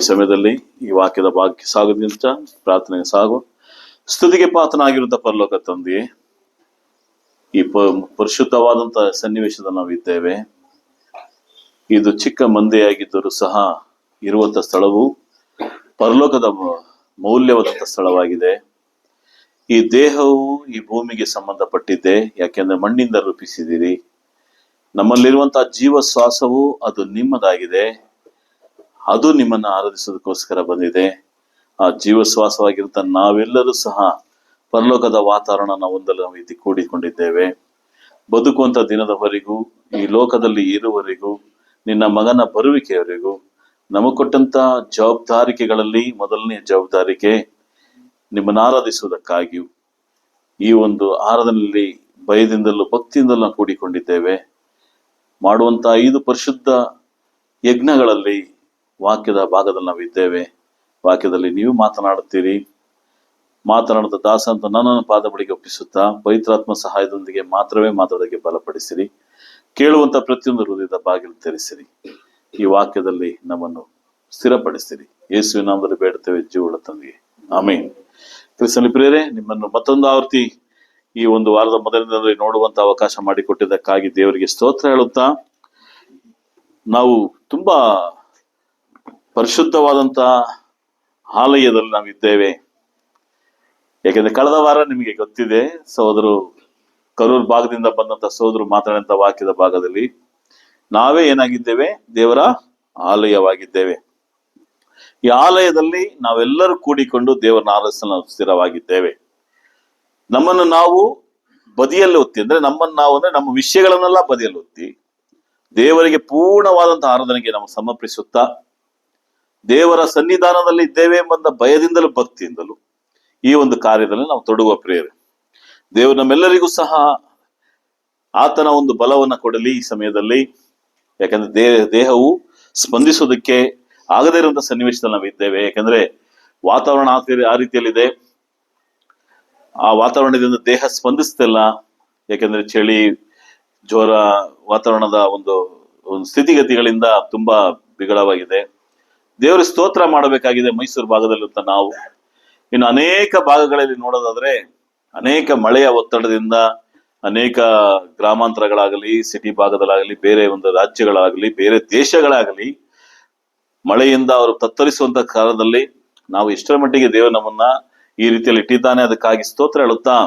ಈ ಸಮಯದಲ್ಲಿ ಈ ವಾಕ್ಯದ ಭಾಗಕ್ಕೆ ಸಾಗೋದ್ರಿಂದ ಪ್ರಾರ್ಥನೆಗೆ ಸಾಗು. ಸ್ತುತಿಗೆ ಪಾತ್ರನಾಗಿರುವಂತ ಪರಲೋಕ ತಂದೆಯೇ, ಈ ಪರಿಶುದ್ಧವಾದಂತಹ ಸನ್ನಿವೇಶದಲ್ಲಿ ನಾವಿದ್ದೇವೆ. ಇದು ಚಿಕ್ಕ ಮಂದೆಯಾಗಿದ್ದರೂ ಸಹ ಇರುವಂತ ಸ್ಥಳವು ಪರಲೋಕದ ಮೌಲ್ಯವಾದಂತ ಸ್ಥಳವಾಗಿದೆ. ಈ ದೇಹವು ಈ ಭೂಮಿಗೆ ಸಂಬಂಧಪಟ್ಟಿದ್ದೆ, ಯಾಕೆಂದ್ರೆ ಮಣ್ಣಿಂದ ರೂಪಿಸಿದಿರಿ. ನಮ್ಮಲ್ಲಿರುವಂತಹ ಜೀವ ಶ್ವಾಸವು ಅದು ನಿಮ್ಮದಾಗಿದೆ. ಅದು ನಿಮ್ಮನ್ನ ಆರಾಧಿಸೋದಕ್ಕೋಸ್ಕರ ಬಂದಿದೆ. ಆ ಜೀವ ಶ್ವಾಸವಾಗಿರುತ್ತ ನಾವೆಲ್ಲರೂ ಸಹ ಪರಲೋಕದ ವಾತಾವರಣ ಹೊಂದಲು ನಾವು ಕೂಡಿಕೊಂಡಿದ್ದೇವೆ. ಬದುಕುವಂತ ದಿನದವರೆಗೂ, ಈ ಲೋಕದಲ್ಲಿ ಇರುವವರೆಗೂ, ನಿನ್ನ ಮಗನ ಬರುವಿಕೆಯವರೆಗೂ ನಮಗೆ ಕೊಟ್ಟಂತ ಜವಾಬ್ದಾರಿಕೆಗಳಲ್ಲಿ ಮೊದಲನೇ ಜವಾಬ್ದಾರಿಕೆ ನಿಮ್ಮನ್ನು ಆರಾಧಿಸುವುದಕ್ಕಾಗಿಯೂ, ಈ ಒಂದು ಆರಾಧನೆಯಲ್ಲಿ ಭಯದಿಂದಲೂ ಭಕ್ತಿಯಿಂದಲೂ ನಾವು ಕೂಡಿಕೊಂಡಿದ್ದೇವೆ. ಮಾಡುವಂತ 5 ಪರಿಶುದ್ಧ ಯಜ್ಞಗಳಲ್ಲಿ ವಾಕ್ಯದ ಭಾಗದಲ್ಲಿ ನಾವಿದ್ದೇವೆ. ವಾಕ್ಯದಲ್ಲಿ ನೀವು ಮಾತನಾಡುತ್ತೀರಿ. ಮಾತನಾಡುತ್ತ ದಾಸ ಅಂತ ನನ್ನನ್ನು ಪಾದ ಬಳಿಗೆ ಒಪ್ಪಿಸುತ್ತಾ ಪವಿತ್ರಾತ್ಮ ಸಹಾಯದೊಂದಿಗೆ ಮಾತ್ರವೇ ಮಾತಾಡೋದಕ್ಕೆ ಬಲಪಡಿಸಿರಿ. ಕೇಳುವಂತ ಪ್ರತಿಯೊಂದು ಹೃದಯದ ಬಾಗಿಲು ತೆರೆಸಿರಿ. ಈ ವಾಕ್ಯದಲ್ಲಿ ನಮ್ಮನ್ನು ಸ್ಥಿರಪಡಿಸಿರಿ. ಯೇಸುವಿನ ನಾಮದಲ್ಲಿ ಬೇಡುತ್ತೇವೆ ಜೀವವುಳ್ಳ ತಂದೆಯೇ, ಆಮೆನ್. ಕ್ರಿಸ್ತನಲ್ಲಿ ಪ್ರಿಯರೇ, ನಿಮ್ಮನ್ನು ಮತ್ತೊಂದು ಆವರ್ತಿ ಈ ಒಂದು ವಾರದ ಮೊದಲಿನಲ್ಲಿ ನೋಡುವಂತ ಅವಕಾಶ ಮಾಡಿಕೊಟ್ಟಿದ್ದಕ್ಕಾಗಿ ದೇವರಿಗೆ ಸ್ತೋತ್ರ ಹೇಳುತ್ತಾ, ನಾವು ತುಂಬಾ ಪರಿಶುದ್ಧವಾದಂತ ಆಲಯದಲ್ಲಿ ನಾವಿದ್ದೇವೆ. ಯಾಕೆಂದ್ರೆ ಕಳೆದ ವಾರ ನಿಮಗೆ ಗೊತ್ತಿದೆ, ಸಹೋದರು ಕರೂರ್ ಭಾಗದಿಂದ ಬಂದಂತ ಸಹೋದರು ಮಾತಾಡಿದಂತ ವಾಕ್ಯದ ಭಾಗದಲ್ಲಿ ನಾವೇ ಏನಾಗಿದ್ದೇವೆ? ದೇವರ ಆಲಯವಾಗಿದ್ದೇವೆ. ಈ ಆಲಯದಲ್ಲಿ ನಾವೆಲ್ಲರೂ ಕೂಡಿಕೊಂಡು ದೇವರನ್ನ ಆರಾಧಿಸಲು ನಾವು ಸ್ಥಿರವಾಗಿದ್ದೇವೆ. ನಮ್ಮನ್ನು ನಾವು ಬದಿಯಲ್ಲಿ ಒತ್ತಿ, ಅಂದ್ರೆ ನಮ್ಮನ್ನು ನಾವು ಅಂದ್ರೆ ನಮ್ಮ ವಿಷಯಗಳನ್ನೆಲ್ಲ ಬದಿಯಲ್ಲಿ ಒತ್ತಿ ದೇವರಿಗೆ ಪೂರ್ಣವಾದಂತಹ ಆರಾಧನೆಗೆ ನಾವು ಸಮರ್ಪಿಸುತ್ತಾ ದೇವರ ಸನ್ನಿಧಾನದಲ್ಲಿ ಇದ್ದೇವೆ ಎಂಬ ಭಯದಿಂದಲೂ ಭಕ್ತಿಯಿಂದಲೂ ಈ ಒಂದು ಕಾರ್ಯದಲ್ಲಿ ನಾವು ತೊಡಗುವ ಪ್ರಿಯರೇ. ದೇವರು ನಮ್ಮೆಲ್ಲರಿಗೂ ಸಹ ಆತನ ಒಂದು ಬಲವನ್ನ ಕೊಡಲಿ ಈ ಸಮಯದಲ್ಲಿ. ಯಾಕಂದ್ರೆ ದೇಹವು ಸ್ಪಂದಿಸೋದಕ್ಕೆ ಆಗದೇ ಇರುವಂತ ಸನ್ನಿವೇಶದಲ್ಲಿ ನಾವಿದ್ದೇವೆ. ಯಾಕಂದ್ರೆ ವಾತಾವರಣ ಆ ರೀತಿಯಲ್ಲಿದೆ. ಆ ವಾತಾವರಣದಿಂದ ದೇಹ ಸ್ಪಂದಿಸ್ತಿಲ್ಲ. ಯಾಕಂದ್ರೆ ಚಳಿ, ಜ್ವರ, ವಾತಾವರಣದ ಒಂದು ಸ್ಥಿತಿಗತಿಗಳಿಂದ ತುಂಬಾ ಬಿಗಡವಾಗಿದೆ. ದೇವರ ಸ್ತೋತ್ರ ಮಾಡಬೇಕಾಗಿದೆ. ಮೈಸೂರು ಭಾಗದಲ್ಲಿರುತ್ತ ನಾವು ಇನ್ನು ಅನೇಕ ಭಾಗಗಳಲ್ಲಿ ನೋಡೋದಾದ್ರೆ ಅನೇಕ ಮಳೆಯ ಒತ್ತಡದಿಂದ ಅನೇಕ ಗ್ರಾಮಾಂತರಗಳಾಗಲಿ, ಸಿಟಿ ಭಾಗದಲ್ಲಾಗಲಿ, ಬೇರೆ ಒಂದು ರಾಜ್ಯಗಳಾಗಲಿ, ಬೇರೆ ದೇಶಗಳಾಗಲಿ ಮಳೆಯಿಂದ ಅವರು ತತ್ತರಿಸುವಂತ ಕಾಲದಲ್ಲಿ ನಾವು ಎಷ್ಟರ ಮಟ್ಟಿಗೆ ದೇವರು ನಮ್ಮನ್ನ ಈ ರೀತಿಯಲ್ಲಿ ಇಟ್ಟಿದ್ದಾನೆ, ಅದಕ್ಕಾಗಿ ಸ್ತೋತ್ರ ಹೇಳುತ್ತಾ,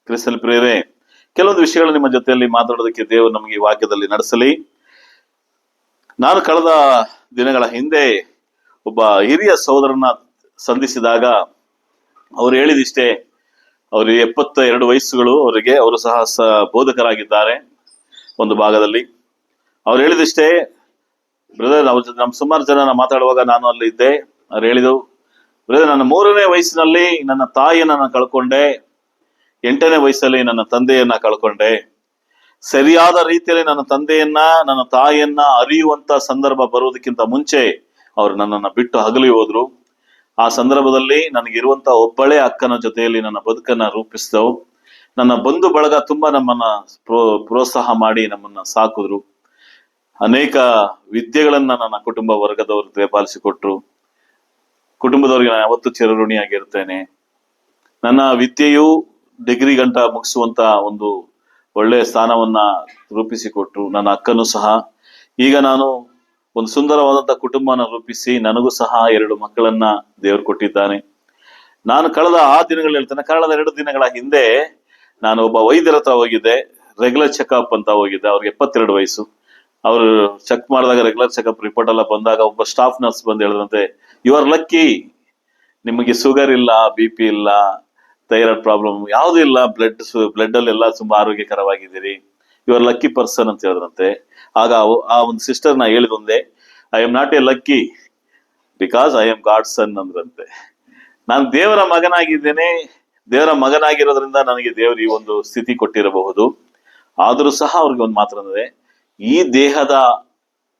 ಕ್ರಿಸ್ತನಲ್ಲಿ ಪ್ರಿಯರೇ, ಕೆಲವೊಂದು ವಿಷಯಗಳು ನಿಮ್ಮ ಜೊತೆಯಲ್ಲಿ ಮಾತಾಡೋದಕ್ಕೆ ದೇವರು ನಮಗೆ ಈ ವಾಕ್ಯದಲ್ಲಿ ನಡೆಸಲಿ. ನಾನು ಕಳೆದ ದಿನಗಳ ಹಿಂದೆ ಒಬ್ಬ ಹಿರಿಯ ಸಹೋದರನ ಸಂಧಿಸಿದಾಗ ಅವ್ರು ಹೇಳಿದಿಷ್ಟೇ. ಅವ್ರಿಗೆ 72 ವಯಸ್ಸುಗಳು ಅವರಿಗೆ. ಅವರು ಸಹ ಬೋಧಕರಾಗಿದ್ದಾರೆ ಒಂದು ಭಾಗದಲ್ಲಿ. ಅವ್ರು ಹೇಳಿದಿಷ್ಟೇ, ಬ್ರದರ್, ನಮ್ಮ ಸುಮಾರು ಜನ ಮಾತಾಡುವಾಗ ನಾನು ಅಲ್ಲಿ ಇದ್ದೆ. ಅವ್ರು ಹೇಳಿದ್ರು, ಬ್ರದರ್, ನನ್ನ 3ನೇ ವಯಸ್ಸಿನಲ್ಲಿ ನನ್ನ ತಾಯಿಯನ್ನ ನಾನು ಕಳ್ಕೊಂಡೆ, 8ನೇ ವಯಸ್ಸಲ್ಲಿ ನನ್ನ ತಂದೆಯನ್ನ ಕಳ್ಕೊಂಡೆ. ಸರಿಯಾದ ರೀತಿಯಲ್ಲಿ ನನ್ನ ತಂದೆಯನ್ನ, ನನ್ನ ತಾಯಿಯನ್ನ ಅರಿಯುವಂತ ಸಂದರ್ಭ ಬರುವುದಕ್ಕಿಂತ ಮುಂಚೆ ಅವ್ರು ನನ್ನನ್ನ ಬಿಟ್ಟು ಅಗಲಿ ಹೋದ್ರು. ಆ ಸಂದರ್ಭದಲ್ಲಿ ನನಗಿರುವಂತ ಒಬ್ಬಳೇ ಅಕ್ಕನ ಜೊತೆಯಲ್ಲಿ ನನ್ನ ಬದುಕನ್ನ ರೂಪಿಸಿದವು. ನನ್ನ ಬಂಧು ಬಳಗ ತುಂಬಾ ನಮ್ಮನ್ನ ಪ್ರೋತ್ಸಾಹ ಮಾಡಿ ನಮ್ಮನ್ನ ಸಾಕಿದ್ರು. ಅನೇಕ ವಿದ್ಯೆಗಳನ್ನ ನನ್ನ ಕುಟುಂಬ ವರ್ಗದವರು ದಯಪಾಲಿಸಿಕೊಟ್ರು. ಕುಟುಂಬದವರಿಗೆ ನಾನು ಯಾವತ್ತೂ ಚಿರಋಣಿಯಾಗಿರ್ತೇನೆ. ನನ್ನ ವಿದ್ಯೆಯು ಡಿಗ್ರಿ ಗಂಟ ಮುಗಿಸುವಂತ ಒಂದು ಒಳ್ಳೆಯ ಸ್ಥಾನವನ್ನ ರೂಪಿಸಿಕೊಟ್ರು. ನನ್ನ ಅಕ್ಕನೂ ಸಹ. ಈಗ ನಾನು ಒಂದು ಸುಂದರವಾದಂತ ಕುಟುಂಬನ ರೂಪಿಸಿ ನನಗೂ ಸಹ 2 ಮಕ್ಕಳನ್ನ ದೇವರು ಕೊಟ್ಟಿದ್ದಾನೆ. ನಾನು ಕಳೆದ ದಿನಗಳು ಕಳೆದ 2 ದಿನಗಳ ಹಿಂದೆ ನಾನು ಒಬ್ಬ ವೈದ್ಯರ ಹತ್ರ ಹೋಗಿದ್ದೆ. ರೆಗ್ಯುಲರ್ ಚೆಕ್ಅಪ್ ಅಂತ ಹೋಗಿದ್ದೆ. ಅವ್ರಿಗೆ 72 ವಯಸ್ಸು. ಅವರು ಚೆಕ್ ಮಾಡಿದಾಗ ರೆಗ್ಯುಲರ್ ಚೆಕ್ಅಪ್ ರಿಪೋರ್ಟ್ ಎಲ್ಲ ಬಂದಾಗ ಒಬ್ಬ ಸ್ಟಾಫ್ ನರ್ಸ್ ಬಂದು ಹೇಳಿದಂತೆ, ಯು ಆರ್ ಲಕ್ಕಿ, ನಿಮಗೆ ಶುಗರ್ ಇಲ್ಲ, BP ಇಲ್ಲ, ಥೈರಾಯ್ಡ್ ಪ್ರಾಬ್ಲಮ್ ಯಾವ್ದು ಇಲ್ಲ, ಬ್ಲಡ್ ಅಲ್ಲಿ ಎಲ್ಲ ತುಂಬಾ ಆರೋಗ್ಯಕರವಾಗಿದ್ದೀರಿ, ಯು ಆರ್ ಲಕ್ಕಿ ಪರ್ಸನ್ ಅಂತ ಹೇಳಿದ್ರಂತೆ. ಆಗ ಆ ಒಂದು ಸಿಸ್ಟರ್ ನಾ ಹೇಳಿದೊಂದೇ, I am not a lucky because I am God son ಅಂದ್ರಂತೆ. ನಾನು ದೇವರ ಮಗನಾಗಿದ್ದೇನೆ. ದೇವರ ಮಗನಾಗಿರೋದ್ರಿಂದ ನನಗೆ ದೇವರು ಈ ಒಂದು ಸ್ಥಿತಿ ಕೊಟ್ಟಿರಬಹುದು. ಆದರೂ ಸಹ ಅವ್ರಿಗೆ ಒಂದು ಮಾತಂದ್ರೆ, ಈ ದೇಹದ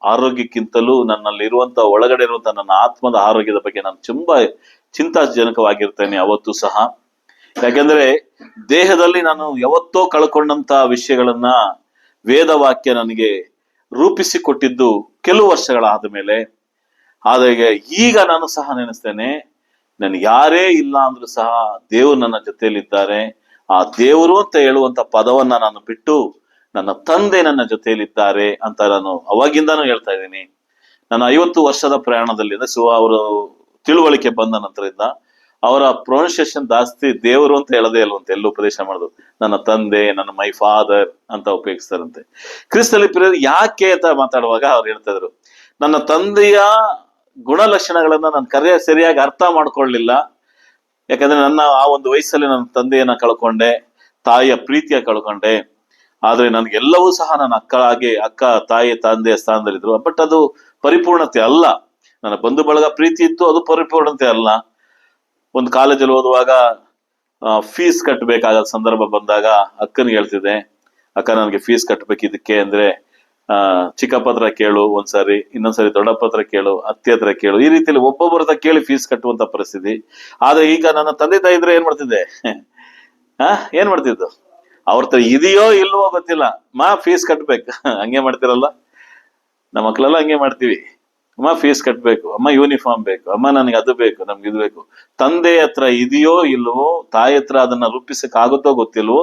ಆರೋಗ್ಯಕ್ಕಿಂತಲೂ ನನ್ನಲ್ಲಿರುವಂತ ಒಳಗಡೆ ಇರುವಂತ ನನ್ನ ಆತ್ಮದ ಆರೋಗ್ಯದ ಬಗ್ಗೆ ನಾನು ತುಂಬಾ ಚಿಂತಾಜನಕವಾಗಿರ್ತೇನೆ ಅವತ್ತು ಸಹ. ಯಾಕೆಂದ್ರೆ ದೇಹದಲ್ಲಿ ನಾನು ಯಾವತ್ತೋ ಕಳ್ಕೊಂಡಂತ ವಿಷಯಗಳನ್ನ ವೇದವಾಕ್ಯ ನನಗೆ ರೂಪಿಸಿಕೊಟ್ಟಿದ್ದು ಕೆಲವು ವರ್ಷಗಳಾದ ಮೇಲೆ. ಆದ್ರೆ ಈಗ ನಾನು ಸಹ ನೆನೆಸ್ತೇನೆ, ನನ್ಗೆ ಯಾರೇ ಇಲ್ಲ ಅಂದ್ರೂ ಸಹ ದೇವರು ನನ್ನ ಜೊತೆಯಲ್ಲಿದ್ದಾರೆ. ಆ ದೇವರು ಅಂತ ಹೇಳುವಂತ ಪದವನ್ನ ನಾನು ಬಿಟ್ಟು ನನ್ನ ತಂದೆ ನನ್ನ ಜೊತೆಯಲ್ಲಿದ್ದಾರೆ ಅಂತ ನಾನು ಅವಾಗಿಂದಾನು ಹೇಳ್ತಾ ಇದ್ದೀನಿ. ನಾನು 50 ವರ್ಷದ ಪ್ರಯಾಣದಲ್ಲಿ ಅವರು ತಿಳುವಳಿಕೆ ಬಂದ ನಂತರದಿಂದ ಅವರ ಪ್ರೊನೌನ್ಸಿಯೇಷನ್ ಜಾಸ್ತಿ ದೇವರು ಅಂತ ಹೇಳದೇ ಇಲ್ವಂತೆ, ಎಲ್ಲೂ ಉಪದೇಶ ಮಾಡೋದು ನನ್ನ ತಂದೆ, ನನ್ನ ಮೈ ಫಾದರ್ ಅಂತ ಉಪಯೋಗಿಸ್ತಾರಂತೆ. ಕ್ರಿಸ್ತಲ್ಲಿ ಪ್ರಿಯರೇ, ಯಾಕೆ ಅಂತ ಮಾತಾಡುವಾಗ ಅವ್ರು ಹೇಳ್ತಾ ಇದ್ರು, ನನ್ನ ತಂದೆಯ ಗುಣಲಕ್ಷಣಗಳನ್ನ ನಾನು ಸರಿಯಾಗಿ ಅರ್ಥ ಮಾಡ್ಕೊಳ್ಳಿಲ್ಲ. ಯಾಕಂದ್ರೆ ನನ್ನ ಆ ಒಂದು ವಯಸ್ಸಲ್ಲಿ ನನ್ನ ತಂದೆಯನ್ನ ಕಳ್ಕೊಂಡೆ, ತಾಯಿಯ ಪ್ರೀತಿಯ ಕಳ್ಕೊಂಡೆ. ಆದ್ರೆ ನನ್ಗೆಲ್ಲವೂ ಸಹ ನನ್ನ ಅಕ್ಕ ತಾಯಿ ತಂದೆಯ ಸ್ಥಾನದಲ್ಲಿದ್ರು. ಬಟ್ ಅದು ಪರಿಪೂರ್ಣತೆ ಅಲ್ಲ. ನನ್ನ ಬಂಧು ಬಳಗ ಪ್ರೀತಿ ಇತ್ತು, ಅದು ಪರಿಪೂರ್ಣತೆ ಅಲ್ಲ. ಒಂದು ಕಾಲೇಜಲ್ಲಿ ಓದುವಾಗ ಫೀಸ್ ಕಟ್ಟಬೇಕಾದ ಸಂದರ್ಭ ಬಂದಾಗ ಅಕ್ಕನಿಗೆ ಹೇಳ್ತಿದ್ದೆ, ಅಕ್ಕ ನನಗೆ ಫೀಸ್ ಕಟ್ಟಬೇಕು ಇದಕ್ಕೆ ಅಂದ್ರೆ ಚಿಕ್ಕಪ್ಪ ಹತ್ರ ಕೇಳು ಒಂದ್ಸರಿ, ಇನ್ನೊಂದ್ಸರಿ ದೊಡ್ಡಪ್ಪ ಹತ್ರ ಕೇಳು, ಅತ್ತೆ ಹತ್ರ ಕೇಳು, ಈ ರೀತಿಯಲ್ಲಿ ಒಬ್ಬೊಬ್ಬರ ಹತ್ರ ಕೇಳಿ ಫೀಸ್ ಕಟ್ಟುವಂತ ಪರಿಸ್ಥಿತಿ. ಆದ್ರೆ ಈಗ ನನ್ನ ತಂದೆ ತಾಯಿ ಇದ್ರೆ ಏನ್ ಮಾಡ್ತಿದ್ದೆ, ಏನ್ ಮಾಡ್ತಿದ್ದು, ಅವ್ರ ಹತ್ರ ಇದೆಯೋ ಇಲ್ವೋ ಗೊತ್ತಿಲ್ಲ, ಫೀಸ್ ಕಟ್ಬೇಕು ಹಂಗೆ ಮಾಡ್ತಿರಲ್ಲ, ನಮ್ಮ ಮಕ್ಳೆಲ್ಲ ಹಂಗೆ ಮಾಡ್ತೀವಿ. ಅಮ್ಮ ಫೀಸ್ ಕಟ್ಬೇಕು, ಅಮ್ಮ ಯೂನಿಫಾರ್ಮ್ ಬೇಕು, ಅಮ್ಮ ನನಗೆ ಅದು ಬೇಕು, ನಮ್ಗೆ ಇದು ಬೇಕು. ತಂದೆ ಹತ್ರ ಇದೆಯೋ ಇಲ್ವೋ, ತಾಯಿ ಹತ್ರ ಅದನ್ನ ರೂಪಿಸಕ್ ಆಗುತ್ತೋ ಗೊತ್ತಿಲ್ವೋ,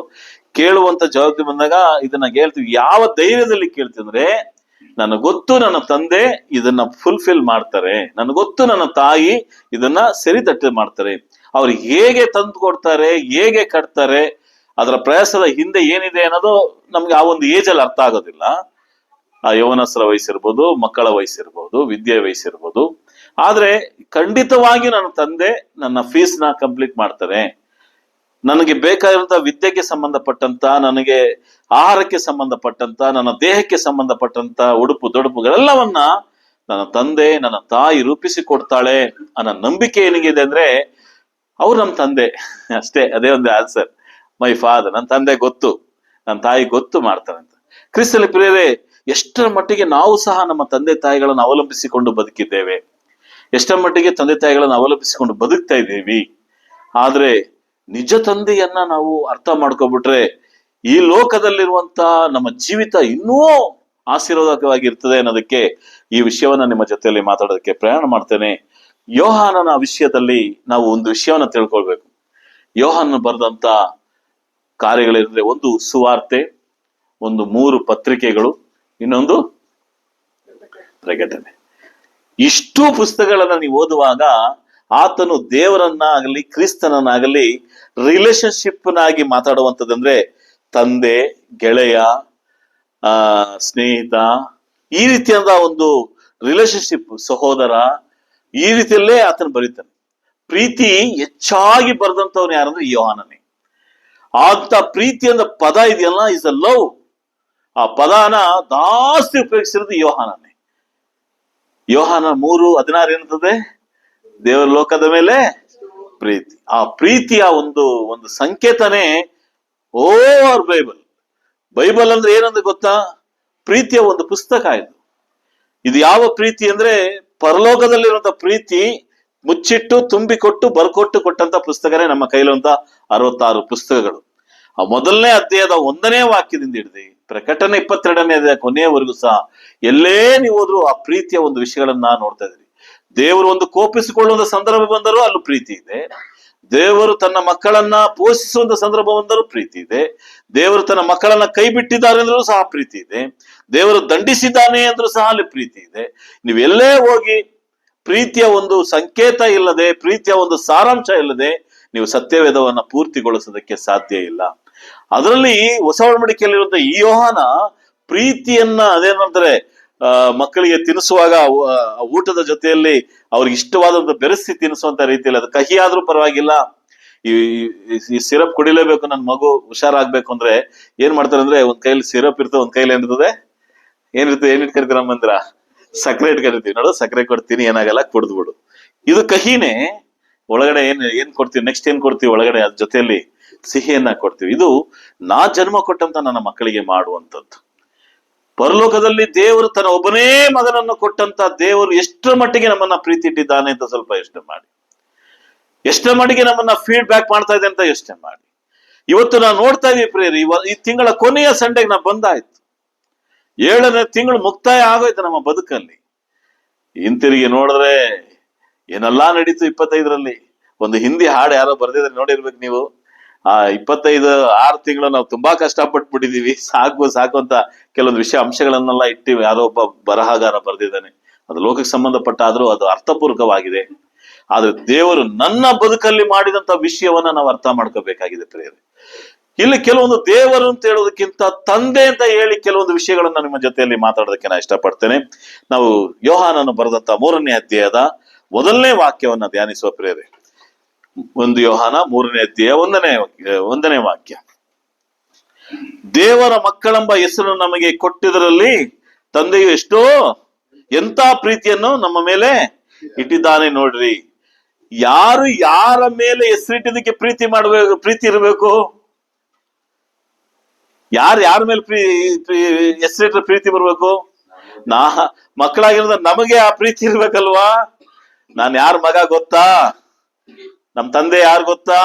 ಕೇಳುವಂತ ಜವಾಬ್ದಾರಿ ಬಂದಾಗ ಇದನ್ನ ಹೇಳ್ತೀವಿ. ಯಾವ ಧೈರ್ಯದಲ್ಲಿ ಕೇಳ್ತೀವಿ ಅಂದ್ರೆ, ನನಗೆ ಗೊತ್ತು ನನ್ನ ತಂದೆ ಇದನ್ನ ಫುಲ್ಫಿಲ್ ಮಾಡ್ತಾರೆ, ನನಗೆ ಗೊತ್ತು ನನ್ನ ತಾಯಿ ಇದನ್ನ ಸರಿದಟ್ಟೆ ಮಾಡ್ತಾರೆ. ಅವ್ರು ಹೇಗೆ ತಂದು ಕೊಡ್ತಾರೆ, ಹೇಗೆ ಕಟ್ತಾರೆ, ಅದರ ಪ್ರಯಾಸದ ಹಿಂದೆ ಏನಿದೆ ಅನ್ನೋದು ನಮ್ಗೆ ಆ ಒಂದು ಏಜ್ ಅಲ್ಲಿ ಅರ್ಥ ಆಗೋದಿಲ್ಲ. ಆ ಯೌವನಸ್ರ ವಯಸ್ಸಿರ್ಬೋದು, ಮಕ್ಕಳ ವಯಸ್ಸಿರ್ಬೋದು, ವಿದ್ಯೆ ವಯಸ್ಸಿರ್ಬೋದು. ಆದ್ರೆ ಖಂಡಿತವಾಗಿ ನನ್ನ ತಂದೆ ನನ್ನ ಫೀಸ್ ನ ಕಂಪ್ಲೀಟ್ ಮಾಡ್ತಾರೆ. ನನಗೆ ಬೇಕಾಗಿರುವಂತಹ ವಿದ್ಯೆಗೆ ಸಂಬಂಧಪಟ್ಟಂತ, ನನಗೆ ಆಹಾರಕ್ಕೆ ಸಂಬಂಧಪಟ್ಟಂತ, ನನ್ನ ದೇಹಕ್ಕೆ ಸಂಬಂಧಪಟ್ಟಂತ ಉಡುಪು ತೊಡುಪುಗಳೆಲ್ಲವನ್ನ ನನ್ನ ತಂದೆ ನನ್ನ ತಾಯಿ ರೂಪಿಸಿ ಕೊಡ್ತಾಳೆ ಅನ್ನೋ ನಂಬಿಕೆ ಏನಿಗಿದೆ ಅಂದ್ರೆ ಅವ್ರು ನಮ್ಮ ತಂದೆ ಅಷ್ಟೇ. ಅದೇ ಒಂದು ಆನ್ಸರ್, ಮೈ ಫಾದರ್. ನನ್ನ ತಂದೆ ಗೊತ್ತು, ನನ್ನ ತಾಯಿ ಗೊತ್ತು ಮಾಡ್ತಾರೆ ಅಂತ. ಕ್ರಿಸ್ತಲ್ಲಿ ಪ್ರಿಯರೇ, ಎಷ್ಟರ ಮಟ್ಟಿಗೆ ನಾವು ಸಹ ನಮ್ಮ ತಂದೆ ತಾಯಿಗಳನ್ನು ಅವಲಂಬಿಸಿಕೊಂಡು ಬದುಕಿದ್ದೇವೆ, ಎಷ್ಟರ ಮಟ್ಟಿಗೆ ತಂದೆ ತಾಯಿಗಳನ್ನು ಅವಲಂಬಿಸಿಕೊಂಡು ಬದುಕ್ತಾ ಇದ್ದೀವಿ. ಆದ್ರೆ ನಿಜ ತಂದೆಯನ್ನ ನಾವು ಅರ್ಥ ಮಾಡ್ಕೊಬಿಟ್ರೆ ಈ ಲೋಕದಲ್ಲಿರುವಂತ ನಮ್ಮ ಜೀವಿತ ಇನ್ನೂ ಆಶೀರ್ವಾದಕವಾಗಿರ್ತದೆ ಅನ್ನೋದಕ್ಕೆ ಈ ವಿಷಯವನ್ನ ನಿಮ್ಮ ಜೊತೆಯಲ್ಲಿ ಮಾತಾಡೋದಕ್ಕೆ ಪ್ರಯಾಣ ಮಾಡ್ತೇನೆ. ಯೋಹಾನನ ವಿಷಯದಲ್ಲಿ ನಾವು ಒಂದು ವಿಷಯವನ್ನ ತಿಳ್ಕೊಳ್ಬೇಕು. ಯೋಹಾನನ ಬರೆದಂತ ಕಾರ್ಯಗಳಿದ್ರೆ, ಒಂದು ಸುವಾರ್ತೆ, ಒಂದು 3 ಪತ್ರಿಕೆಗಳು, ಇನ್ನೊಂದು ಪ್ರಕಟಣೆ. ಇಷ್ಟು ಪುಸ್ತಕಗಳನ್ನ ನೀವು ಓದುವಾಗ ಆತನು ದೇವರನ್ನಾಗಲಿ ಕ್ರಿಸ್ತನನ್ನಾಗಲಿ ರಿಲೇಶನ್ಶಿಪ್ ನಾಗಿ ಮಾತಾಡುವಂಥದ್ದಂದ್ರೆ ತಂದೆ, ಗೆಳೆಯ, ಸ್ನೇಹಿತ, ಈ ರೀತಿಯಾದ ಒಂದು ರಿಲೇಶನ್ಶಿಪ್, ಸಹೋದರ, ಈ ರೀತಿಯಲ್ಲೇ ಆತನು ಬರೀತಾನೆ. ಪ್ರೀತಿ ಹೆಚ್ಚಾಗಿ ಬರೆದಂಥವ್ನು ಯಾರಂದ್ರೆ ಯೋಹಾನನೇ. ಅಂತ ಪ್ರೀತಿ ಅಂದ ಪದ ಇದೆಯಲ್ಲ, ಇಸ್ ಅ ಲವ್. ಆ ಪದನ ಜಾಸ್ತಿ ಉಪಯೋಗಿಸಿರೋದು ಯೋಹಾನನೇ. ಯೋಹಾನ 3:16 ಏನಂತದೆ, ದೇವರ ಲೋಕದ ಮೇಲೆ ಪ್ರೀತಿ. ಆ ಪ್ರೀತಿಯ ಒಂದು ಸಂಕೇತನೇ ಓವರ್ ಬೈಬಲ್. ಬೈಬಲ್ ಅಂದ್ರೆ ಏನಂದ್ರೆ ಗೊತ್ತಾ, ಪ್ರೀತಿಯ ಒಂದು ಪುಸ್ತಕ ಇದು. ಇದು ಯಾವ ಪ್ರೀತಿ ಅಂದ್ರೆ ಪರಲೋಕದಲ್ಲಿರುವಂತ ಪ್ರೀತಿ ಮುಚ್ಚಿಟ್ಟು ತುಂಬಿಕೊಟ್ಟು ಬರ್ಕೊಟ್ಟು ಕೊಟ್ಟಂತ ಪುಸ್ತಕನೇ ನಮ್ಮ ಕೈಲಂತ 66 ಪುಸ್ತಕಗಳು. ಆ ಮೊದಲನೇ ಅಧ್ಯಾಯದ 1ನೇ ವಾಕ್ಯದಿಂದ ಹಿಡಿದು ಪ್ರಕಟಣೆ 22ನೇ ಅಧ್ಯಾಯ ಕೊನೆಯವರೆಗೂ ಸಹ ಎಲ್ಲೇ ನೀವು ಹೋದ್ರು ಆ ಪ್ರೀತಿಯ ಒಂದು ವಿಷಯಗಳನ್ನ ನೋಡ್ತಾ ಇದ್ರಿ. ದೇವರು ಒಂದು ಕೋಪಿಸಿಕೊಳ್ಳುವಂತ ಸಂದರ್ಭ ಬಂದರೂ ಅಲ್ಲೂ ಪ್ರೀತಿ ಇದೆ. ದೇವರು ತನ್ನ ಮಕ್ಕಳನ್ನ ಪೋಷಿಸುವಂತ ಸಂದರ್ಭ ಬಂದರೂ ಪ್ರೀತಿ ಇದೆ. ದೇವರು ತನ್ನ ಮಕ್ಕಳನ್ನ ಕೈ ಬಿಟ್ಟಿದ್ದಾರೆ ಅಂದ್ರೂ ಸಹ ಪ್ರೀತಿ ಇದೆ. ದೇವರು ದಂಡಿಸಿದ್ದಾನೆ ಅಂದ್ರೂ ಸಹ ಅಲ್ಲಿ ಪ್ರೀತಿ ಇದೆ. ನೀವೆಲ್ಲೇ ಹೋಗಿ ಪ್ರೀತಿಯ ಒಂದು ಸಂಕೇತ ಇಲ್ಲದೆ, ಪ್ರೀತಿಯ ಒಂದು ಸಾರಾಂಶ ಇಲ್ಲದೆ ನೀವು ಸತ್ಯವೇದವನ್ನ ಪೂರ್ತಿಗೊಳಿಸೋದಕ್ಕೆ ಸಾಧ್ಯ ಇಲ್ಲ. ಅದರಲ್ಲಿ ಹೊಸ ಒಡಂಬಡಿಕೆಯಲ್ಲಿರುವಂತ ಈ ಯೋಹಾನ ಪ್ರೀತಿಯನ್ನ ಅದೇನಂದ್ರೆ ಮಕ್ಕಳಿಗೆ ತಿನ್ನಿಸುವಾಗ ಊಟದ ಜೊತೆಯಲ್ಲಿ ಅವ್ರಿಗೆ ಇಷ್ಟವಾದಂತ ಬೆರೆಸಿ ತಿನ್ನಿಸುವಂತ ರೀತಿಯಲ್ಲಿ, ಅದು ಕಹಿ ಆದ್ರೂ ಪರವಾಗಿಲ್ಲ, ಈ ಸಿರಪ್ ಕುಡಿಲೇಬೇಕು, ನನ್ನ ಮಗು ಹುಷಾರಾಗ್ಬೇಕು ಅಂದ್ರೆ ಏನ್ ಮಾಡ್ತಾರೆ ಅಂದ್ರೆ, ಒಂದ್ ಕೈಲಿ ಸಿರಪ್ ಇರ್ತದೆ, ಒಂದ್ ಕೈಲಿ ಏನಿರ್ತದೆ, ಏನಿಟ್ ಕರಿತೀರಮ್ಮಂದ್ರ ಸಕ್ಕರೆ ಇಟ್ಕೊಂಡಿರ್ತೀವಿ ನೋಡು, ಸಕ್ಕರೆ ಕೊಡ್ತೀನಿ, ಏನಾಗಲ್ಲ, ಕುಡಿದ್ಬಿಡು. ಇದು ಕಹಿನೇ. ಒಳಗಡೆ ಏನ್ ಕೊಡ್ತೀವಿ, ನೆಕ್ಸ್ಟ್ ಏನ್ ಕೊಡ್ತೀವಿ ಒಳಗಡೆ, ಅದ್ರ ಜೊತೆಯಲ್ಲಿ ಸಿಹಿಯನ್ನ ಕೊಡ್ತೀವಿ. ಇದು ನಾ ಜನ್ಮ ಕೊಟ್ಟಂತ ನನ್ನ ಮಕ್ಕಳಿಗೆ ಮಾಡುವಂಥದ್ದು. ಪರಲೋಕದಲ್ಲಿ ದೇವರು ತನ್ನ ಒಬ್ಬನೇ ಮಗನನ್ನು ಕೊಟ್ಟಂತ ದೇವರು ಎಷ್ಟರ ಮಟ್ಟಿಗೆ ನಮ್ಮನ್ನ ಪ್ರೀತಿ ಇಟ್ಟಿದ್ದಾನೆ ಅಂತ ಸ್ವಲ್ಪ ಯೋಚನೆ ಮಾಡಿ. ಎಷ್ಟರ ಮಟ್ಟಿಗೆ ನಮ್ಮನ್ನ ಫೀಡ್ಬ್ಯಾಕ್ ಮಾಡ್ತಾ ಇದೆ ಅಂತ ಯೋಚನೆ ಮಾಡಿ. ಇವತ್ತು ನಾವು ನೋಡ್ತಾ ಇದೀವಿ ಪ್ರೇರಿ, ಈ ತಿಂಗಳ ಕೊನೆಯ ಸಂಡೆಗೆ ನಾವು ಬಂದಾಯ್ತು. 7ನೇ ತಿಂಗಳು ಮುಕ್ತಾಯ ಆಗೋಯ್ತು ನಮ್ಮ ಬದುಕಲ್ಲಿ. ಹಿಂತಿರುಗಿ ನೋಡಿದ್ರೆ ಏನೆಲ್ಲಾ ನಡೀತು 25ರಲ್ಲಿ. ಒಂದು ಹಿಂದಿ ಹಾಡು ಯಾರೋ ಬರ್ದಿದ್ರೆ ನೋಡಿರ್ಬೇಕು ನೀವು. ಆ 6 ತಿಂಗಳು ನಾವು ತುಂಬಾ ಕಷ್ಟಪಟ್ಬಿಟ್ಟಿದೀವಿ, ಸಾಕು ಸಾಕು ಅಂತ ಕೆಲವೊಂದು ವಿಷಯ ಅಂಶಗಳನ್ನೆಲ್ಲ ಇಟ್ಟಿವಿ. ಯಾರೋ ಒಬ್ಬ ಬರಹಗಾರ ಬರ್ದಿದ್ದಾನೆ. ಅದು ಲೋಕಕ್ಕೆ ಸಂಬಂಧಪಟ್ಟ ಆದ್ರೂ ಅದು ಅರ್ಥಪೂರ್ವಕವಾಗಿದೆ. ಆದ್ರೆ ದೇವರು ನನ್ನ ಬದುಕಲ್ಲಿ ಮಾಡಿದಂತ ವಿಷಯವನ್ನ ನಾವು ಅರ್ಥ ಮಾಡ್ಕೋಬೇಕಾಗಿದೆ ಪ್ರಿಯರೇ. ಇಲ್ಲಿ ಕೆಲವೊಂದು ದೇವರು ಅಂತ ಹೇಳೋದಕ್ಕಿಂತ ತಂದೆ ಅಂತ ಹೇಳಿ ಕೆಲವೊಂದು ವಿಷಯಗಳನ್ನ ನಿಮ್ಮ ಜೊತೆಯಲ್ಲಿ ಮಾತಾಡೋದಕ್ಕೆ ನಾನು ಇಷ್ಟಪಡ್ತೇನೆ. ನಾವು ಯೋಹಾನನು ಬರೆದಂತ 3ನೇ ಅಧ್ಯಾಯದ 1ನೇ ವಾಕ್ಯವನ್ನ ಧ್ಯಾನಿಸುವ ಪ್ರಿಯರೇ. 1 ಯೋಹಾನ 3ನೇ ಅಧ್ಯಾಯ 1ನೇ ವಾಕ್ಯ. ದೇವರ ಮಕ್ಕಳೆಂಬ ಹೆಸರು ನಮಗೆ ಕೊಟ್ಟಿದ್ದರಲ್ಲಿ ತಂದೆಯು ಎಂತ ಪ್ರೀತಿಯನ್ನು ನಮ್ಮ ಮೇಲೆ ಇಟ್ಟಿದ್ದಾನೆ ನೋಡ್ರಿ. ಯಾರು ಯಾರ ಮೇಲೆ ಹೆಸರಿಟ್ಟಿದ್ದಕ್ಕೆ ಪ್ರೀತಿ ಇರಬೇಕು? ಯಾರ ಮೇಲೆ ಹೆಸರಿಟ್ರೆ ಪ್ರೀತಿ ಬರ್ಬೇಕು? ಮಕ್ಕಳಾಗಿರೋದ ನಮಗೆ ಆ ಪ್ರೀತಿ ಇರ್ಬೇಕಲ್ವಾ? ನಾನ್ ಯಾರ ಮಗ ಗೊತ್ತಾ? ನಮ್ ತಂದೆ ಯಾರು ಗೊತ್ತಾ?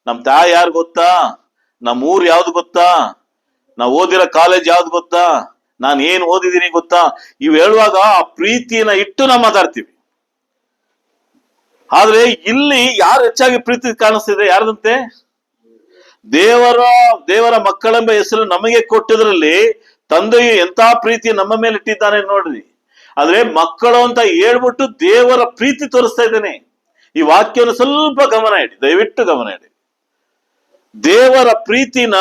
ನಮ್ ತಾಯಿ ಯಾರು ಗೊತ್ತಾ? ನಮ್ ಊರ್ ಯಾವ್ದು ಗೊತ್ತಾ? ನಾವ್ ಓದಿರೋ ಕಾಲೇಜ್ ಯಾವ್ದು ಗೊತ್ತಾ? ನಾನು ಏನ್ ಓದಿದೀನಿ ಗೊತ್ತಾ? ಇವ್ ಹೇಳುವಾಗ ಆ ಪ್ರೀತಿಯನ್ನ ಇಟ್ಟು ನಾವು ಮಾತಾಡ್ತೀವಿ. ಆದ್ರೆ ಇಲ್ಲಿ ಯಾರು ಹೆಚ್ಚಾಗಿ ಪ್ರೀತಿ ಕಾಣಿಸ್ತಿದೆ? ಯಾರದಂತೆ? ದೇವರ ಮಕ್ಕಳೆಂಬ ಹೆಸರು ನಮಗೆ ಕೊಟ್ಟಿದ್ರಲ್ಲಿ ತಂದೆಯು ಎಂತ ಪ್ರೀತಿ ನಮ್ಮ ಮೇಲೆ ಇಟ್ಟಿದ್ದಾನೆ ನೋಡ್ರಿ. ಆದ್ರೆ ಮಕ್ಕಳು ಅಂತ ಹೇಳ್ಬಿಟ್ಟು ದೇವರ ಪ್ರೀತಿ ತೋರಿಸ್ತಾ ಇದ್ದೇನೆ. ಈ ವಾಕ್ಯವನ್ನು ಸ್ವಲ್ಪ ಗಮನ ಇಡಿ, ದಯವಿಟ್ಟು ಗಮನ ಇಡಿ. ದೇವರ ಪ್ರೀತಿನ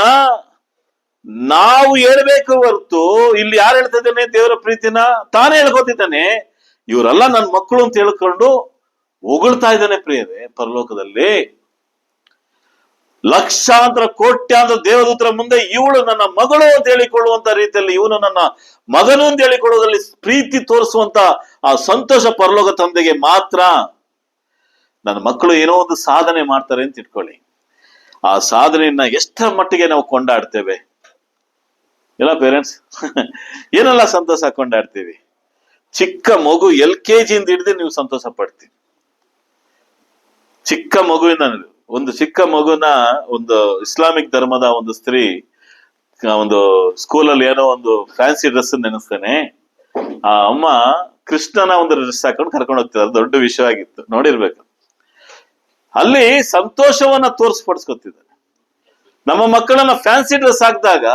ನಾವು ಹೇಳ್ಬೇಕು ಹೊರತು ಇಲ್ಲಿ ಯಾರು ಹೇಳ್ತಾ ಇದ್ದಾನೆ? ದೇವರ ಪ್ರೀತಿನ ತಾನೇ ಹೇಳ್ಕೊತಿದ್ದಾನೆ. ಇವರೆಲ್ಲ ನನ್ನ ಮಕ್ಕಳು ಅಂತ ಹೇಳ್ಕೊಂಡು ಹೊಗಳ್ತಾ ಇದ್ದಾನೆ ಪ್ರಿಯರೇ. ಪರಲೋಕದಲ್ಲಿ ಲಕ್ಷಾಂತರ ಕೋಟ್ಯಾಂತರ ದೇವದೂತರ ಮುಂದೆ ಇವಳು ನನ್ನ ಮಗಳು ಅಂತ ಹೇಳಿಕೊಳ್ಳುವಂತ ರೀತಿಯಲ್ಲಿ, ಇವನು ನನ್ನ ಮಗನು ಅಂತ ಹೇಳಿಕೊಳ್ಳುವುದರಲ್ಲಿ ಪ್ರೀತಿ ತೋರಿಸುವಂತ ಆ ಸಂತೋಷ ಪರಲೋಕ ತಂದೆಗೆ ಮಾತ್ರ. ನನ್ನ ಮಕ್ಕಳು ಏನೋ ಒಂದು ಸಾಧನೆ ಮಾಡ್ತಾರೆ ಅಂತ ಇಟ್ಕೊಳ್ಳಿ, ಆ ಸಾಧನೆಯನ್ನ ಎಷ್ಟರ ಮಟ್ಟಿಗೆ ನಾವು ಕೊಂಡಾಡ್ತೇವೆ ಎಲ್ಲ ಪೇರೆಂಟ್ಸ್? ಏನೆಲ್ಲ ಸಂತೋಷ ಕೊಂಡಾಡ್ತೀವಿ. ಚಿಕ್ಕ ಮಗು LKG ಇಂದ ಹಿಡಿದು ನೀವು ಸಂತೋಷ ಪಡ್ತೀವಿ. ಚಿಕ್ಕ ಮಗುವಿನ ಒಂದು ಇಸ್ಲಾಮಿಕ್ ಧರ್ಮದ ಒಂದು ಸ್ತ್ರೀ ಒಂದು ಸ್ಕೂಲಲ್ಲಿ ಏನೋ ಒಂದು ಫ್ಯಾನ್ಸಿ ಡ್ರೆಸ್ ನೆನೆಸ್ತೇನೆ, ಆ ಅಮ್ಮ ಕೃಷ್ಣನ ಒಂದು ಡ್ರೆಸ್ ಹಾಕೊಂಡು ಕರ್ಕೊಂಡು ಹೋಗ್ತಿದ್ದಾರೆ. ದೊಡ್ಡ ವಿಷಯ ಆಗಿತ್ತು, ನೋಡಿರ್ಬೇಕು. ಅಲ್ಲಿ ಸಂತೋಷವನ್ನ ತೋರಿಸ್ಪಡಿಸ್ಕೊತಿದ್ದಾರೆ. ನಮ್ಮ ಮಕ್ಕಳನ್ನ ಫ್ಯಾನ್ಸಿ ಡ್ರೆಸ್ ಹಾಕಿದಾಗ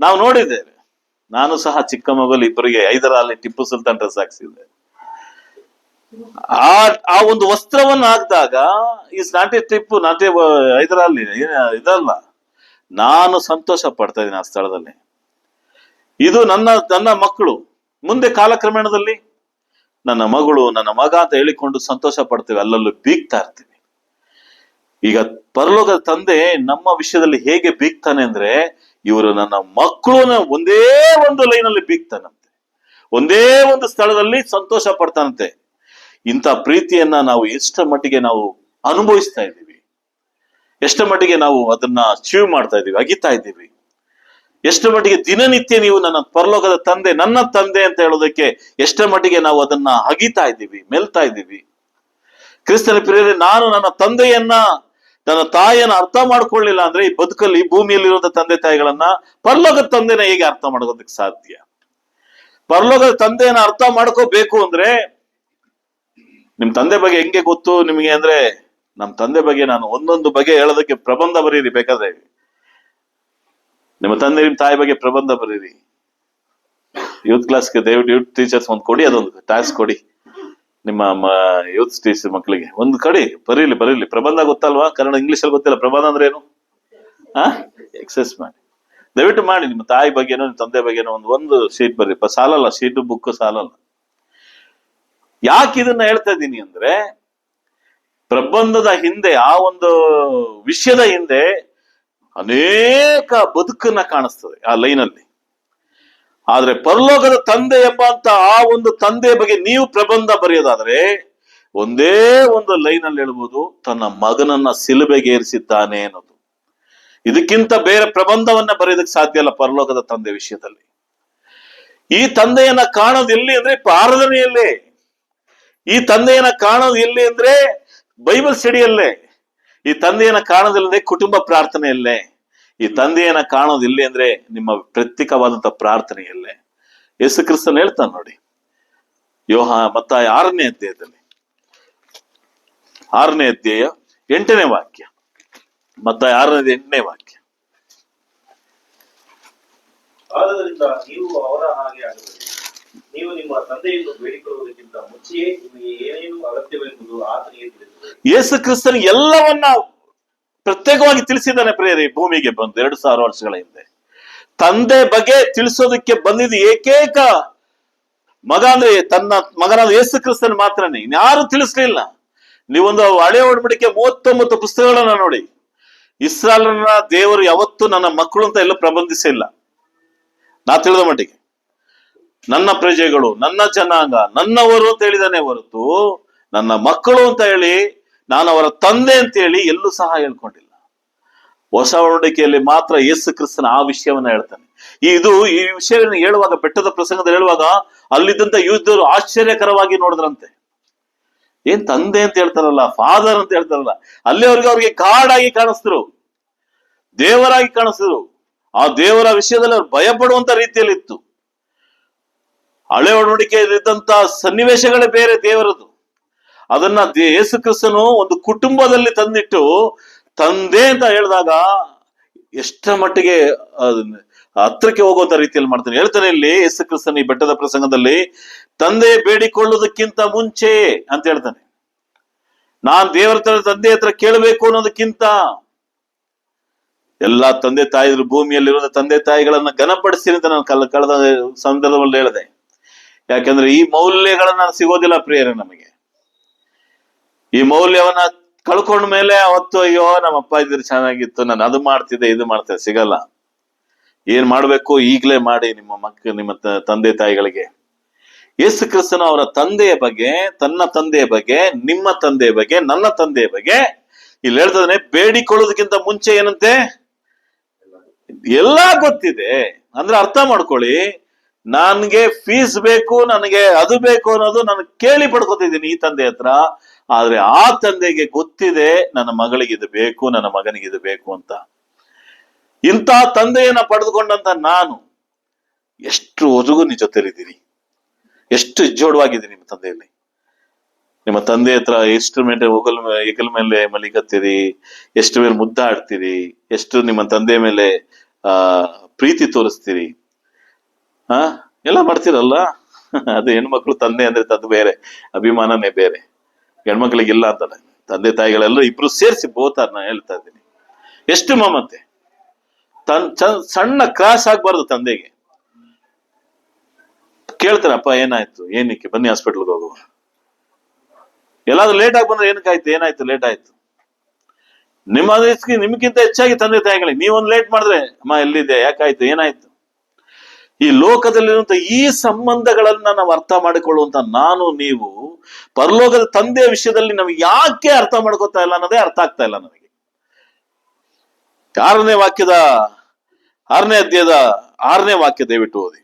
ನಾವು ನೋಡಿದ್ದೇವೆ. ನಾನು ಸಹ ಚಿಕ್ಕ ಮಗಲ್ಲಿ ಇಬ್ಬರಿಗೆ ಹೈದರಾಲಿ ಟಿಪ್ಪು ಸುಲ್ತಾನ್ ಡ್ರೆಸ್ ಹಾಕ್ಸಿದ್ದೆ. ಆ ಒಂದು ವಸ್ತ್ರವನ್ನ ಹಾಕಿದಾಗ is not A Tipu, not A Hyder Ali, ಇದಲ್ಲ. ನಾನು ಸಂತೋಷ ಪಡ್ತಾ ಇದ್ದೀನಿ ಆ ಸ್ಥಳದಲ್ಲಿ. ಇದು ನನ್ನ ಮಕ್ಕಳು. ಮುಂದೆ ಕಾಲಕ್ರಮೇಣದಲ್ಲಿ ನನ್ನ ಮಗಳು, ನನ್ನ ಮಗ ಅಂತ ಹೇಳಿಕೊಂಡು ಸಂತೋಷ ಪಡ್ತೇವೆ, ಅಲ್ಲಲ್ಲೂ ಬೀಗ್ತಾ ಇರ್ತೀವಿ. ಈಗ ಪರಲೋಕದ ತಂದೆ ನಮ್ಮ ವಿಷಯದಲ್ಲಿ ಹೇಗೆ ಬೀಗ್ತಾನೆ ಅಂದ್ರೆ, ಇವರು ನನ್ನ ಮಕ್ಕಳು ಒಂದೇ ಒಂದು ಲೈನಲ್ಲಿ ಬೀಗ್ತಾನಂತೆ, ಒಂದೇ ಒಂದು ಸ್ಥಳದಲ್ಲಿ ಸಂತೋಷ ಪಡ್ತಾನಂತೆ. ಇಂಥ ಪ್ರೀತಿಯನ್ನ ನಾವು ಎಷ್ಟರ ಮಟ್ಟಿಗೆ ನಾವು ಅನುಭವಿಸ್ತಾ ಇದ್ದೀವಿ, ಎಷ್ಟರ ಮಟ್ಟಿಗೆ ನಾವು ಅದನ್ನ ಚೀವ್ ಮಾಡ್ತಾ ಇದ್ದೀವಿ, ಅಗಿತಾ ಇದ್ದೀವಿ, ಎಷ್ಟರ ಮಟ್ಟಿಗೆ ದಿನನಿತ್ಯ ನೀವು ನನ್ನ ಪರಲೋಕದ ತಂದೆ, ನನ್ನ ತಂದೆ ಅಂತ ಹೇಳೋದಕ್ಕೆ ಎಷ್ಟರ ಮಟ್ಟಿಗೆ ನಾವು ಅದನ್ನ ಅಗಿತಾ ಇದ್ದೀವಿ, ಮೆಲ್ತಾ ಇದ್ದೀವಿ. ಕ್ರಿಸ್ತನ ಪ್ರಿಯರೇ, ನಾನು ನನ್ನ ತಂದೆಯನ್ನ, ನನ್ನ ತಾಯಿಯನ್ನ ಅರ್ಥ ಮಾಡ್ಕೊಳ್ಳಿಲ್ಲ ಅಂದ್ರೆ ಈ ಬದುಕಲ್ಲಿ, ಭೂಮಿಯಲ್ಲಿರುವಂತ ತಂದೆ ತಾಯಿಗಳನ್ನ ಪರಲೋಕದ ತಂದೆನ ಹೇಗೆ ಅರ್ಥ ಮಾಡ್ಕೋದಕ್ಕೆ ಸಾಧ್ಯ? ಪರಲೋಕದ ತಂದೆಯನ್ನ ಅರ್ಥ ಮಾಡ್ಕೋಬೇಕು ಅಂದ್ರೆ, ನಿಮ್ ತಂದೆ ಬಗ್ಗೆ ಹೆಂಗೆ ಗೊತ್ತು ನಿಮಗೆ ಅಂದ್ರೆ, ನಮ್ ತಂದೆ ಬಗ್ಗೆ ನಾನು ಒಂದೊಂದು ಬಗ್ಗೆ ಹೇಳೋದಕ್ಕೆ ಪ್ರಬಂಧ ಬರೀರಿ. ಬೇಕಾದ್ರೆ ನಿಮ್ಮ ತಂದೆ ನಿಮ್ ತಾಯಿ ಬಗ್ಗೆ ಪ್ರಬಂಧ ಬರೀರಿ. ಯೂತ್ ಕ್ಲಾಸ್ಗೆ ದಯವಿಟ್ಟು ಯೂತ್ ಟೀಚರ್ಸ್ ಒಂದು ಕೊಡಿ, ಅದೊಂದು ಟಾಸ್ಕ್ ಕೊಡಿ ನಿಮ್ಮ ಯೂತ್ ಟೀಚರ್ ಮಕ್ಕಳಿಗೆ. ಒಂದು ಕಡಿ ಬರೀಲಿ. ಪ್ರಬಂಧ ಗೊತ್ತಲ್ವಾ? ಕನ್ನಡ ಇಂಗ್ಲಿಷ್ ಅಲ್ಲಿ ಗೊತ್ತಿಲ್ಲ ಪ್ರಬಂಧ ಅಂದ್ರೆ ಏನು? ಎಕ್ಸಸ್ ಮಾಡಿ, ದಯವಿಟ್ಟು ಮಾಡಿ. ನಿಮ್ಮ ತಾಯಿ ಬಗ್ಗೆನೋ ನಿಮ್ಮ ತಂದೆ ಬಗ್ಗೆನೋ ಒಂದು ಶೀಟ್ ಬರ್ರಿ. ಸಾಲಲ್ಲ, ಶೀಟು ಬುಕ್ ಸಾಲಲ್ಲ. ಯಾಕೆ ಇದನ್ನ ಹೇಳ್ತಾ ಇದ್ದೀನಿ ಅಂದ್ರೆ, ಪ್ರಬಂಧದ ಹಿಂದೆ, ಆ ಒಂದು ವಿಷಯದ ಹಿಂದೆ ಅನೇಕ ಬದುಕನ್ನ ಕಾಣಿಸ್ತದೆ ಆ ಲೈನಲ್ಲಿ. ಆದ್ರೆ ಪರಲೋಕದ ತಂದೆ ಎಂಬಂತ ಆ ಒಂದು ತಂದೆ ಬಗ್ಗೆ ನೀವು ಪ್ರಬಂಧ ಬರೆಯೋದಾದ್ರೆ ಒಂದೇ ಒಂದು ಲೈನಲ್ಲಿ ಹೇಳ್ಬೋದು, ತನ್ನ ಮಗನನ್ನ ಸಿಲುಬೆಗೆ ಏರಿಸಿದ್ದಾನೆ ಅನ್ನೋದು. ಇದಕ್ಕಿಂತ ಬೇರೆ ಪ್ರಬಂಧವನ್ನ ಬರೆಯೋದಕ್ಕೆ ಸಾಧ್ಯ ಇಲ್ಲ ಪರಲೋಕದ ತಂದೆ ವಿಷಯದಲ್ಲಿ. ಈ ತಂದೆಯನ್ನ ಕಾಣೋದು ಎಲ್ಲಿ ಅಂದ್ರೆ ಆರಾಧನೆಯಲ್ಲೇ. ಈ ತಂದೆಯನ್ನ ಕಾಣೋದು ಎಲ್ಲಿ ಅಂದ್ರೆ ಬೈಬಲ್ ಸ್ಟಡಿಯಲ್ಲೇ. ಈ ತಂದೆಯನ್ನ ಕಾಣೋದಿಲ್ಲದೆ ಕುಟುಂಬ ಪ್ರಾರ್ಥನೆಯಲ್ಲೇ. ಈ ತಂದೆಯನ್ನ ಕಾಣೋದು ಇಲ್ಲಿ ಅಂದ್ರೆ ನಿಮ್ಮ ಪ್ರತ್ಯೇಕವಾದಂತ ಪ್ರಾರ್ಥನೆಯಲ್ಲೇ. ಯೇಸು ಕ್ರಿಸ್ತನ್ ಹೇಳ್ತಾನೆ ನೋಡಿ, ಮತ್ತಾಯ 6ನೇ ಅಧ್ಯಾಯದಲ್ಲಿ 6ನೇ ಅಧ್ಯಾಯ 8ನೇ ವಾಕ್ಯ. ಮತ್ತಾಯ 6ನೇ 8ನೇ ವಾಕ್ಯ. ಆದ್ದರಿಂದ ನೀವು ಅವರ ಹಾಗೆ ಆಗಬೇಕು. ನೀವು ನಿಮ್ಮ ತಂದೆಯನ್ನು ಬೇಡಿಕೊಳ್ಳುವುದಕ್ಕಿಂತ ಮುಂಚೆಯೇ ನಿಮಗೆ ಏನೇನು ಅಗತ್ಯವೆಂಬುದು ಆತನಿಗೆ ತಿಳಿಸುತ್ತದೆ. ಯೇಸು ಕ್ರಿಸ್ತನು ಎಲ್ಲವನ್ನ ಪ್ರತ್ಯೇಕವಾಗಿ ತಿಳಿಸಿದ್ದಾನೆ ಪ್ರಿಯರೇ. ಭೂಮಿಗೆ ಬಂದು 2000 ವರ್ಷಗಳ ಹಿಂದೆ ತಂದೆ ಬಗ್ಗೆ ತಿಳಿಸೋದಕ್ಕೆ ಬಂದಿದ್ದು ಏಕೈಕ ಮಗ ಅಂದ್ರೆ ತನ್ನ ಮಗನಾದ ಯೇಸು ಕ್ರಿಸ್ತನ್ ಮಾತ್ರನೇ, ಇನ್ಯಾರು ತಿಳಿಸ್ಲಿಲ್ಲ. ನೀವೊಂದು ಹಳೆ ಒಡಂಬಡಿಕೆ 39 ಪುಸ್ತಕಗಳನ್ನ ನೋಡಿ. ಇಸ್ರಾಯೇಲನ ದೇವರು ಯಾವತ್ತೂ ನನ್ನ ಮಕ್ಕಳು ಅಂತ ಎಲ್ಲ ಪ್ರಬಂಧಿಸಿಲ್ಲ. ನಾ ತಿಳಿದ ಮಟ್ಟಿಗೆ ನನ್ನ ಪ್ರಜೆಗಳು, ನನ್ನ ಜನಾಂಗ, ನನ್ನವರು ಅಂತ ಹೇಳಿದಾನೆ ಹೊರತು ನನ್ನ ಮಕ್ಕಳು ಅಂತ ಹೇಳಿ ನಾನು ಅವರ ತಂದೆ ಅಂತ ಹೇಳಿ ಎಲ್ಲೂ ಸಹ ಹೇಳ್ಕೊಂಡಿಲ್ಲ. ಹೊಸ ಒಡಂಬಡಿಕೆಯಲ್ಲಿ ಮಾತ್ರ ಯೇಸು ಕ್ರಿಸ್ತನ ಆ ವಿಷಯವನ್ನ ಹೇಳ್ತಾನೆ. ಈ ವಿಷಯವನ್ನು ಹೇಳುವಾಗ, ಬೆಟ್ಟದ ಪ್ರಸಂಗದಲ್ಲಿ ಹೇಳುವಾಗ ಅಲ್ಲಿದ್ದಂತ ಯೂದರು ಆಶ್ಚರ್ಯಕರವಾಗಿ ನೋಡಿದ್ರಂತೆ. ಏನ್ ತಂದೆ ಅಂತ ಹೇಳ್ತಾರಲ್ಲ, ಫಾದರ್ ಅಂತ ಹೇಳ್ತಾರಲ್ಲ, ಅಲ್ಲಿ ಅವ್ರಿಗೆ ಗಾಡ್ ಆಗಿ ಕಾಣಿಸಿದ್ರು, ದೇವರಾಗಿ ಕಾಣಿಸಿದ್ರು. ಆ ದೇವರ ವಿಷಯದಲ್ಲಿ ಅವ್ರು ಭಯ ಪಡುವಂತ ರೀತಿಯಲ್ಲಿ ಇತ್ತು. ಹಳೆ ಒಡಂಬಡಿಕೆಯಲ್ಲಿದ್ದಂತ ಸನ್ನಿವೇಶಗಳೇ ಬೇರೆ ದೇವರದು. ಅದನ್ನ ಯೇಸು ಕ್ರಿಸ್ತನು ಒಂದು ಕುಟುಂಬದಲ್ಲಿ ತಂದಿಟ್ಟು ತಂದೆ ಅಂತ ಹೇಳಿದಾಗ ಎಷ್ಟರ ಮಟ್ಟಿಗೆ ಹತ್ರಕ್ಕೆ ಹೋಗುವಂತ ರೀತಿಯಲ್ಲಿ ಮಾಡ್ತಾನೆ. ಹೇಳ್ತಾನೆ ಇಲ್ಲಿ ಯೇಸು ಕ್ರಿಸ್ತನ ಈ ಬೆಟ್ಟದ ಪ್ರಸಂಗದಲ್ಲಿ, ತಂದೆ ಬೇಡಿಕೊಳ್ಳೋದಕ್ಕಿಂತ ಮುಂಚೆ ಅಂತ ಹೇಳ್ತಾನೆ. ನಾನ್ ದೇವರ ತಂದೆ ಹತ್ರ ಕೇಳಬೇಕು ಅನ್ನೋದಕ್ಕಿಂತ ಎಲ್ಲಾ ತಂದೆ ತಾಯಿದ್ರು ಭೂಮಿಯಲ್ಲಿರುವ ತಂದೆ ತಾಯಿಗಳನ್ನ ಘನಪಡಿಸ್ತೀನಿ ಅಂತ ನಾನು ಕಳೆದ ಸಂದರ್ಭದಲ್ಲಿ ಹೇಳಿದೆ. ಯಾಕಂದ್ರೆ ಈ ಮೌಲ್ಯಗಳನ್ನ ಸಿಗೋದಿಲ್ಲ ಪ್ರಿಯರೇ. ನಮಗೆ ಈ ಮೌಲ್ಯವನ್ನ ಕಳ್ಕೊಂಡ ಮೇಲೆ ಅವತ್ತು ಅಯ್ಯೋ ನಮ್ಮ ಅಪ್ಪ ಇದ್ರೆ ಚೆನ್ನಾಗಿತ್ತು, ನಾನು ಅದು ಮಾಡ್ತಿದ್ದೆ ಇದು ಮಾಡ್ತಿದ್ದೆ, ಸಿಗಲ್ಲ. ಏನ್ ಮಾಡ್ಬೇಕು ಈಗ್ಲೇ ಮಾಡಿ ನಿಮ್ಮ ತಂದೆ ತಾಯಿಗಳಿಗೆ. ಯೇಸು ಕ್ರಿಸ್ತನು ಅವರ ತಂದೆಯ ಬಗ್ಗೆ, ತನ್ನ ತಂದೆಯ ಬಗ್ಗೆ, ನಿಮ್ಮ ತಂದೆಯ ಬಗ್ಗೆ, ನನ್ನ ತಂದೆಯ ಬಗ್ಗೆ ಇಲ್ಲಿ ಹೇಳ್ತದಾನೆ. ಬೇಡಿಕೊಳ್ಳೋದಕ್ಕಿಂತ ಮುಂಚೆ ಏನಂತೆ ಎಲ್ಲಾ ಗೊತ್ತಿದೆ. ಅಂದ್ರೆ ಅರ್ಥ ಮಾಡ್ಕೊಳ್ಳಿ, ನನ್ಗೆ ಫೀಸ್ ಬೇಕು, ನನಗೆ ಅದು ಬೇಕು ಅನ್ನೋದು ನಾನು ಕೇಳಿ ಪಡ್ಕೊತಿದ್ದೀನಿ ಈ ತಂದೆ ಹತ್ರ. ಆದ್ರೆ ಆ ತಂದೆಗೆ ಗೊತ್ತಿದೆ ನನ್ನ ಮಗಳಿಗೆ ಇದು ಬೇಕು, ನನ್ನ ಮಗನಿಗೆ ಇದು ಬೇಕು ಅಂತ. ಇಂಥ ತಂದೆಯನ್ನ ಪಡೆದುಕೊಂಡಂತ ನಾನು ಎಷ್ಟು ಒದಗು ನಿಜ ಜೊತೆಲಿದ್ದೀರಿ, ಎಷ್ಟು ಇಜ್ಜೋಡವಾಗಿದ್ದೀನಿ ನಿಮ್ಮ ತಂದೆಯಲ್ಲಿ. ನಿಮ್ಮ ತಂದೆ ಹತ್ರ ಎಷ್ಟು ಮೇಲೆ ಹೆಗಲ ಮೇಲೆ ಮಲಿಕತ್ತೀರಿ, ಎಷ್ಟು ಮೇಲೆ ಮುದ್ದಾಡ್ತೀರಿ, ಎಷ್ಟು ನಿಮ್ಮ ತಂದೆ ಮೇಲೆ ಪ್ರೀತಿ ತೋರಿಸ್ತೀರಿ, ಎಲ್ಲ ಮಾಡ್ತೀರಲ್ಲ. ಅದು ಹೆಣ್ಮಕ್ಳು ತಂದೆ ಅಂದ್ರೆ ಅದು ಬೇರೆ ಅಭಿಮಾನನೇ ಬೇರೆ. ಹೆಣ್ಮಕ್ಳಿಗಿಲ್ಲ ಅಂತಲ್ಲ, ತಂದೆ ತಾಯಿಗಳೆಲ್ಲ ಇಬ್ರು ಸೇರಿಸಿ ಬೋತಾರ್ ನಾನು ಹೇಳ್ತಾ ಇದ್ದೀನಿ. ಎಷ್ಟು ಮಮತೆ. ಸಣ್ಣ ಕ್ರಾಸ್ ಆಗ್ಬಾರ್ದು ತಂದೆಗೆ. ಕೇಳ್ತಾರೆ, ಅಪ್ಪ ಏನಾಯ್ತು, ಏನಕ್ಕೆ, ಬನ್ನಿ ಹಾಸ್ಪಿಟ್ಲ್ಗೆ ಹೋಗುವ. ಎಲ್ಲಾದ್ರೂ ಲೇಟ್ ಆಗಿ ಬಂದ್ರೆ ಏನಕ್ಕಾಯ್ತು, ಏನಾಯ್ತು, ಲೇಟ್ ಆಯ್ತು. ನಿಮ್ಗಿಂತ ಹೆಚ್ಚಾಗಿ ತಂದೆ ತಾಯಿಗಳಿಗೆ ನೀವೊಂದು ಲೇಟ್ ಮಾಡಿದ್ರೆ, ಅಮ್ಮ ಎಲ್ಲಿದೆ, ಯಾಕಾಯ್ತು, ಏನಾಯ್ತು. ಈ ಲೋಕದಲ್ಲಿರುವಂತ ಈ ಸಂಬಂಧಗಳನ್ನ ನಾವು ಅರ್ಥ ಮಾಡಿಕೊಳ್ಳುವಂತ ನಾನು ನೀವು ಪರಲೋಕದ ತಂದೆಯ ವಿಷಯದಲ್ಲಿ ನಾವು ಯಾಕೆ ಅರ್ಥ ಮಾಡ್ಕೋತಾ ಇಲ್ಲ ಅನ್ನೋದೇ ಅರ್ಥ ಆಗ್ತಾ ಇಲ್ಲ ನನಗೆ. 6ನೇ ವಾಕ್ಯದ 6ನೇ ಅಧ್ಯಾಯದ 6ನೇ ವಾಕ್ಯ ದಯವಿಟ್ಟು ಓದಿ.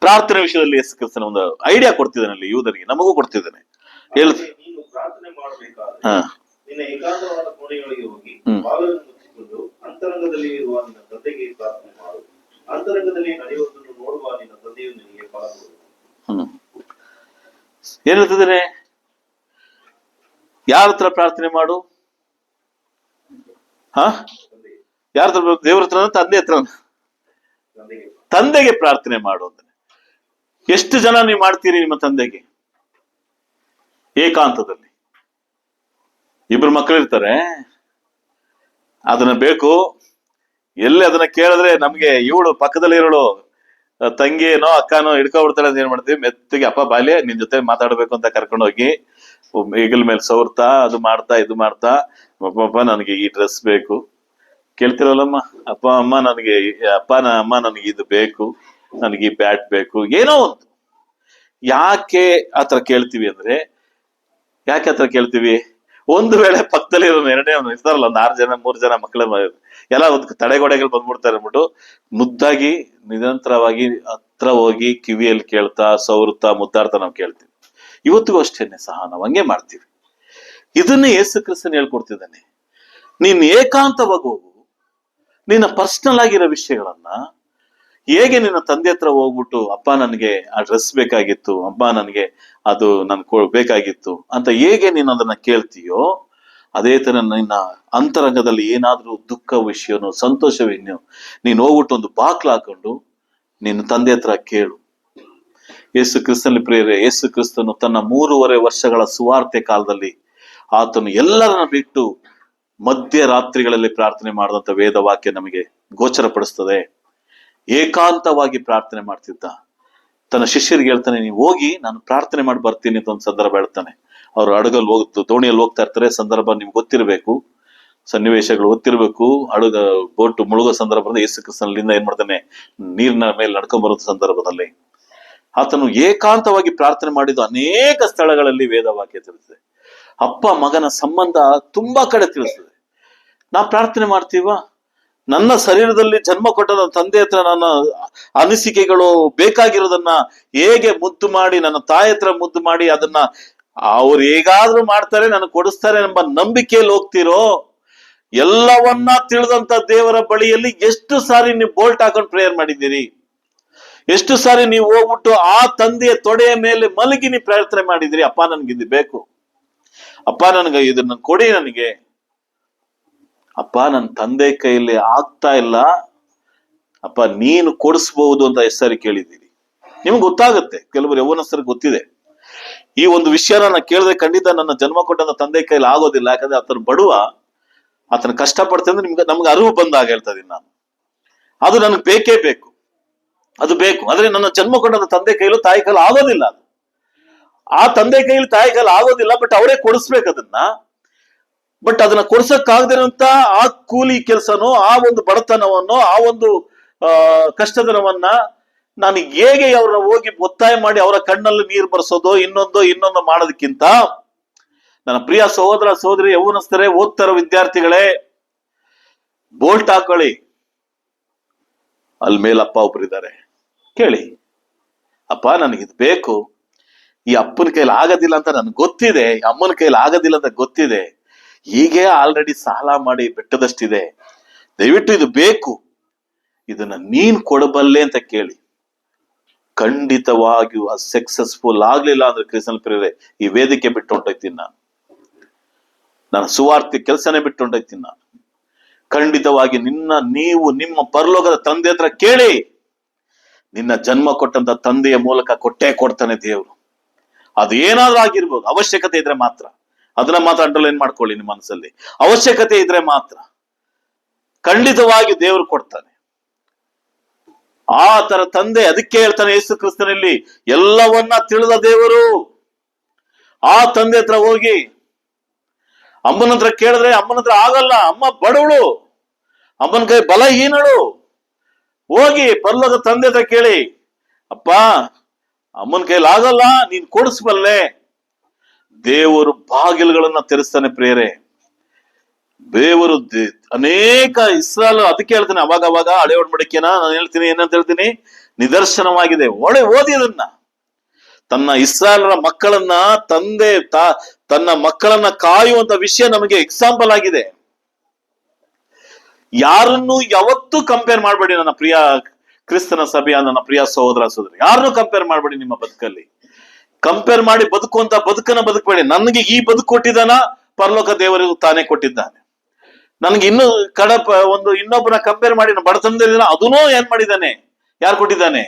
ಪ್ರಾರ್ಥನೆ ವಿಷಯದಲ್ಲಿ ಯೇಸು ಕ್ರಿಸ್ತನ ಒಂದು ಐಡಿಯಾ ಕೊಡ್ತಿದ್ದಾನೆ ಅಲ್ಲಿ ಯೂದರಿಗೆ, ನಮಗೂ ಕೊಡ್ತಿದ್ದಾನೆ. ನೀನು ಪ್ರಾರ್ಥನೆ ಮಾಡಬೇಕಾದ್ರೆ ನಿನ್ನ ಏಕಾಂತವಾದ ಕೋಣೆಯೊಳಗೆ ಹೋಗಿ ಬಾಗಿಲನ್ನು ಮುಚ್ಚಿಕೊಂಡು ಅಂತರಂಗದಲ್ಲಿ ಇರುವ ನಿನ್ನ ತಂದೆಗೆ ಪ್ರಾರ್ಥನೆ ಮಾಡು. ಅಂತರಂಗದಲ್ಲಿ ನಡೆಯುವುದನ್ನು ನೋಡುವ ನಿನ್ನ ತಂದೆಯು ನಿನಗೆ ಫಲ ಕೊಡುವನು. ಏನ್ ಹೇಳ್ತಿದ್ದೇನೆ? ಯಾರ ಹತ್ರ ಪ್ರಾರ್ಥನೆ ಮಾಡು? ಯಾರ ಹತ್ರ? ದೇವ್ರ ಹತ್ರ, ತಂದೆ ಹತ್ರ. ತಂದೆಗೆ ಪ್ರಾರ್ಥನೆ ಮಾಡು ಅಂದ್ರೆ ಎಷ್ಟು ಜನ ನೀವು ಮಾಡ್ತೀರಿ ನಿಮ್ಮ ತಂದೆಗೆ? ಏಕಾಂತದಲ್ಲಿ ಇಬ್ರು ಮಕ್ಕಳು ಇರ್ತಾರೆ, ಅದನ್ನ ಬೇಕು ಎಲ್ಲಿ ಅದನ್ನ ಕೇಳಿದ್ರೆ ನಮ್ಗೆ ಇವಳು ಪಕ್ಕದಲ್ಲಿ ಇರೋಳು ತಂಗಿನೋ ಅಕ್ಕನೋ ಹಿಡ್ಕೊಬಿಡ್ತಾಳೆ ಅಂತ ಏನ್ ಮಾಡ್ತೀವಿ, ಮೆತ್ತಿಗೆ ಅಪ್ಪ ಬಾಲ್ಯ ನಿನ್ ಜೊತೆ ಮಾತಾಡ್ಬೇಕು ಅಂತ ಕರ್ಕೊಂಡು ಹೋಗಿ ಹೆಗಲ ಮೇಲೆ ಸವರ್ತಾ ಅದು ಮಾಡ್ತಾ ಇದು ಮಾಡ್ತಾ, ಅಪ್ಪ ನನಗೆ ಈ ಡ್ರೆಸ್ ಬೇಕು ಕೇಳ್ತಿರಲ್ಲಮ್ಮ, ಅಪ್ಪ ಅಮ್ಮ ನನಗೆ ಅಮ್ಮ ನನಗೆ ಇದು ಬೇಕು, ನನಗೆ ಈ ಬ್ಯಾಟ್ ಬೇಕು, ಏನೋ ಒಂದು. ಯಾಕೆ ಆತರ ಕೇಳ್ತೀವಿ ಅಂದ್ರೆ, ಯಾಕೆ ಆತರ ಕೇಳ್ತೀವಿ? ಒಂದು ವೇಳೆ ಪಕ್ಕದಲ್ಲಿ ಎರಡನೇ ಇರ್ತಾರಲ್ಲ, ಒಂದು 6 ಜನ 3 ಜನ ಮಕ್ಕಳ ಎಲ್ಲ ಒಂದು ತಡೆಗೋಡೆಗಳು ಬಂದ್ಬಿಡ್ತಾರೆ ಅಂದ್ಬಿಟ್ಟು ಮುದ್ದಾಗಿ ನಿರಂತರವಾಗಿ ಹತ್ರ ಹೋಗಿ ಕಿವಿಯಲ್ಲಿ ಕೇಳ್ತಾ ಸವರುತ್ತಾ ಮುದ್ದಾಡ್ತಾ ನಾವು ಕೇಳ್ತೀವಿ. ಇವತ್ತಿಗೂ ಅಷ್ಟೇನೆ ಸಹ ನಾವು ಹಂಗೆ ಮಾಡ್ತೀವಿ. ಇದನ್ನೇ ಯೇಸು ಕ್ರಿಸ್ತನ್ ಹೇಳ್ಕೊಡ್ತಿದ್ದಾನೆ. ನೀನ್ ಏಕಾಂತವಾಗಿ ಹೋಗು, ನಿನ್ನ ಪರ್ಸನಲ್ ಆಗಿರೋ ವಿಷಯಗಳನ್ನ ಹೇಗೆ ನಿನ್ನ ತಂದೆ ಹತ್ರ ಹೋಗ್ಬಿಟ್ಟು ಅಪ್ಪ ನನಗೆ ಆ ಡ್ರೆಸ್ ಬೇಕಾಗಿತ್ತು, ಅಪ್ಪ ನನಗೆ ಅದು ಬೇಕಾಗಿತ್ತು ಅಂತ ಹೇಗೆ ನೀನು ಅದನ್ನ ಕೇಳ್ತೀಯೋ, ಅದೇ ತರ ನಿನ್ನ ಅಂತರಂಗದಲ್ಲಿ ಏನಾದ್ರೂ ದುಃಖ ವಿಷಯನೋ ಸಂತೋಷವೇನೋ ನೀನು ಹೋಗ್ಬಿಟ್ಟು ಒಂದು ಬಾಕ್ಲು ಹಾಕೊಂಡು ನಿನ್ನ ತಂದೆ ಹತ್ರ ಕೇಳು. ಯೇಸು ಕ್ರಿಸ್ತನಲ್ಲಿ ಪ್ರಿಯರೇ, ಯೇಸು ಕ್ರಿಸ್ತನು ತನ್ನ 3.5 ವರ್ಷಗಳ ಸುವಾರ್ತೆ ಕಾಲದಲ್ಲಿ ಆತನು ಎಲ್ಲರನ್ನ ಬಿಟ್ಟು ಮಧ್ಯರಾತ್ರಿಗಳಲ್ಲಿ ಪ್ರಾರ್ಥನೆ ಮಾಡಿದಂತ ವೇದ ವಾಕ್ಯ ನಮಗೆ ಗೋಚರಪಡಿಸ್ತದೆ. ಏಕಾಂತವಾಗಿ ಪ್ರಾರ್ಥನೆ ಮಾಡ್ತಿದ್ದ. ತನ್ನ ಶಿಷ್ಯರಿಗೆ ಹೇಳ್ತಾನೆ, ನೀವು ಹೋಗಿ ನಾನು ಪ್ರಾರ್ಥನೆ ಮಾಡಿ ಬರ್ತೀನಿ ಅಂತ ಒಂದು ಸಂದರ್ಭ ಹೇಳ್ತಾನೆ. ಅವ್ರು ಹಡಗಲ್ಲಿ ದೋಣಿಯಲ್ಲಿ ಹೋಗ್ತಾ ಇರ್ತಾರೆ. ಸಂದರ್ಭ ನಿಮ್ಗೆ ಗೊತ್ತಿರ್ಬೇಕು, ಸನ್ನಿವೇಶಗಳು ಗೊತ್ತಿರ್ಬೇಕು. ಬೋಟ್ ಮುಳುಗೋ ಸಂದರ್ಭದಲ್ಲಿ ಯೇಸು ಕ್ರಿಸ್ತನಲ್ಲಿಂದ ಏನ್ ಮಾಡ್ತಾನೆ, ನೀರಿನ ಮೇಲೆ ನಡ್ಕೊಂಡ್ ಬರೋ ಸಂದರ್ಭದಲ್ಲಿ ಆತನು ಏಕಾಂತವಾಗಿ ಪ್ರಾರ್ಥನೆ ಮಾಡಿದ್ದು ಅನೇಕ ಸ್ಥಳಗಳಲ್ಲಿ ವೇದವಾಕ್ಯ ತಿಳಿಸ್ತದೆ. ಅಪ್ಪ ಮಗನ ಸಂಬಂಧ ತುಂಬಾ ಕಡೆ ತಿಳಿಸ್ತದೆ. ನಾವು ಪ್ರಾರ್ಥನೆ ಮಾಡ್ತೀವ, ನನ್ನ ಶರೀರದಲ್ಲಿ ಜನ್ಮ ಕೊಟ್ಟದ ತಂದೆ ಹತ್ರ ನನ್ನ ಅನಿಸಿಕೆಗಳು ಬೇಕಾಗಿರೋದನ್ನ ಹೇಗೆ ಮುದ್ದು ಮಾಡಿ, ನನ್ನ ತಾಯಿ ಹತ್ರ ಮುದ್ದು ಮಾಡಿ ಅದನ್ನ ಅವ್ರು ಹೇಗಾದ್ರೂ ಮಾಡ್ತಾರೆ, ನನಗೆ ಕೊಡಿಸ್ತಾರೆ ಎಂಬ ನಂಬಿಕೆಯಲ್ಲಿ ಹೋಗ್ತಿರೋ, ಎಲ್ಲವನ್ನ ತಿಳಿದಂತ ದೇವರ ಬಳಿಯಲ್ಲಿ ಎಷ್ಟು ಸಾರಿ ನೀವು ಬೋಲ್ಟ್ ಹಾಕೊಂಡು ಪ್ರೇಯರ್ ಮಾಡಿದ್ದೀರಿ? ಎಷ್ಟು ಸಾರಿ ನೀವು ಹೋಗ್ಬಿಟ್ಟು ಆ ತಂದೆಯ ತೊಡೆಯ ಮೇಲೆ ಮಲಗಿ ನೀವು ಪ್ರಾರ್ಥನೆ ಮಾಡಿದಿರಿ, ಅಪ್ಪ ನನ್ಗಿದ್ದು ಬೇಕು, ಅಪ್ಪ ನನಗೆ ಇದನ್ನ ಕೊಡಿ, ನನಗೆ ಅಪ್ಪ ನನ್ನ ತಂದೆ ಕೈಯಲ್ಲಿ ಆಗ್ತಾ ಇಲ್ಲ, ಅಪ್ಪ ನೀನು ಕೊಡಿಸ್ಬಹುದು ಅಂತ ಎಷ್ಟು ಸಾರಿ ಕೇಳಿದ್ದೀರಿ? ನಿಮ್ಗೆ ಗೊತ್ತಾಗುತ್ತೆ. ಕೆಲವರು ಯೌವನಸ್ಥರಿಗೆ ಗೊತ್ತಿದೆ. ಈ ಒಂದು ವಿಷಯನ ನಾನು ಕೇಳಿದ್ರೆ ಖಂಡಿತ ನನ್ನ ಜನ್ಮ ಕೊಟ್ಟಂತ ತಂದೆ ಕೈಲಿ ಆಗೋದಿಲ್ಲ, ಯಾಕಂದ್ರೆ ಆತನ ಬಡವ, ಆತನ ಕಷ್ಟಪಡ್ತೇನೆ ಅಂದ್ರೆ ನಮ್ಗೆ ಅರಿವು ಬಂದಾಗ ಹೇಳ್ತಾ ಇದೀನಿ ನಾನು. ಅದು ನನಗೆ ಬೇಕೇ ಬೇಕು, ಅದು ಬೇಕು. ಆದ್ರೆ ನನ್ನ ಜನ್ಮ ಕೊಟ್ಟಂತ ತಂದೆ ಕೈಲೂ ತಾಯಿ ಕೈಲಿ ಆಗೋದಿಲ್ಲ. ಅದು ಆ ತಂದೆ ಕೈಲಿ ತಾಯಿ ಕೈಲಿ ಆಗೋದಿಲ್ಲ, ಬಟ್ ಅವರೇ ಕೊಡಿಸ್ಬೇಕು ಅದನ್ನ. ಬಟ್ ಅದನ್ನ ಕೊಡ್ಸಕ್ಕಾಗದಿರಂತ ಆ ಕೂಲಿ ಕೆಲಸನೋ, ಆ ಒಂದು ಬಡತನವನ್ನು, ಆ ಒಂದು ಕಷ್ಟದನವನ್ನ ನಾನು ಹೇಗೆ ಅವ್ರನ್ನ ಹೋಗಿ ಒತ್ತಾಯ ಮಾಡಿ ಅವರ ಕಣ್ಣಲ್ಲಿ ನೀರು ಬರ್ಸೋದು, ಇನ್ನೊಂದು ಮಾಡೋದಕ್ಕಿಂತ, ನನ್ನ ಪ್ರಿಯ ಸಹೋದರ ಸಹೋದರಿ ಯೌವನಸ್ಥರೇ, ಓದ್ತಾರ ವಿದ್ಯಾರ್ಥಿಗಳೇ, ಬೋಲ್ಟ್ ಹಾಕೊಳ್ಳಿ. ಅಲ್ಲಿ ಮೇಲಪ್ಪ ಒಬ್ಬರಿದ್ದಾರೆ, ಕೇಳಿ, ಅಪ್ಪ ನನಗಿದು ಬೇಕು, ಈ ಅಪ್ಪನ ಕೈಲಿ ಆಗೋದಿಲ್ಲ ಅಂತ ನನ್ಗೆ ಗೊತ್ತಿದೆ, ಅಮ್ಮನ ಕೈಲಿ ಆಗೋದಿಲ್ಲ ಅಂತ ಗೊತ್ತಿದೆ, ಹೀಗೆ ಆಲ್ರೆಡಿ ಸಾಲ ಮಾಡಿ ಬೆಟ್ಟದಷ್ಟಿದೆ, ದಯವಿಟ್ಟು ಇದು ಬೇಕು, ಇದನ್ನ ನೀನ್ ಕೊಡಬಲ್ಲೆ ಅಂತ ಕೇಳಿ. ಖಂಡಿತವಾಗಿಯೂ ಅದು ಸಕ್ಸಸ್ಫುಲ್ ಆಗ್ಲಿಲ್ಲ ಅಂದ್ರೆ ಕ್ರಿಸ್ತನ ಪ್ರಿಯರೇ, ಈ ವೇದಿಕೆ ಬಿಟ್ಟು ಹೊಂಟೋಯ್ತೀನಿ ನಾನು ಸುವಾರ್ತೆ ಕೆಲಸನೇ ಬಿಟ್ಟು ಹೊಂಟೋಯ್ತೀನಿ ನಾನು. ಖಂಡಿತವಾಗಿ ನೀವು ನಿಮ್ಮ ಪರಲೋಕದ ತಂದೆ ಹತ್ರ ಕೇಳಿ, ನಿನ್ನ ಜನ್ಮ ಕೊಟ್ಟಂತ ತಂದೆಯ ಮೂಲಕ ಕೊಟ್ಟೇ ಕೊಡ್ತಾನೆ ದೇವರು. ಅದು ಏನಾದ್ರೂ ಆಗಿರ್ಬೋದು, ಅವಶ್ಯಕತೆ ಇದ್ರೆ ಮಾತ್ರ. ಅದನ್ನ ಮಾತ್ರ ಅಂಡರ್ಲೈನ್ ಮಾಡ್ಕೊಳ್ಳಿ ನಿಮ್ಮ ಮನಸ್ಸಲ್ಲಿ. ಅವಶ್ಯಕತೆ ಇದ್ರೆ ಮಾತ್ರ ಖಂಡಿತವಾಗಿ ದೇವರು ಕೊಡ್ತಾನೆ. ಆ ತರ ತಂದೆ, ಅದಕ್ಕೆ ಹೇಳ್ತಾನೆ ಯೇಸು ಕ್ರಿಸ್ತನಲ್ಲಿ, ಎಲ್ಲವನ್ನ ತಿಳಿದ ದೇವರು. ಆ ತಂದೆ ಹತ್ರ ಹೋಗಿ ಅಮ್ಮನ ಹತ್ರ ಕೇಳಿದ್ರೆ ಅಮ್ಮನ ಹತ್ರ ಆಗಲ್ಲ, ಅಮ್ಮ ಬಡವಳು, ಅಮ್ಮನ ಕೈ ಬಲಹೀನಳು. ಹೋಗಿ ಪರಲೋಕದ ತಂದೆ ಹತ್ರ ಕೇಳಿ, ಅಪ್ಪ ಅಮ್ಮನ ಕೈಲಿ ಆಗಲ್ಲ, ನೀನ್ ಕೊಡಿಸ್ಬಲ್ಲೆ. ದೇವರು ಬಾಗಿಲುಗಳನ್ನ ತೆರೆಸ್ತಾನೆ ಪ್ರಿಯರೇ. ದೇವರು ಅನೇಕ ಇಸ್ರಾಯೇಲ್, ಅದಕ್ಕೆ ಹೇಳ್ತಾನೆ ಅವಾಗ ಹಳೆ ಒಡಂಬಡಿಕೆನ ನಾನು ಹೇಳ್ತೀನಿ, ಏನಂತ ಹೇಳ್ತೀನಿ, ನಿದರ್ಶನವಾಗಿದೆ. ಓದಿ ಅದನ್ನ. ತನ್ನ ಇಸ್ರಾಯೇಲರ ಮಕ್ಕಳನ್ನ ತನ್ನ ಮಕ್ಕಳನ್ನ ಕಾಯುವಂತ ವಿಷಯ ನಮಗೆ ಎಕ್ಸಾಂಪಲ್ ಆಗಿದೆ. ಯಾರನ್ನು ಯಾವತ್ತೂ ಕಂಪೇರ್ ಮಾಡಬೇಡಿ ನನ್ನ ಪ್ರಿಯ ಕ್ರಿಸ್ತನ ಸಭೆಯ ನನ್ನ ಪ್ರಿಯ ಸಹೋದರ ಸಹೋದರಿ, ಯಾರನ್ನು ಕಂಪೇರ್ ಮಾಡಬೇಡಿ. ನಿಮ್ಮ ಬದುಕಲ್ಲಿ ಕಂಪೇರ್ ಮಾಡಿ ಬದುಕುವಂತ ಬದುಕನ್ನ ಬದುಕಬೇಡಿ. ನನಗೆ ಈ ಬದುಕು ಕೊಟ್ಟಿದ್ದಾನ, ಪರಲೋಕ ದೇವರಿಗೂ ತಾನೇ ಕೊಟ್ಟಿದ್ದಾನೆ. ನನ್ಗೆ ಇನ್ನು ಇನ್ನೊಬ್ಬನ ಕಂಪೇರ್ ಮಾಡಿ ಬಡತನದಲ್ಲಿ ಅದನ್ನೂ ಏನ್ ಮಾಡಿದ್ದಾನೆ, ಯಾರು ಕೊಟ್ಟಿದ್ದಾನೆ?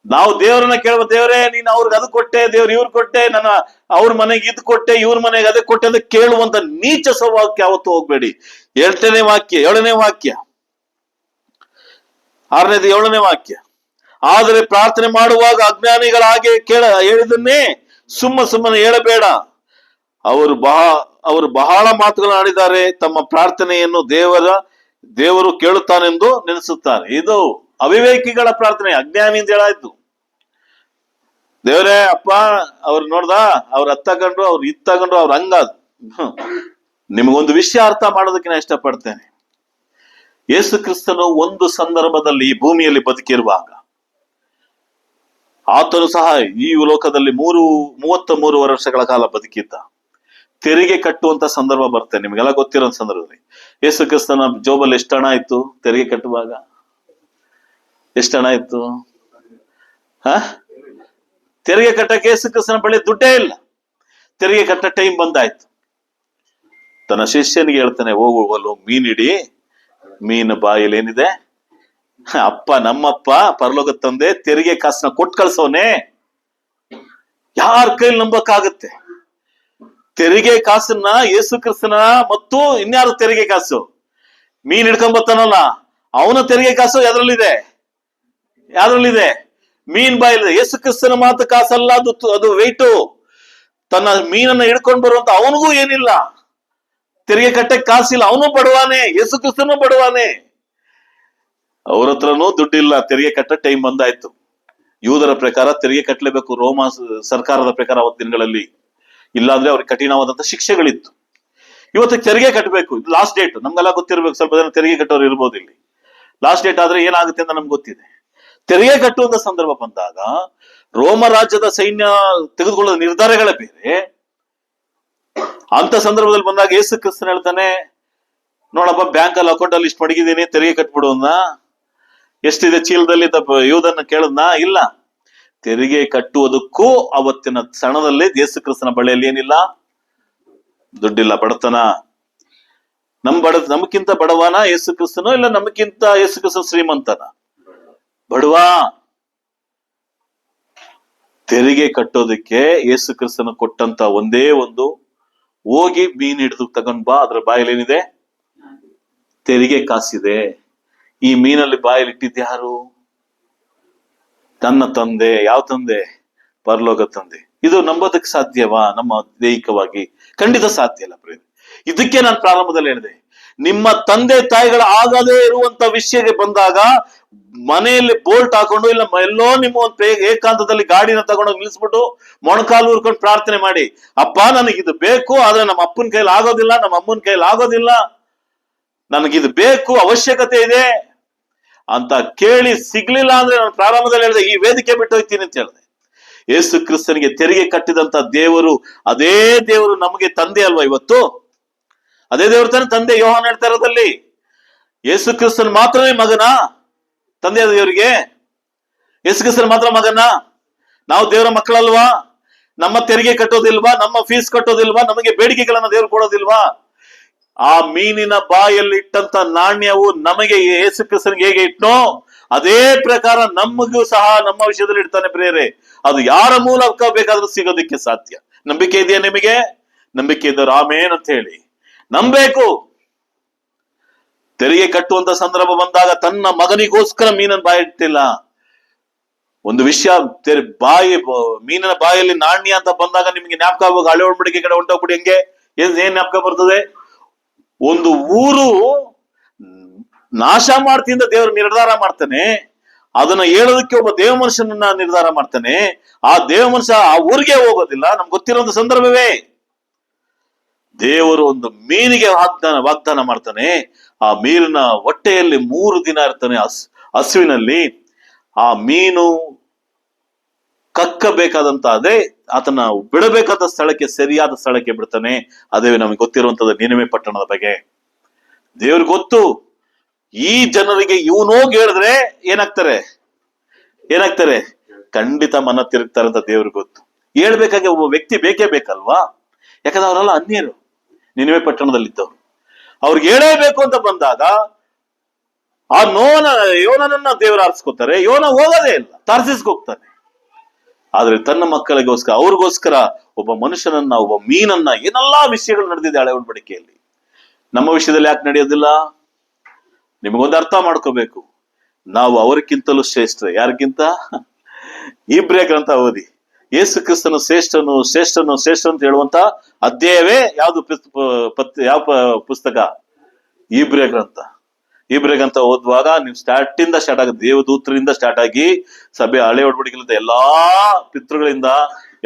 ನಾವು ದೇವರನ್ನ ಕೇಳುವ, ದೇವರೇ ನೀನು ಅವ್ರಿಗೆ ಅದು ಕೊಟ್ಟೆ, ದೇವ್ರು ಇವ್ರು ಕೊಟ್ಟೆ, ನನ್ನ ಅವ್ರ ಮನೆಗೆ ಇದು ಕೊಟ್ಟೆ, ಇವ್ರ ಮನೆಗೆ ಅದೇ ಕೊಟ್ಟೆ ಅಂತ ಕೇಳುವಂತ ನೀಚ ಸ್ವಭಾವಕ್ಕೆ ಯಾವತ್ತೂ ಹೋಗ್ಬೇಡಿ. 7ನೇ ವಾಕ್ಯ 7ನೇ ವಾಕ್ಯ 6ನೇದು 7ನೇ ವಾಕ್ಯ. ಆದರೆ ಪ್ರಾರ್ಥನೆ ಮಾಡುವಾಗ ಅಜ್ಞಾನಿಗಳ ಹಾಗೆ ಹೇಳಿದನ್ನೇ ಸುಮ್ಮನೆ ಹೇಳಬೇಡ. ಅವರು ಬಹಳ ಮಾತುಗಳನ್ನು ಆಡಿದ್ದಾರೆ, ತಮ್ಮ ಪ್ರಾರ್ಥನೆಯನ್ನು ದೇವರು ಕೇಳುತ್ತಾನೆಂದು ನೆನೆಸುತ್ತಾರೆ. ಇದು ಅವಿವೇಕಿಗಳ ಪ್ರಾರ್ಥನೆ, ಅಜ್ಞಾನಿಯಿಂದ ಹೇಳಾಯ್ತು. ದೇವರೇ ಅಪ್ಪ ಅವ್ರು ನೋಡ್ದ, ಅವ್ರು ಹತ್ತಗೊಂಡ್ರು, ಅವ್ರು ಇತ್ತಗೊಂಡ್ರು, ಅವ್ರು ಹಂಗಾದ್. ನಿಮಗೊಂದು ವಿಷಯ ಅರ್ಥ ಮಾಡೋದಕ್ಕೆ ನಾನು ಇಷ್ಟಪಡ್ತೇನೆ. ಯೇಸು ಕ್ರಿಸ್ತನು ಒಂದು ಸಂದರ್ಭದಲ್ಲಿ ಈ ಭೂಮಿಯಲ್ಲಿ ಬದುಕಿರುವಾಗ ಆತನು ಸಹ ಈ ಲೋಕದಲ್ಲಿ 33 ವರ್ಷಗಳ ಕಾಲ ಬದುಕಿದ್ದ. ತೆರಿಗೆ ಕಟ್ಟುವಂತ ಸಂದರ್ಭ ಬರ್ತೇನೆ, ನಿಮ್ಗೆಲ್ಲ ಗೊತ್ತಿರೋ ಸಂದರ್ಭದಲ್ಲಿ ಯೇಸು ಕ್ರಿಸ್ತನ ಜೋಬಲ್ಲಿ ಎಷ್ಟು ಹಣ ಇತ್ತು ತೆರಿಗೆ ಕಟ್ಟುವಾಗ? ಎಷ್ಟು ಹಣ ಇತ್ತು? ತೆರಿಗೆ ಕಟ್ಟಕ್ಕೆ ಯೇಸು ಕ್ರಿಸ್ತನ ಬಳಿ ದುಡ್ಡೇ ಇಲ್ಲ. ತೆರಿಗೆ ಕಟ್ಟ ಟೈಮ್ ಬಂದಾಯ್ತು. ತನ್ನ ಶಿಷ್ಯನಿಗೆ ಹೇಳ್ತಾನೆ, ಹೋಗುವಲು ಮೀನಿಡಿ. ಮೀನು ಬಾಯಲ್ಲಿ ಏನಿದೆ? ಅಪ್ಪ, ನಮ್ಮಪ್ಪ ಪರಲೋಕ ತಂದೆ ತೆರಿಗೆ ಕಾಸನ್ನ ಕೊಟ್ಟು ಕಳ್ಸೋನೆ. ಯಾರ ಕೈಲಿ ನಂಬಕ್ಕಾಗತ್ತೆ? ತೆರಿಗೆ ಕಾಸನ್ನ ಯೇಸು ಕ್ರಿಸ್ತನ ಮತ್ತು ಇನ್ಯಾರು ತೆರಿಗೆ ಕಾಸು? ಮೀನ್ ಹಿಡ್ಕೊಂಬರ್ತಾನಲ್ಲ ಅವನ ತೆರಿಗೆ ಕಾಸು ಯಾವ್ದ್ರಲ್ಲಿದೆ? ಮೀನ್ ಬಾಯಿಲಿದೆ. ಯೇಸು ಕ್ರಿಸ್ತನ ಮಾತು ಕಾಸಲ್ಲ, ಅದು ವೆಯ್ಟು. ತನ್ನ ಮೀನನ್ನ ಹಿಡ್ಕೊಂಡು ಬರುವಂತ ಅವನಿಗೂ ಏನಿಲ್ಲ, ತೆರಿಗೆ ಕಟ್ಟಕ್ಕೆ ಕಾಸಿಲ್ಲ, ಅವನು ಬಡವಾನೆ, ಯೇಸು ಕ್ರಿಸ್ತನು ಬಡವಾನೆ. ಅವ್ರ ಹತ್ರನೂ ದುಡ್ಡಿಲ್ಲ. ತೆರಿಗೆ ಕಟ್ಟ ಟೈಮ್ ಬಂದಾಯ್ತು. ಯೂದರ ಪ್ರಕಾರ ತೆರಿಗೆ ಕಟ್ಟಲೇಬೇಕು, ರೋಮ ಸರ್ಕಾರದ ಪ್ರಕಾರ ಅವತ್ತು ದಿನಗಳಲ್ಲಿ. ಇಲ್ಲಾಂದ್ರೆ ಅವ್ರಿಗೆ ಕಠಿಣವಾದಂತ ಶಿಕ್ಷೆಗಳಿತ್ತು. ಇವತ್ತಿಗೆ ತೆರಿಗೆ ಕಟ್ಟಬೇಕು, ಇದು ಲಾಸ್ಟ್ ಡೇಟ್. ನಮ್ಗೆಲ್ಲ ಗೊತ್ತಿರ್ಬೇಕು, ಸ್ವಲ್ಪ ಜನ ತೆರಿಗೆ ಕಟ್ಟೋರು ಇರ್ಬೋದು ಇಲ್ಲಿ. ಲಾಸ್ಟ್ ಡೇಟ್ ಆದ್ರೆ ಏನಾಗುತ್ತೆ ಅಂತ ನಮ್ಗೆ ಗೊತ್ತಿದೆ. ತೆರಿಗೆ ಕಟ್ಟುವಂತ ಸಂದರ್ಭ ಬಂದಾಗ ರೋಮ ರಾಜ್ಯದ ಸೈನ್ಯ ತೆಗೆದುಕೊಳ್ಳುವ ನಿರ್ಧಾರಗಳೇ ಬೇರೆ. ಅಂತ ಸಂದರ್ಭದಲ್ಲಿ ಬಂದಾಗ ಯೇಸು ಕ್ರಿಸ್ತನ್ ಹೇಳ್ತಾನೆ, ನೋಡಪ್ಪ, ಬ್ಯಾಂಕ್ ಅಲ್ಲಿ ಅಕೌಂಟ್ ಅಲ್ಲಿ ಇಷ್ಟು ಮಡಗಿದ್ದೀನಿ, ತೆರಿಗೆ ಕಟ್ಬಿಡು ಅಂದ. ಎಷ್ಟಿದೆ ಚೀಲದಲ್ಲಿ ಯೂದನ್ನ ಕೇಳದ್ನ? ಇಲ್ಲ. ತೆರಿಗೆ ಕಟ್ಟುವುದಕ್ಕೂ ಅವತ್ತಿನ ಕ್ಷಣದಲ್ಲಿ ಯೇಸು ಕ್ರಿಸ್ತನ ಬಳಿಯಲ್ಲಿ ಏನಿಲ್ಲ, ದುಡ್ಡಿಲ್ಲ, ಬಡತನ. ನಮಗಿಂತ ಬಡವನ ಯೇಸು ಕ್ರಿಸ್ತನೋ, ಇಲ್ಲ ನಮಗಿಂತ ಯೇಸು ಕ್ರಿಸ್ತನ ಶ್ರೀಮಂತನ? ಬಡವ. ತೆರಿಗೆ ಕಟ್ಟೋದಕ್ಕೆ ಯೇಸು ಕ್ರಿಸ್ತನ ಕೊಟ್ಟಂತ ಒಂದೇ ಒಂದು, ಹೋಗಿ ಮೀನ್ ಹಿಡಿದು ತಗೊಂಡ್ ಬಾ, ಅದ್ರ ಬಾಯಲ್ಲಿ ಏನಿದೆ? ತೆರಿಗೆ ಕಾಸಿದೆ. ಈ ಮೀನಲ್ಲಿ ಬಾಯಲ್ಲಿ ಇಟ್ಟಿದ್ದು ಯಾರು? ನನ್ನ ತಂದೆ. ಯಾವ ತಂದೆ? ಪರಲೋಕ ತಂದೆ. ಇದು ನಂಬೋದಕ್ಕೆ ಸಾಧ್ಯವಾ ನಮ್ಮ ದೈಹಿಕವಾಗಿ? ಖಂಡಿತ ಸಾಧ್ಯ ಇಲ್ಲ ಪ್ರೇಮ. ಇದಕ್ಕೆ ನಾನು ಪ್ರಾರಂಭದಲ್ಲಿ ಹೇಳಿದೆ, ನಿಮ್ಮ ತಂದೆ ತಾಯಿಗಳ ಆಗದೇ ಇರುವಂತ ವಿಷಯಕ್ಕೆ ಬಂದಾಗ ಮನೆಯಲ್ಲಿ ಬೋಲ್ಟ್ ಹಾಕೊಂಡು, ಇಲ್ಲ ಎಲ್ಲೋ ನಿಮ್ಮ ಒಂದು ಏಕಾಂತದಲ್ಲಿ ಗಾಡಿನ ತಗೊಂಡೋಗಿ ನಿಲ್ಸ್ಬಿಟ್ಟು ಮೊಣಕಾಲು ಊರ್ಕೊಂಡು ಪ್ರಾರ್ಥನೆ ಮಾಡಿ, ಅಪ್ಪ ನನಗಿದು ಬೇಕು, ಆದ್ರೆ ನಮ್ಮ ಅಪ್ಪನ ಕೈಲಿ ಆಗೋದಿಲ್ಲ, ನಮ್ಮ ಅಮ್ಮನ ಕೈಲಿ ಆಗೋದಿಲ್ಲ, ನನಗಿದು ಬೇಕು, ಅವಶ್ಯಕತೆ ಇದೆ ಅಂತ ಕೇಳಿ ಸಿಗ್ಲಿಲ್ಲ ಅಂದ್ರೆ ನಾನು ಪ್ರಾರಂಭದಲ್ಲಿ ಹೇಳಿದೆ, ಈ ವೇದಿಕೆ ಬಿಟ್ಟು ಹೋಗ್ತೀನಿ ಅಂತ ಹೇಳಿದೆ. ಯೇಸು ಕ್ರಿಸ್ತನಿಗೆ ತೆರಿಗೆ ಕಟ್ಟಿದಂತ ದೇವರು, ಅದೇ ದೇವರು ನಮಗೆ ತಂದೆ ಅಲ್ವಾ ಇವತ್ತು? ಅದೇ ದೇವರು ತಾನೆ ತಂದೆ. ಯೋಹಾನ ಹೇಳ್ತಾ ಇರೋದಲ್ಲಿ ಯೇಸು ಕ್ರಿಸ್ತನ್ ಮಾತ್ರನೇ ಮಗನ? ತಂದೆ ದೇವರಿಗೆ ಯೇಸು ಕ್ರಿಸ್ತನ್ ಮಾತ್ರ ಮಗನ? ನಾವು ದೇವರ ಮಕ್ಕಳಲ್ವಾ? ನಮ್ಮ ತೆರಿಗೆ ಕಟ್ಟೋದಿಲ್ವಾ? ನಮ್ಮ ಫೀಸ್ ಕಟ್ಟೋದಿಲ್ವಾ? ನಮಗೆ ಬೇಡಿಕೆಗಳನ್ನ ದೇವರು ಕೊಡೋದಿಲ್ವಾ? ಆ ಮೀನಿನ ಬಾಯಲ್ಲಿ ಇಟ್ಟಂತ ನಾಣ್ಯವು ನಮಗೆ ಯೇಸು ಕ್ರಿಸ್ತನಿಗೆ ಹೇಗೆ ಇಟ್ಟನೋ ಅದೇ ಪ್ರಕಾರ ನಮಗೂ ಸಹ ನಮ್ಮ ವಿಷಯದಲ್ಲಿ ಇಡ್ತಾನೆ ಪ್ರಿಯರೇ. ಅದು ಯಾರ ಮೂಲಕ ಬೇಕಾದ್ರೂ ಸಿಗೋದಕ್ಕೆ ಸಾಧ್ಯ. ನಂಬಿಕೆ ಇದೆಯಾ ನಿಮಗೆ? ನಂಬಿಕೆ ಇದ್ದವರು ಆಮೇನ್ ಅಂತ ಹೇಳಿ ನಂಬೇಕು. ತೆರಿಗೆ ಕಟ್ಟುವಂತ ಸಂದರ್ಭ ಬಂದಾಗ ತನ್ನ ಮಗನಿಗೋಸ್ಕರ ಮೀನನ್ನು ಬಾಯಿ ಇಟ್ಟಿಲ್ಲ. ಒಂದು ವಿಷಯ, ಮೀನಿನ ಬಾಯಲ್ಲಿ ನಾಣ್ಯ ಅಂತ ಬಂದಾಗ ನಿಮ್ಗೆ ಜ್ಞಾಪಕ ಆಗುವಾಗ ಹಳೆ ಒಡಂಬಡಿಕೆ ಕಡೆ ಹೊಂಟೋಗ್ಬಿಡಿ. ಹೆಂಗೆ ಏನ್ ಜ್ಞಾಪಕ ಬರ್ತದೆ? ಒಂದು ಊರು ನಾಶ ಮಾಡ್ತಿಂದ ದೇವರು ನಿರ್ಧಾರ ಮಾಡ್ತಾನೆ, ಅದನ್ನ ಹೇಳೋದಕ್ಕೆ ಒಬ್ಬ ದೇವ ಮನುಷ್ಯನನ್ನ ನಿರ್ಧಾರ ಮಾಡ್ತಾನೆ. ಆ ದೇವ ಮನುಷ್ಯ ಆ ಊರಿಗೆ ಹೋಗೋದಿಲ್ಲ. ನಮ್ಗೆ ಗೊತ್ತಿರೋ ಒಂದು ಸಂದರ್ಭವೇ, ದೇವರು ಒಂದು ಮೀನಿಗೆ ವಾಗ್ದಾನ ಮಾಡ್ತಾನೆ. ಆ ಮೀನಿನ ಹೊಟ್ಟೆಯಲ್ಲಿ 3 ದಿನ ಇರ್ತಾನೆ ಹಸುವಿನಲ್ಲಿ. ಆ ಮೀನು ಕಕ್ಕಬೇಕಾದಂತ ಅದೇ ಆತನ ಬಿಡಬೇಕಾದ ಸ್ಥಳಕ್ಕೆ, ಸರಿಯಾದ ಸ್ಥಳಕ್ಕೆ ಬಿಡ್ತಾನೆ. ಅದೇ ನಮಗೆ ಗೊತ್ತಿರುವಂತದ್ದು ನಿನೆವೆ ಪಟ್ಟಣದ ಬಗ್ಗೆ. ದೇವ್ರಿಗೆ ಗೊತ್ತು, ಈ ಜನರಿಗೆ ಇವನು ಹೋಗಿ ಹೇಳಿದ್ರೆ ಏನಾಗ್ತಾರೆ? ಖಂಡಿತ ಮನ ತಿರುಗ್ತಾರೆ ಅಂತ ದೇವ್ರಿಗೆ ಗೊತ್ತು. ಹೇಳ್ಬೇಕಾಗಿ ಒಬ್ಬ ವ್ಯಕ್ತಿ ಬೇಕೇ ಬೇಕಲ್ವಾ? ಯಾಕಂದ್ರೆ ಅವರೆಲ್ಲ ಅನ್ಯರು, ನಿನೆವೆ ಪಟ್ಟಣದಲ್ಲಿದ್ದವ್ರು. ಅವ್ರಿಗೆ ಹೇಳೇಬೇಕು ಅಂತ ಬಂದಾಗ ಆ ಯೋನನನ್ನ ದೇವರು ಆರಿಸ್ಕೋತಾರೆ. ಯೋನ ಹೋಗೋದೇ ಇಲ್ಲ, ತಾರ್ಸಿಸ್ಗೆ ಹೋಗ್ತಾನೆ. ಆದ್ರೆ ತನ್ನ ಮಕ್ಕಳಿಗೋಸ್ಕರ, ಅವ್ರಿಗೋಸ್ಕರ ಒಬ್ಬ ಮನುಷ್ಯನನ್ನ, ಒಬ್ಬ ಮೀನನ್ನ, ಏನೆಲ್ಲಾ ವಿಷಯಗಳು ನಡೆದಿದೆ ಹಳೆ ಒಡಂಬಡಿಕೆಯಲ್ಲಿ. ನಮ್ಮ ವಿಷಯದಲ್ಲಿ ಯಾಕೆ ನಡೆಯೋದಿಲ್ಲ? ನಿಮಗೊಂದು ಅರ್ಥ ಮಾಡ್ಕೋಬೇಕು, ನಾವು ಅವರಿಗಿಂತಲೂ ಶ್ರೇಷ್ಠ. ಯಾರಿಗಿಂತ? ಇಬ್ರೇ ಗ್ರಂಥ ಓದಿ. ಯೇಸು ಕ್ರಿಸ್ತನು ಶ್ರೇಷ್ಠನು ಅಂತ ಹೇಳುವಂತ ಅಧ್ಯಾಯವೇ ಯಾವ್ದು? ಯಾವ ಪುಸ್ತಕ? ಇಬ್ರೇ ಗ್ರಂಥ ಓದುವಾಗ ನೀವು ಸ್ಟಾರ್ಟ್ ಆಗುತ್ತೆ. ದೇವದೂತರಿಂದ ಸ್ಟಾರ್ಟ್ ಆಗಿ ಸಭೆ ಹಳೆ ಒಡಂಬಡಿಕೆಯಿಂದ ಎಲ್ಲಾ ಪಿತೃಗಳಿಂದ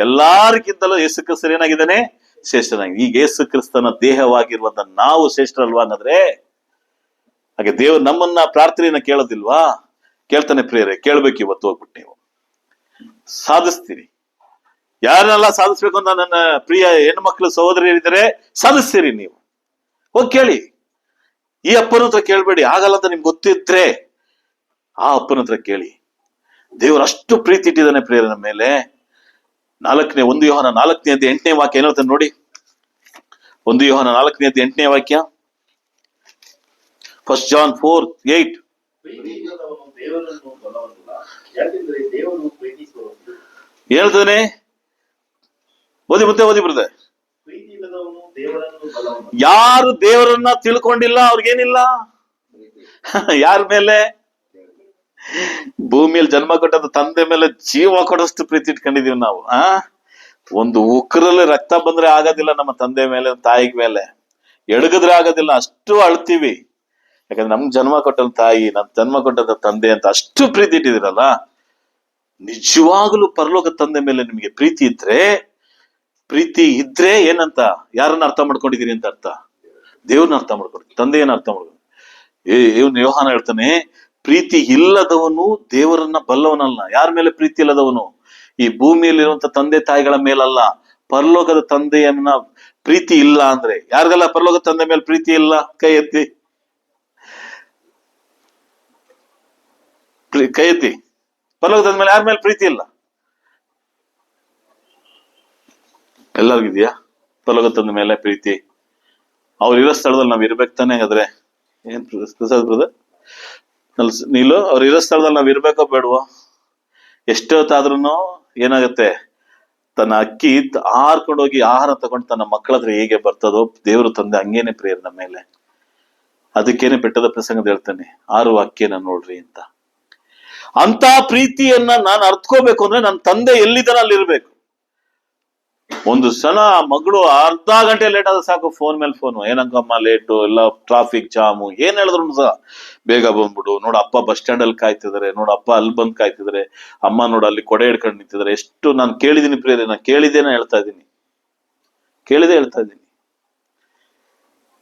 ಎಲ್ಲಾರಿಗಿಂತಲೂ ಯೇಸು ಕ್ರಿಸ್ತನ್ ಏನಾಗಿದ್ದಾನೆ? ಶ್ರೇಷ್ಠನಾಗಿ. ಈಗ ಯೇಸು ಕ್ರಿಸ್ತನ ದೇಹವಾಗಿರುವಂತ ನಾವು ಶ್ರೇಷ್ಠರಲ್ವಾ ಅನ್ನೋದ್ರೆ? ಹಾಗೆ ದೇವ್ರು ನಮ್ಮನ್ನ ಪ್ರಾರ್ಥನೆಯನ್ನ ಕೇಳೋದಿಲ್ವಾ? ಕೇಳ್ತಾನೆ ಪ್ರಿಯರೇ. ಕೇಳ್ಬೇಕು. ಇವತ್ತು ಹೋಗ್ಬಿಟ್ಟು ನೀವು ಸಾಧಿಸ್ತೀರಿ. ಯಾರನ್ನೆಲ್ಲ ಸಾಧಿಸ್ಬೇಕು ಅಂತ ನನ್ನ ಪ್ರಿಯ ಹೆಣ್ಮಕ್ಳು ಸಹೋದರಿಯರಿದ್ದಾರೆ, ಸಾಧಿಸ್ತೀರಿ. ನೀವು ಹೋಗಿ ಕೇಳಿ, ಈ ಅಪ್ಪನ ಹತ್ರ ಕೇಳ್ಬೇಡಿ, ಆಗಲ್ಲ ಅಂತ ನಿಮ್ಗೆ ಗೊತ್ತಿದ್ರೆ ಆ ಅಪ್ಪನ ಹತ್ರ ಕೇಳಿ. ದೇವರು ಅಷ್ಟು ಪ್ರೀತಿ ಇಟ್ಟಿದ್ದಾನೆ ಪ್ರಿಯರ ಮೇಲೆ. 1 ಯೋಹಾನ 4:8 ವಾಕ್ಯ ಏನು ಹೇಳ್ತಾನೆ ನೋಡಿ. 1 ಯೋಹಾನ 4:8 ವಾಕ್ಯ. 1 John 4:8. ಪ್ರೀತಿಯಿಲ್ಲದವನು ದೇವರನ್ನು ಬಲ್ಲವನಲ್ಲ, ಯಾಕೆಂದರೆ ದೇವರು ಪ್ರೀತಿಸುವವನು. ಹೇಳ್ತಾನೆ, ಓದಿ ಬ್ರದರ್. ಪ್ರೀತಿಯಿಲ್ಲದವನು ದೇವರನ್ನು ಬಲ್ಲವನಲ್ಲ. ಯಾರು ದೇವರನ್ನ ತಿಳ್ಕೊಂಡಿಲ್ಲ ಅವ್ರಿಗೇನಿಲ್ಲ. ಯಾರ ಮೇಲೆ? ಭೂಮಿಯಲ್ಲಿ ಜನ್ಮ ಕೊಟ್ಟದ ತಂದೆ ಮೇಲೆ ಜೀವ ಕೊಡೋಷ್ಟು ಪ್ರೀತಿ ಇಟ್ಕೊಂಡಿದೀವಿ ನಾವು. ಒಂದು ಉಕ್ಕರಲ್ಲಿ ರಕ್ತ ಬಂದ್ರೆ ಆಗೋದಿಲ್ಲ ನಮ್ಮ ತಂದೆ ಮೇಲೆ, ತಾಯಿಗೆ ಮೇಲೆ ಎಡಗಿದ್ರೆ ಆಗೋದಿಲ್ಲ, ಅಷ್ಟು ಅಳ್ತೀವಿ. ಯಾಕಂದ್ರೆ ನಮ್ ಜನ್ಮ ಕೊಟ್ಟದ ತಾಯಿ, ನಮ್ ಜನ್ಮ ಕೊಟ್ಟದ ತಂದೆ ಅಂತ ಅಷ್ಟು ಪ್ರೀತಿ ಇಟ್ಟಿದಿರಲ್ಲ. ನಿಜವಾಗ್ಲೂ ಪರಲೋಕ ತಂದೆ ಮೇಲೆ ನಿಮ್ಗೆ ಪ್ರೀತಿ ಇದ್ರೆ ಏನಂತ, ಯಾರನ್ನ ಅರ್ಥ ಮಾಡ್ಕೊಂಡಿದೀರಿ ಅಂತ ಅರ್ಥ? ದೇವ್ರನ್ನ ಅರ್ಥ ಮಾಡ್ಕೊಂಡು, ತಂದೆಯನ್ನ ಅರ್ಥ ಮಾಡ್ಕೊಂಡು. ಇವನು ಯೋಹಾನ ಹೇಳ್ತಾನೆ, ಪ್ರೀತಿ ಇಲ್ಲದವನು ದೇವರನ್ನ ಬಲ್ಲವನಲ್ಲ. ಯಾರ ಮೇಲೆ ಪ್ರೀತಿ ಇಲ್ಲದವನು? ಈ ಭೂಮಿಯಲ್ಲಿರುವಂತ ತಂದೆ ತಾಯಿಗಳ ಮೇಲಲ್ಲ, ಪರಲೋಕದ ತಂದೆಯನ್ನ ಪ್ರೀತಿ ಇಲ್ಲ ಅಂದ್ರೆ ಯಾರಿಗೆಲ್ಲ ಪರಲೋಕ ತಂದೆ ಮೇಲೆ ಪ್ರೀತಿ ಇಲ್ಲ? ಕೈ ಎತ್ತಿ. ಪರಲೋಕದ ಮೇಲೆ ಯಾರ ಮೇಲೆ ಪ್ರೀತಿ ಇಲ್ಲ? ಎಲ್ಲರಿಗಿದ್ಯಾ ಪರಲೋಕ ತಂದ ಮೇಲೆ ಪ್ರೀತಿ? ಅವ್ರು ಇರೋ ಸ್ಥಳದಲ್ಲಿ ನಾವ್ ಇರ್ಬೇಕು ತಾನೆ. ಹಾಗಾದ್ರೆ ಏನ್ ಪ್ರಸಾದ್ ಬ್ರದರ್ ನೀಲು, ಅವ್ರು ಇರೋ ಸ್ಥಳದಲ್ಲಿ ನಾವ್ ಇರ್ಬೇಕೋ ಬೇಡವೋ? ಎಷ್ಟೊತ್ತಾದ್ರೂ ಏನಾಗತ್ತೆ, ತನ್ನ ಅಕ್ಕಿ ಹಾರ್ಕೊಂಡೋಗಿ ಆಹಾರ ತಗೊಂಡು ತನ್ನ ಮಕ್ಕಳ ಹತ್ರ ಹೇಗೆ ಬರ್ತದೋ, ದೇವರು ತಂದೆ ಹಂಗೇನೆ ಪ್ರಿಯರ ನಮ್ಮ ಮೇಲೆ. ಅದಕ್ಕೇನೆ ಬೆಟ್ಟದ ಪ್ರಸಂಗದ ಹೇಳ್ತಾನೆ, ಆರುವ ಅಕ್ಕಿಯನ್ನ ನೋಡ್ರಿ ಅಂತ. ಅಂತ ಪ್ರೀತಿಯನ್ನ ನಾನು ಅರ್ತ್ಕೋಬೇಕು ಅಂದ್ರೆ ನನ್ನ ತಂದೆ ಎಲ್ಲಿದ್ದಾನ ಅಲ್ಲಿ ಇರ್ಬೇಕು. ಒಂದು ಸಲ ಮಗಳು ಅರ್ಧ ಗಂಟೆ ಲೇಟ್ ಆದ್ರೆ ಸಾಕು, ಫೋನ್ ಮೇಲೆ ಫೋನ್, ಏನಂಕಮ್ಮ ಲೇಟು, ಎಲ್ಲ ಟ್ರಾಫಿಕ್ ಜಾಮು, ಏನ್ ಹೇಳಿದ್ರು ಸಹ ಬೇಗ ಬಂದ್ಬಿಡು, ನೋಡು ಅಪ್ಪ ಬಸ್ ಸ್ಟ್ಯಾಂಡ್ ಅಲ್ಲಿ ಕಾಯ್ತಿದಾರೆ, ನೋಡು ಅಪ್ಪ ಅಲ್ಲಿ ಬಂದ್ ಕಾಯ್ತಿದಾರೆ, ಅಮ್ಮ ನೋಡು ಅಲ್ಲಿ ಕೊಡೆ ಹಿಡ್ಕೊಂಡು ನಿಂತಿದ್ದಾರೆ. ಎಷ್ಟು ನಾನು ಕೇಳಿದೀನಿ ಪ್ರಿಯರೇ, ನಾನು ಕೇಳಿದೆ ಹೇಳ್ತಾ ಇದ್ದೀನಿ.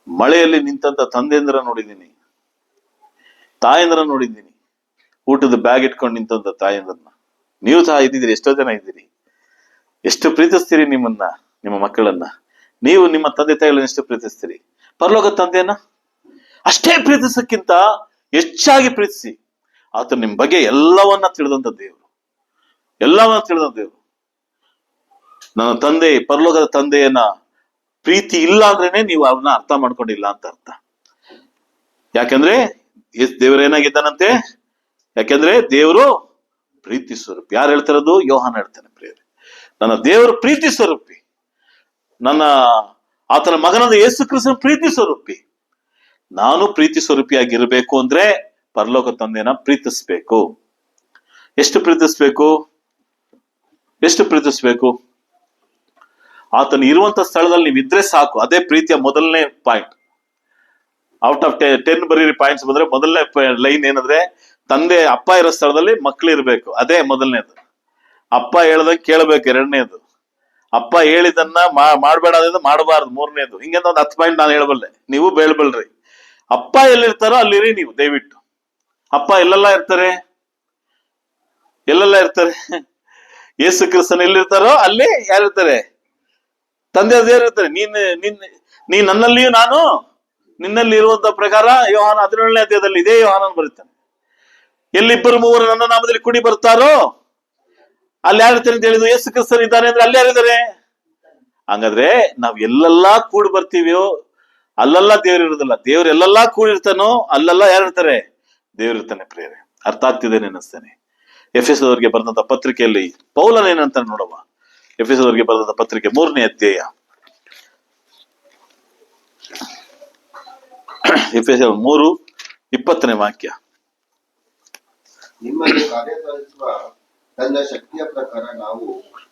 ಮಳೆಯಲ್ಲಿ ನಿಂತಂತ ತಂದೆಂದ್ರ ನೋಡಿದ್ದೀನಿ, ತಾಯಂದ್ರ ನೋಡಿದ್ದೀನಿ, ಊಟದ ಬ್ಯಾಗ್ ಇಟ್ಕೊಂಡು ನಿಂತಂತ ತಾಯಂದ್ರನ್ನ. ನೀವು ಸಹ ಇದ್ದಿದ್ದೀರಿ, ಎಷ್ಟೋ ಜನ ಇದ್ದೀರಿ. ಎಷ್ಟು ಪ್ರೀತಿಸ್ತೀರಿ ನಿಮ್ಮ ಮಕ್ಕಳನ್ನ. ನೀವು ನಿಮ್ಮ ತಂದೆ ತಾಯಿಗಳನ್ನ ಎಷ್ಟು ಪ್ರೀತಿಸ್ತೀರಿ? ಪರಲೋಕ ತಂದೆಯನ್ನ ಅಷ್ಟೇ ಪ್ರೀತಿಸಕ್ಕಿಂತ ಹೆಚ್ಚಾಗಿ ಪ್ರೀತಿಸಿ. ಆತ ನಿಮ್ ಬಗ್ಗೆ ಎಲ್ಲವನ್ನ ತಿಳಿದಂತ ದೇವರು. ನನ್ನ ತಂದೆ, ಪರಲೋಕದ ತಂದೆಯನ್ನ ಪ್ರೀತಿ ಇಲ್ಲ ಅಂದ್ರೇನೆ ನೀವು ಅವ್ರನ್ನ ಅರ್ಥ ಮಾಡ್ಕೊಂಡಿಲ್ಲ ಅಂತ ಅರ್ಥ. ಯಾಕಂದ್ರೆ ದೇವರು ಏನಾಗಿದ್ದಾನಂತೆ? ಯಾಕಂದ್ರೆ ದೇವರು ಪ್ರೀತಿ ಸ್ವರೂಪಿ. ಯಾರು ಹೇಳ್ತಿರೋದು? ಯೋಹಾನ ಹೇಳ್ತಾನೆ ಪ್ರಿಯರೇ, ನನ್ನ ದೇವರು ಪ್ರೀತಿ ಸ್ವರೂಪಿ, ಆತನ ಮಗನಾದ ಯೇಸು ಕ್ರಿಸ್ತನ ಪ್ರೀತಿ ಸ್ವರೂಪಿ. ನಾನು ಪ್ರೀತಿ ಸ್ವರೂಪಿಯಾಗಿರ್ಬೇಕು ಅಂದ್ರೆ ಪರಲೋಕ ತಂದೆನ ಪ್ರೀತಿಸ್ಬೇಕು. ಎಷ್ಟು ಪ್ರೀತಿಸ್ಬೇಕು? ಆತನ ಇರುವಂತ ಸ್ಥಳದಲ್ಲಿ ನೀವು ಇದ್ರೆ ಸಾಕು. ಅದೇ ಪ್ರೀತಿಯ ಮೊದಲನೇ ಪಾಯಿಂಟ್. ಔಟ್ ಆಫ್ 10 ಬರೀರಿ ಪಾಯಿಂಟ್ಸ್ ಬಂದ್ರೆ, ಮೊದಲನೇ ಲೈನ್ ಏನಂದ್ರೆ, ತಂದೆ ಅಪ್ಪ ಇರೋ ಸ್ಥಳದಲ್ಲಿ ಮಕ್ಳು ಇರ್ಬೇಕು. ಅದೇ ಮೊದಲನೇದು. ಅಪ್ಪ ಹೇಳ್ದಂಗೆ ಕೇಳಬೇಕು. 2ನೇದು, ಅಪ್ಪ ಹೇಳಿದನ್ನ ಮಾಡ್ಬೇಡ ಅಂದ್ರೆ ಮಾಡಬಾರ್ದು. 3ನೇದು. ಹಿಂಗಂತ ಒಂದು 10 ಪಾಯಿಂಟ್ ನಾನು ಹೇಳಬಲ್ಲೆ, ನೀವು ಬೇಳ್ಬಲ್ರಿ. ಅಪ್ಪ ಎಲ್ಲಿರ್ತಾರೋ ಅಲ್ಲಿರಿ ನೀವು ದಯವಿಟ್ಟು. ಅಪ್ಪ ಎಲ್ಲೆಲ್ಲ ಇರ್ತಾರೆ? ಯೇಸು ಕ್ರಿಸ್ತನ ಎಲ್ಲಿರ್ತಾರೋ ಅಲ್ಲಿ ಯಾರಿರ್ತಾರೆ? ತಂದೆ ದೇವರು ಇರ್ತಾರೆ. ನೀನ್ ನನ್ನಲ್ಲಿಯೂ ನಾನು ನಿನ್ನಲ್ಲಿ ಇರುವಂತ ಪ್ರಕಾರ ಯೋಹಾನ 17ನೇ ಅಧ್ಯಾಯದಲ್ಲಿ ಇದೇ ಯೋಹಾನನ್ ಬರುತ್ತಾನೆ. ಎಲ್ಲಿಬ್ಬರು ಮೂವರು ನನ್ನ ನಾಮದಲ್ಲಿ ಕೂಡಿ ಬರ್ತಾರೋ ಅಲ್ಲಿ ಯಾರಿರ್ತಾರೆ ಅಂತ ಹೇಳಿದ್ರು. ಯೇಸು ಕ್ರಿಸ್ತರು ಇದ್ದಾನೆ ಅಂದ್ರೆ ಅಲ್ಲಿ ಯಾರಿದ್ದಾರೆ? ಹಂಗಾದ್ರೆ ನಾವ್ ಎಲ್ಲೆಲ್ಲಾ ಕೂಡಿ ಬರ್ತೀವಿಯೋ ಅಲ್ಲೆಲ್ಲ ದೇವ್ರು ಇರೋದಿಲ್ಲ. ದೇವ್ರು ಎಲ್ಲೆಲ್ಲಾ ಕೂಡಿರ್ತಾನೋ ಅಲ್ಲೆಲ್ಲ ಯಾರಿರ್ತಾರೆ? ದೇವ್ರಿರ್ತಾನೆ ಪ್ರಿಯರೇ. ಅರ್ಥ ಆಗ್ತಿದೆ ನೆನೆಸ್ತೇನೆ. ಎಫೆಸದವರಿಗೆ ಬರೆದಂತ ಪತ್ರಿಕೆಯಲ್ಲಿ ಪೌಲನ ಏನಂತ ನೋಡುವ. ಎಫೆಸದವರಿಗೆ ಬರೆದಂತ ಪತ್ರಿಕೆ 3ನೇ ಅಧ್ಯಾಯ, ಎಫೆಸ 3:20 ವಾಕ್ಯ. ನಿಮ್ಮಲ್ಲಿ ಕಾರ್ಯ ಸಾಧಿಸುವ ತನ್ನ ಶಕ್ತಿಯ ಪ್ರಕಾರ ನಾವು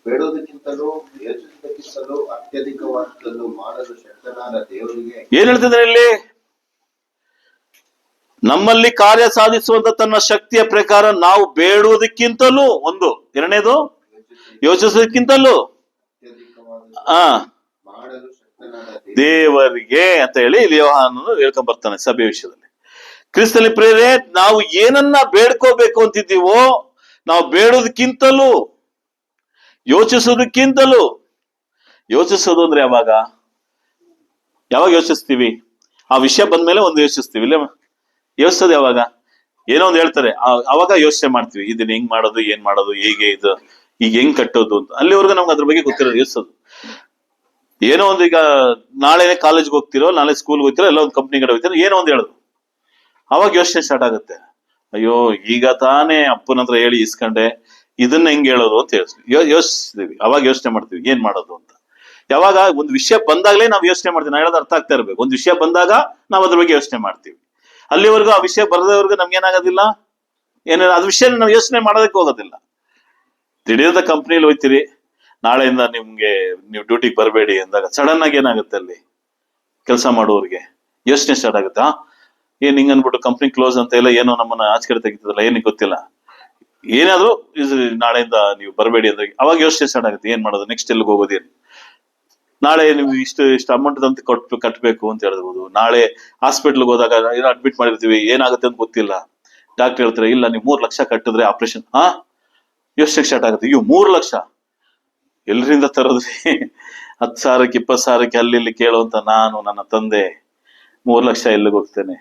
ಬೇಡೋದಕ್ಕಿಂತಲೂ ಯೋಚಿಸುವುದಕ್ಕಿಂತಲೂ ಅತ್ಯಧಿಕವಾದದ್ದನ್ನು ಮಾಡಲು ಶಕ್ತನಾದ ದೇವರಿಗೆ. ಏನ್ ಹೇಳ್ತಿದ್ರೆ ಇಲ್ಲಿ? ನಮ್ಮಲ್ಲಿ ಕಾರ್ಯ ಸಾಧಿಸುವಂತ ತನ್ನ ಶಕ್ತಿಯ ಪ್ರಕಾರ ನಾವು ಬೇಡುವುದಕ್ಕಿಂತಲೂ, 1. 2ನೇದು ಯೋಚಿಸೋದಕ್ಕಿಂತಲೂ ಮಾಡಲು ಶಕ್ತನಾದ ದೇವರಿಗೆ ಅಂತ ಹೇಳಿ ಇಲ್ಲಿ ಯೋಹಾನನು ಹೇಳ್ಕೊಂಡ್ ಬರ್ತಾನೆ ಸಭೆ ವಿಷಯದಲ್ಲಿ. ಕ್ರಿಸ್ತನಲ್ಲಿ ಪ್ರೇರೆ, ನಾವು ಏನನ್ನ ಬೇಡ್ಕೋಬೇಕು ಅಂತಿದ್ದೀವೋ, ನಾವು ಬೇಡೋದಕ್ಕಿಂತಲೂ ಯೋಚಿಸೋದು ಅಂದ್ರೆ ಯಾವಾಗ ಯೋಚಿಸ್ತೀವಿ? ಆ ವಿಷಯ ಬಂದ್ಮೇಲೆ ಒಂದು ಯೋಚಿಸ್ತೀವಿ, ಇಲ್ಲ ಯೋಚಿಸೋದು ಯಾವಾಗ? ಏನೋ ಒಂದು ಹೇಳ್ತಾರೆ, ಅವಾಗ ಯೋಚನೆ ಮಾಡ್ತೀವಿ, ಇದನ್ನ ಹೆಂಗ್ ಮಾಡೋದು, ಏನ್ ಮಾಡೋದು, ಹೇಗೆ ಇದು ಈಗ ಹೆಂಗ್ ಕಟ್ಟೋದು ಅಂತ. ಅಲ್ಲಿವರೆಗೂ ನಮ್ಗೆ ಅದ್ರ ಬಗ್ಗೆ ಗೊತ್ತಿರೋದು, ಯೋಚಿಸೋದು. ಏನೋ ಒಂದು, ಈಗ ನಾಳೆ ಕಾಲೇಜ್ಗೆ ಹೋಗ್ತಿರೋ, ನಾಳೆ ಸ್ಕೂಲ್ಗೆ ಹೋಗ್ತಿರೋ, ಎಲ್ಲ ಒಂದು ಕಂಪ್ನಿ ಕಡೆ ಹೋಗ್ತಿರೋ, ಏನೋ ಒಂದು ಹೇಳೋದು, ಅವಾಗ ಯೋಚನೆ ಸ್ಟಾರ್ಟ್ ಆಗುತ್ತೆ. ಅಯ್ಯೋ ಈಗ ತಾನೇ ಅಪ್ಪನ ಹತ್ರ ಹೇಳಿ ಇಸ್ಕೊಂಡೆ, ಇದನ್ನ ಹೆಂಗ್ ಹೇಳೋದು ಅಂತ ಯೋಚಿಸ್ತೀವಿ. ಅವಾಗ ಯೋಚನೆ ಮಾಡ್ತೀವಿ ಏನ್ ಮಾಡೋದು ಅಂತ. ಯಾವಾಗ ಒಂದು ವಿಷಯ ಬಂದಾಗಲೇ ನಾವು ಯೋಚನೆ ಮಾಡ್ತೀವಿ. ನಾ ಹೇಳೋದು ಅರ್ಥ ಆಗ್ತಾ ಇರ್ಬೇಕು. ಒಂದು ವಿಷಯ ಬಂದಾಗ ನಾವು ಅದ್ರ ಬಗ್ಗೆ ಯೋಚನೆ ಮಾಡ್ತೀವಿ. ಅಲ್ಲಿವರೆಗೂ ಆ ವಿಷಯ ಬರದವರೆಗೂ ನಮ್ಗೆ ಏನಾಗೋದಿಲ್ಲ, ಅದ್ ವಿಷಯ ನಾವು ಯೋಚನೆ ಮಾಡೋದಕ್ಕೆ ಹೋಗೋದಿಲ್ಲ. ದಿಢೀರ್ದ ಕಂಪ್ನಿಲಿ ಹೋಗ್ತೀರಿ, ನಾಳೆಯಿಂದ ನೀವು ಡ್ಯೂಟಿಗೆ ಬರಬೇಡಿ ಅಂದಾಗ ಸಡನ್ ಆಗಿ ಏನಾಗುತ್ತೆ, ಅಲ್ಲಿ ಕೆಲಸ ಮಾಡುವವ್ರಿಗೆ ಯೋಚನೆ ಸ್ಟಾರ್ಟ್ ಆಗುತ್ತಾ, ಏನ್ ಹಿಂಗ್ ಅನ್ಬಿಟ್ಟು ಕಂಪ್ನಿ ಕ್ಲೋಸ್ ಅಂತ ಎಲ್ಲ ಏನೋ ನಮ್ಮನ್ನ ಆಚೆ ತೆಗಿತದಲ್ಲ, ಏನಿಗೆ ಗೊತ್ತಿಲ್ಲ, ಏನಾದ್ರು ನಾಳೆಯಿಂದ ನೀವು ಬರಬೇಡಿ ಅಂದ್ರೆ ಅವಾಗ ಯೋಚನೆ ಸ್ಟಾರ್ಟ್ ಆಗುತ್ತೆ, ಏನ್ ಮಾಡೋದು, ನೆಕ್ಸ್ಟ್ ಎಲ್ಲಿಗೆ ಹೋಗೋದೇನು, ನಾಳೆ ನೀವು ಇಷ್ಟು ಅಮೌಂಟ್ ಅಂತ ಕಟ್ಟಬೇಕು ಅಂತ ಹೇಳ್ಬೋದು. ನಾಳೆ ಹಾಸ್ಪಿಟ್ಲ್ಗೆ ಹೋದಾಗ ಏನೋ ಅಡ್ಮಿಟ್ ಮಾಡಿರ್ತೀವಿ, ಏನಾಗುತ್ತೆ ಅಂತ ಗೊತ್ತಿಲ್ಲ, ಡಾಕ್ಟರ್ ಹೇಳ್ತಾರೆ ಇಲ್ಲ ನೀವು 3 ಲಕ್ಷ ಕಟ್ಟಿದ್ರೆ ಆಪರೇಷನ್. ಯೋಚನೆ ಸ್ಟಾರ್ಟ್ ಆಗುತ್ತೆ, ಅಯ್ಯೋ 3 ಲಕ್ಷ ಎಲ್ರಿಂದ ತರೋದ್ರಿ? 10 ಸಾವಿರಕ್ಕೆ 20 ಸಾವಿರಕ್ಕೆ ಅಲ್ಲಿ ಇಲ್ಲಿ ಕೇಳುವಂತ ನಾನು, ನನ್ನ ತಂದೆ 3 ಲಕ್ಷ ಎಲ್ಲಿಗೆ ಹೋಗ್ತೇನೆ?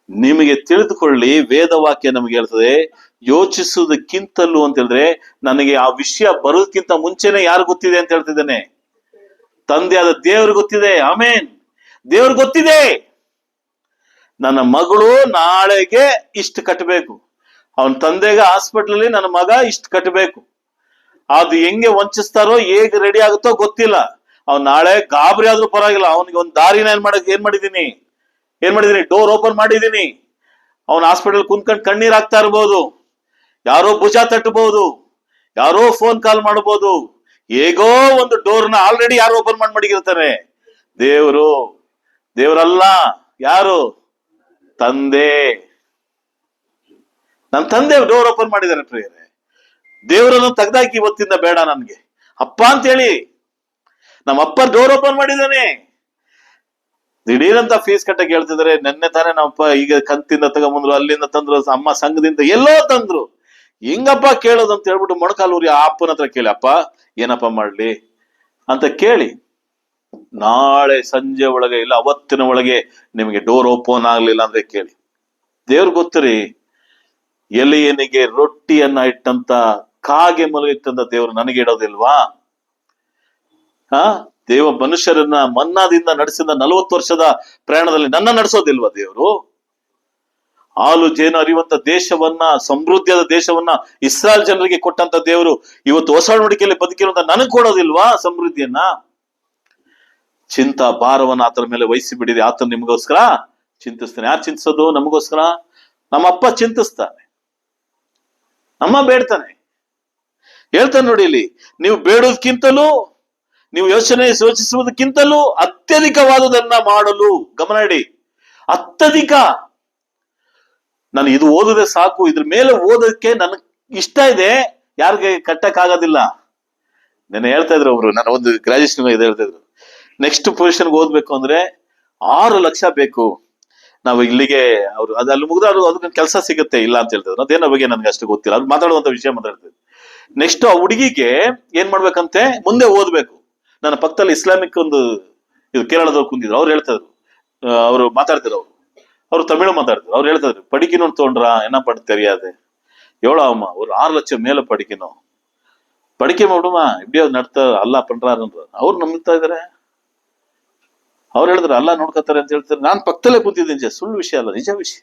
ನಿಮಗೆ ತಿಳಿದುಕೊಳ್ಳಿ, ವೇದವಾಕ್ಯ ನಮಗೆ ಹೇಳ್ತದೆ, ಯೋಚಿಸುವುದಕ್ಕಿಂತಲೂ ಅಂತ ಹೇಳಿದ್ರೆ, ನನಗೆ ಆ ವಿಷಯ ಬರೋದಕ್ಕಿಂತ ಮುಂಚೆನೆ ಯಾರು ಗೊತ್ತಿದೆ ಅಂತ ಹೇಳ್ತಿದ್ದೇನೆ? ತಂದೆ ಆದ ದೇವ್ರಿಗೆ ಗೊತ್ತಿದೆ. ಆಮೇನ್. ದೇವ್ರಿಗೆ ಗೊತ್ತಿದೆ, ನನ್ನ ಮಗಳು ನಾಳೆಗೆ ಇಷ್ಟು ಕಟ್ಟಬೇಕು, ಅವನ ತಂದೆಗೆ ಹಾಸ್ಪಿಟ್ಲಲ್ಲಿ ನನ್ನ ಮಗ ಇಷ್ಟು ಕಟ್ಟಬೇಕು. ಅದು ಹೆಂಗೆ ವಂಚಿಸ್ತಾರೋ, ಹೇಗೆ ರೆಡಿ ಆಗುತ್ತೋ ಗೊತ್ತಿಲ್ಲ. ಅವ್ನು ನಾಳೆ ಗಾಬರಿ ಆದ್ರೂ ಪರವಾಗಿಲ್ಲ, ಅವನಿಗೆ ಒಂದು ದಾರಿನ ಏನ್ ಮಾಡಿದೀನಿ, ಡೋರ್ ಓಪನ್ ಮಾಡಿದೀನಿ. ಅವನ ಹಾಸ್ಪಿಟಲ್ ಕುಂತ್ಕೊಂಡು ಕಣ್ಣೀರ್ ಹಾಕ್ತಾ ಇರ್ಬೋದು, ಯಾರೋ ಭುಜ ತಟ್ಟಬಹುದು, ಯಾರೋ ಫೋನ್ ಕಾಲ್ ಮಾಡಬಹುದು, ಹೇಗೋ ಒಂದು ಡೋರ್ನ ಆಲ್ರೆಡಿ ಯಾರು ಓಪನ್ ಮಾಡಿರ್ತಾರೆ. ದೇವರಲ್ಲ, ಯಾರು? ತಂದೆ. ನನ್ನ ತಂದೆ ಡೋರ್ ಓಪನ್ ಮಾಡಿದ್ದಾರೆ ಪ್ರಿಯರೇ. ದೇವರನ್ನು ತೆಗ್ದಾಕಿ ಇವತ್ತಿಂದ ಬೇಡ ನನ್ಗೆ ಅಪ್ಪ ಅಂತೇಳಿ. ನಮ್ಮ ಅಪ್ಪ ಡೋರ್ ಓಪನ್ ಮಾಡಿದ್ದಾನೆ. ದಿಢೀರಂತ ಫೀಸ್ ಕಟ್ಟಕ್ಕೆ ಹೇಳ್ತಿದ್ದಾರೆ. ನೆನ್ನೆ ತಾನೇ ನಮ್ಮಪ್ಪ ಈಗ ಕಂತಿಂದ ತಗೊಂಬಂದ್ರು, ಅಲ್ಲಿಂದ ತಂದ್ರು, ಅಮ್ಮ ಸಂಘದಿಂದ ಎಲ್ಲೋ ತಂದ್ರು. ಹೆಂಗಪ್ಪ ಕೇಳೋದು ಅಂತ ಹೇಳ್ಬಿಟ್ಟು ಮೊಣಕಾಲೂರಿ ಆ ಅಪ್ಪನ ಹತ್ರ ಕೇಳಿ, ಅಪ್ಪ ಏನಪ್ಪ ಮಾಡ್ಲಿ ಅಂತ ಕೇಳಿ, ನಾಳೆ ಸಂಜೆ ಒಳಗೆ ಇಲ್ಲ ಅವತ್ತಿನ ಒಳಗೆ ನಿಮಗೆ ಡೋರ್ ಓಪನ್ ಆಗ್ಲಿಲ್ಲ ಅಂದ್ರೆ ಕೇಳಿ. ದೇವ್ರ ಗೊತ್ತರಿ, ಎಲೆಯನಿಗೆ ರೊಟ್ಟಿಯನ್ನ ಇಟ್ಟಂತ, ಕಾಗೆ ಮಲಗಿಟ್ಟಂತ ದೇವ್ರು ನನಗೆ ಇಡೋದಿಲ್ವಾ? ದೇವ ಮನುಷ್ಯರನ್ನ ಮನ್ನಾದಿಂದ ನಡೆಸಿದ 40 ವರ್ಷದ ಪ್ರಯಾಣದಲ್ಲಿ ನನ್ನ ನಡೆಸೋದಿಲ್ವಾ ದೇವರು? ಹಾಲು ಜೇನು ಅರಿಯುವಂತ ದೇಶವನ್ನ, ಸಮೃದ್ಧಿಯಾದ ದೇಶವನ್ನ ಇಸ್ರಾಯೇಲ್ ಜನರಿಗೆ ಕೊಟ್ಟಂತ ದೇವರು ಇವತ್ತು ಹೊಸ ಒಡಂಬಡಿಕೆಯಲ್ಲಿ ಬದುಕಿರುವಂತ ನನಗೆ ಕೊಡೋದಿಲ್ವಾ ಸಮೃದ್ಧಿಯನ್ನ? ಚಿಂತಾ ಭಾರವನ್ನ ಆತನ ಮೇಲೆ ವಹಿಸಿ ಬಿಡಿದೆ. ಆತನ ನಿಮಗೋಸ್ಕರ ಚಿಂತಿಸ್ತಾನೆ. ಯಾರು ಚಿಂತಿಸೋದು? ನಮಗೋಸ್ಕರ ನಮ್ಮ ಅಪ್ಪ ಚಿಂತಿಸ್ತಾನೆ, ನಮ್ಮ ಬೇಡ್ತಾನೆ. ಹೇಳ್ತಾನೆ ನೋಡಿ ಇಲ್ಲಿ, ನೀವು ಬೇಡೋದಕ್ಕಿಂತಲೂ, ನೀವು ಯೋಚಿಸುವುದಕ್ಕಿಂತಲೂ ಅತ್ಯಧಿಕವಾದುದನ್ನ ಮಾಡಲು. ಗಮನ ಇಡಿ, ಅತ್ಯಧಿಕ. ನಾನು ಇದು ಓದಿದ್ರೆ ಸಾಕು, ಇದ್ರ ಮೇಲೆ ಓದೋದಕ್ಕೆ ನನಗೆ ಇಷ್ಟ ಇದೆ, ಯಾರಿಗೆ ಕಟ್ಟಕ್ ಆಗೋದಿಲ್ಲ. ನೆನ್ನೆ ಹೇಳ್ತಾ ಇದ್ರು ಒಬ್ರು, ನಾನು ಒಂದು ಗ್ರಾಜುಯೇಷನ್ ಇದು ಹೇಳ್ತಾ ಇದ್ರು, ನೆಕ್ಸ್ಟ್ ಪೊಸಿಷನ್ಗೆ ಓದ್ಬೇಕು ಅಂದ್ರೆ 6 ಲಕ್ಷ ಬೇಕು. ನಾವು ಇಲ್ಲಿಗೆ ಅವ್ರು ಅಲ್ಲಿ ಮುಗಿದ ಅದಕ್ಕೆ ಕೆಲಸ ಸಿಗುತ್ತೆ ಇಲ್ಲ ಅಂತ ಹೇಳ್ತಿದ್ರು. ಅದೇನೋ ಬಗ್ಗೆ ನನ್ಗೆ ಅಷ್ಟು ಗೊತ್ತಿಲ್ಲ, ಅದು ಮಾತಾಡುವಂತ ವಿಷಯ ಮಾತಾಡ್ತಿದ್ರು. ನೆಕ್ಸ್ಟ್ ಆ ಹುಡುಗಿಗೆ ಏನ್ ಮಾಡ್ಬೇಕಂತೆ, ಮುಂದೆ ಓದ್ಬೇಕು. ನನ್ನ ಪಕ್ಕದಲ್ಲಿ ಇಸ್ಲಾಮಿಕ್ ಒಂದು ಇದು ಕೇರಳದವ್ರು ಕುಂತಿದ್ರು, ಅವ್ರು ಹೇಳ್ತಾ ಇದ್ರು, ಅವರು ಮಾತಾಡ್ತಿದ್ರು, ಅವ್ರು ತಮಿಳು ಮಾತಾಡ್ತಿದ್ರು. ಅವ್ರು ಹೇಳ್ತಾ ಇದ್ರು, ಪಡಿಕಿನೋ ತಗೊಂಡ್ರ ಏನ ಪಡ್ ತೆರಿಯಾದೆ எவ்வளவு ஒரு 6 லட்சம் மேல படிக்கணும், படிக்க முடியுமா? இப்படியே ನಡ್ತ ಅಲ್ಲ ಪಂಡ್ರಾರಂದ್ರು. ಅವ್ರು ನಂಬ್ತಾ ಇದಾರೆ. ಅವ್ರು ಹೇಳಿದ್ರು ಅಲ್ಲ ನೋಡ್ಕೊತಾರೆ ಅಂತ ಹೇಳ್ತಾರೆ. ನಾನ್ ಪಕ್ಕದಲ್ಲೇ ಕೂತಿದ್ದೀನಿ. ಸುಳ್ಳು ವಿಷಯ ಅಲ್ಲ, ನಿಜ ವಿಷಯ.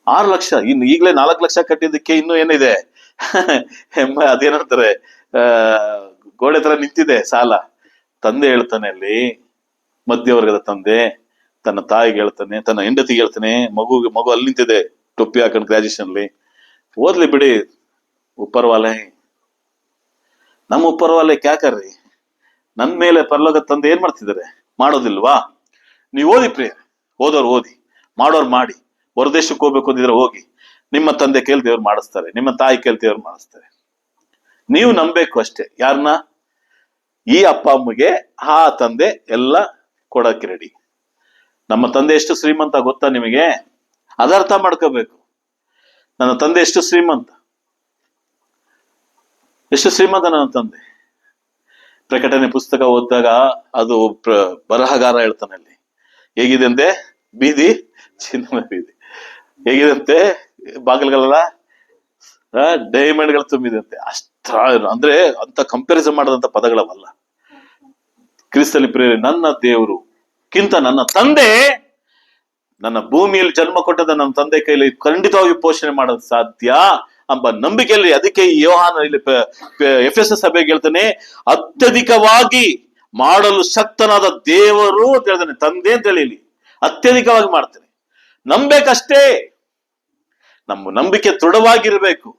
6 ಲಕ್ಷ, ಇನ್ನು ಈಗಲೇ 4 ಲಕ್ಷ ಕಟ್ಟಿದ್ದಕ್ಕೆ ಇನ್ನೂ ಏನಿದೆ ಅದೇನಂತಾರೆ, ಗೋಡೆ ತರ ನಿಂತಿದೆ ಸಾಲ. ತಂದೆ ಹೇಳ್ತಾನೆ, ಅಲ್ಲಿ ಮಧ್ಯವರ್ಗದ ತಂದೆ ತನ್ನ ತಾಯಿಗೆ ಹೇಳ್ತಾನೆ, ತನ್ನ ಹೆಂಡತಿಗೆ ಹೇಳ್ತಾನೆ, ಮಗು ಅಲ್ಲಿ ನಿಂತಿದೆ ಟೊಪ್ಪಿ ಹಾಕೊಂಡು ಗ್ರಾಜುಯೇಷನ್ ಅಲ್ಲಿ, ಓದ್ಲಿ ಬಿಡಿ, ಉಪ್ಪರ್ವಾಲೆ ನಮ್ಮ ಉಪ್ಪರ್ವಾಲೆ ಕ್ಯಾಕರ್ರಿ, ನನ್ ಮೇಲೆ ಪರಲೋಕ ತಂದೆ ಏನ್ ಮಾಡ್ತಿದ್ದಾರೆ? ಮಾಡೋದಿಲ್ವಾ? ನೀವು ಓದಿ ಪ್ರಿಯ, ಓದೋರು ಓದಿ, ಮಾಡೋರು ಮಾಡಿ. ಹೊರದೇಶಕ್ಕೆ ಹೋಗ್ಬೇಕು ಅಂದಿದ್ರೆ ಹೋಗಿ, ನಿಮ್ಮ ತಂದೆ ಕೇಳ್ತೇವ್ರು ಮಾಡಿಸ್ತಾರೆ, ನಿಮ್ಮ ತಾಯಿ ಕೇಳ್ತೇವ್ರು ಮಾಡಿಸ್ತಾರೆ. ನೀವು ನಂಬೇಕು ಅಷ್ಟೇ. ಯಾರನ್ನ? ಈ ಅಪ್ಪ ಅಮ್ಮಗೆ ಆ ತಂದೆ ಎಲ್ಲ ಕೊಡಕ್ಕೆ ರೆಡಿ. ನಮ್ಮ ತಂದೆ ಎಷ್ಟು ಶ್ರೀಮಂತ ಗೊತ್ತಾ ನಿಮಗೆ? ಅದರ್ಥ ಮಾಡ್ಕೋಬೇಕು. ನನ್ನ ತಂದೆ ಎಷ್ಟು ಶ್ರೀಮಂತ ನನ್ನ ತಂದೆ. ಪ್ರಕಟಣೆ ಪುಸ್ತಕ ಓದಿದಾಗ ಅದು ಬರಹಗಾರ ಹೇಳ್ತಾನೆ, ಅಲ್ಲಿ ಹೇಗಿದೆಂತೆ ಬೀದಿ ಚಿನ್ನದ ಬೀದಿ, ಹೇಗಿದಂತೆ ಬಾಗಿಲುಗಳೆಲ್ಲ ಡೈಮಂಡ್ಗಳು ತುಂಬಿದಂತೆ. ಅಷ್ಟ ಅಂದ್ರೆ ಅಂತ ಕಂಪ್ಯಾರಿಸನ್ ಮಾಡದಂತ ಪದಗಳವಲ್ಲ. ಕ್ರಿಸ್ತಲ್ಲಿ ಪ್ರೇರೆ, ನನ್ನ ದೇವರು ಕಿಂತ ನನ್ನ ತಂದೆ, ನನ್ನ ಭೂಮಿಯಲ್ಲಿ ಜನ್ಮ ಕೊಟ್ಟದ ನನ್ನ ತಂದೆ ಕೈಲಿ ಖಂಡಿತವಾಗಿ ಪೋಷಣೆ ಮಾಡೋದು ಸಾಧ್ಯ ಎಂಬ ನಂಬಿಕೆಯಲ್ಲಿ, ಅದಕ್ಕೆ ಈ ಯೋಹಾನ ಇಲ್ಲಿ ಎಫೆಸ ಸಭೆಗೆ ಹೇಳ್ತಾನೆ, ಅತ್ಯಧಿಕವಾಗಿ ಮಾಡಲು ಶಕ್ತನಾದ ದೇವರು ಅಂತ ಹೇಳ್ತಾನೆ. ತಂದೆ ಅಂತ ಹೇಳಿ ಅತ್ಯಧಿಕವಾಗಿ ಮಾಡ್ತಾನೆ. ನಂಬೇಕಷ್ಟೇ, ನಮ್ಮ ನಂಬಿಕೆ ದೃಢವಾಗಿರ್ಬೇಕು.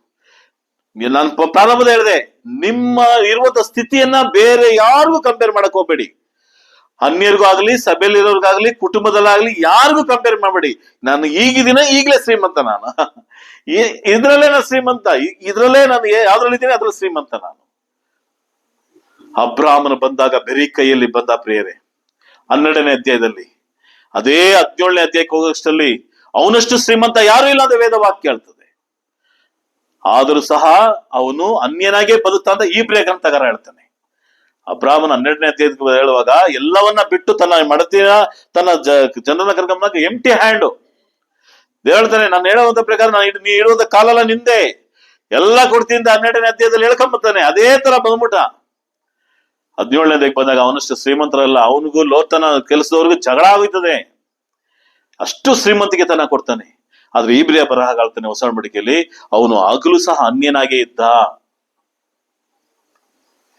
ನಾನು ಪ್ರಾರಂಭದ ಹೇಳಿದೆ, ನಿಮ್ಮ ಇರುವಂತ ಸ್ಥಿತಿಯನ್ನ ಬೇರೆ ಯಾರಿಗೂ ಕಂಪೇರ್ ಮಾಡಕ್ ಹೋಗ್ಬೇಡಿ. ಅನ್ಯರಿಗೂ ಆಗ್ಲಿ, ಸಭೆಯಲ್ಲಿರೋರ್ಗಾಗ್ಲಿ, ಕುಟುಂಬದಲ್ಲಾಗ್ಲಿ, ಯಾರಿಗೂ ಕಂಪೇರ್ ಮಾಡಬೇಡಿ. ನಾನು ಈಗಿದ್ದೀನ, ಈಗಲೇ ಶ್ರೀಮಂತ ನಾನು, ಇದ್ರಲ್ಲೇ ನಾನು ಶ್ರೀಮಂತ, ಇದ್ರಲ್ಲೇ ನಾನು ಯಾವ್ದ್ರಲ್ಲಿದ್ದೀನಿ ಅದ್ರಲ್ಲಿ ಶ್ರೀಮಂತ ನಾನು. ಅಬ್ರಾಹ್ಮನ ಬಂದಾಗ ಬೆರಿ ಕೈಯಲ್ಲಿ ಬಂದ ಪ್ರಿಯರೇ, 12ನೇ ಅಧ್ಯಾಯದಲ್ಲಿ, ಅದೇ 17ನೇ ಅಧ್ಯಾಯಕ್ಕೆ ಹೋಗೋಷ್ಟರಲ್ಲಿ ಅವನಷ್ಟು ಶ್ರೀಮಂತ ಯಾರು ಇಲ್ಲ ಅಂತ ವೇದ ವಾಕ್ಯ ಹೇಳ್ತದೆ. ಆದರೂ ಸಹ ಅವನು ಅನ್ಯನಾಗೆ ಬದುಕ್ತಾ ಅಂತ ಈ ಗ್ರಂಥಗಾರ ಹೇಳ್ತಾನೆ. ಅಬ್ರಾಹ್ಮನ 12ನೇ ಅಧ್ಯಾಯಕ್ಕೆ ಹೇಳುವಾಗ ಎಲ್ಲವನ್ನ ಬಿಟ್ಟು ತನ್ನ ಮಡತಿನ, ತನ್ನ ಜನರನ್ನ ಕರ್ಕೊಂಬಂದಾಗ ಎಂಟಿ ಹ್ಯಾಂಡ್ ಹೇಳ್ತಾನೆ. ನಾನು ಹೇಳುವಂತ ಪ್ರಕಾರ ನೀ ಇಡುವಂತ ಕಾಲೆಲ್ಲ ನಿಂದೆ, ಎಲ್ಲ ಕೊಡ್ತೀನಿ ಅಂತ 12ನೇ ಅಧ್ಯಾಯದಲ್ಲಿ ಹೇಳ್ಕೊಂಬರ್ತಾನೆ. ಅದೇ ತರ ಬಂದ್ಬಿಟ್ಟ 17ನೇ ಅಧ್ಯಾಯಕ್ಕೆ ಬಂದಾಗ ಅವನಷ್ಟು ಶ್ರೀಮಂತರಲ್ಲ, ಅವನಿಗೂ ಲೋತನ ಕೆಲಸದವ್ರಿಗೂ ಜಗಳ ಆಗುತ್ತದೆ, ಅಷ್ಟು ಶ್ರೀಮಂತಿಗೆ ತನ ಕೊಡ್ತಾನೆ. ಆದ್ರೆ ಇಬ್ರಿಯ ಬರಹ ಹೇಳ್ತಾನೆ ಹೊಸ ಒಡಂಬಡಿಕೆಯಲ್ಲಿ, ಅವನು ಆಗಲೂ ಸಹ ಅನ್ಯನಾಗೇ ಇದ್ದ.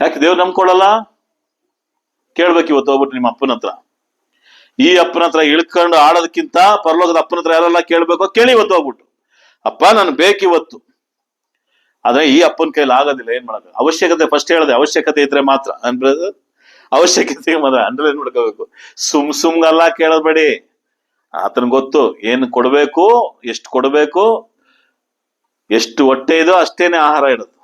ಯಾಕೆ ದೇವ್ರು ನಂಬ್ಕೊಳ್ಳಲ್ಲ? ಕೇಳ್ಬೇಕು ಇವತ್ತು ಹೋಗ್ಬಿಟ್ಟು ನಿಮ್ಮ ಅಪ್ಪನ ಹತ್ರ. ಈ ಅಪ್ಪನ ಹತ್ರ ಇಳ್ಕೊಂಡು ಆಡೋದಕ್ಕಿಂತ ಪರಲೋಕದ ಅಪ್ಪನ ಹತ್ರ ಯಾರೆಲ್ಲ ಕೇಳ್ಬೇಕೋ ಕೇಳಿ ಇವತ್ತು ಹೋಗ್ಬಿಟ್ಟು, ಅಪ್ಪ ನಾನು ಬೇಕಿವತ್ತು. ಆದ್ರೆ ಈ ಅಪ್ಪನ ಕೈಲಿ ಆಗೋದಿಲ್ಲ. ಏನ್ ಮಾಡೋದು? ಅವಶ್ಯಕತೆ ಫಸ್ಟ್ ಹೇಳಿದೆ, ಅವಶ್ಯಕತೆ ಇದ್ರೆ ಮಾತ್ರ ಅವಶ್ಯಕತೆ ಅಂಡರ್ಲೈನ್ ಮಾಡ್ಕೋಬೇಕು. ಸುಮ್ಗಲ್ಲ ಕೇಳಬೇಡಿ. ಆತನ ಗೊತ್ತು ಏನು ಕೊಡ್ಬೇಕು, ಎಷ್ಟು ಕೊಡ್ಬೇಕು, ಎಷ್ಟು ಹೊಟ್ಟೆ ಇದೋ ಅಷ್ಟೇನೆ ಆಹಾರ ಇಡೋದು.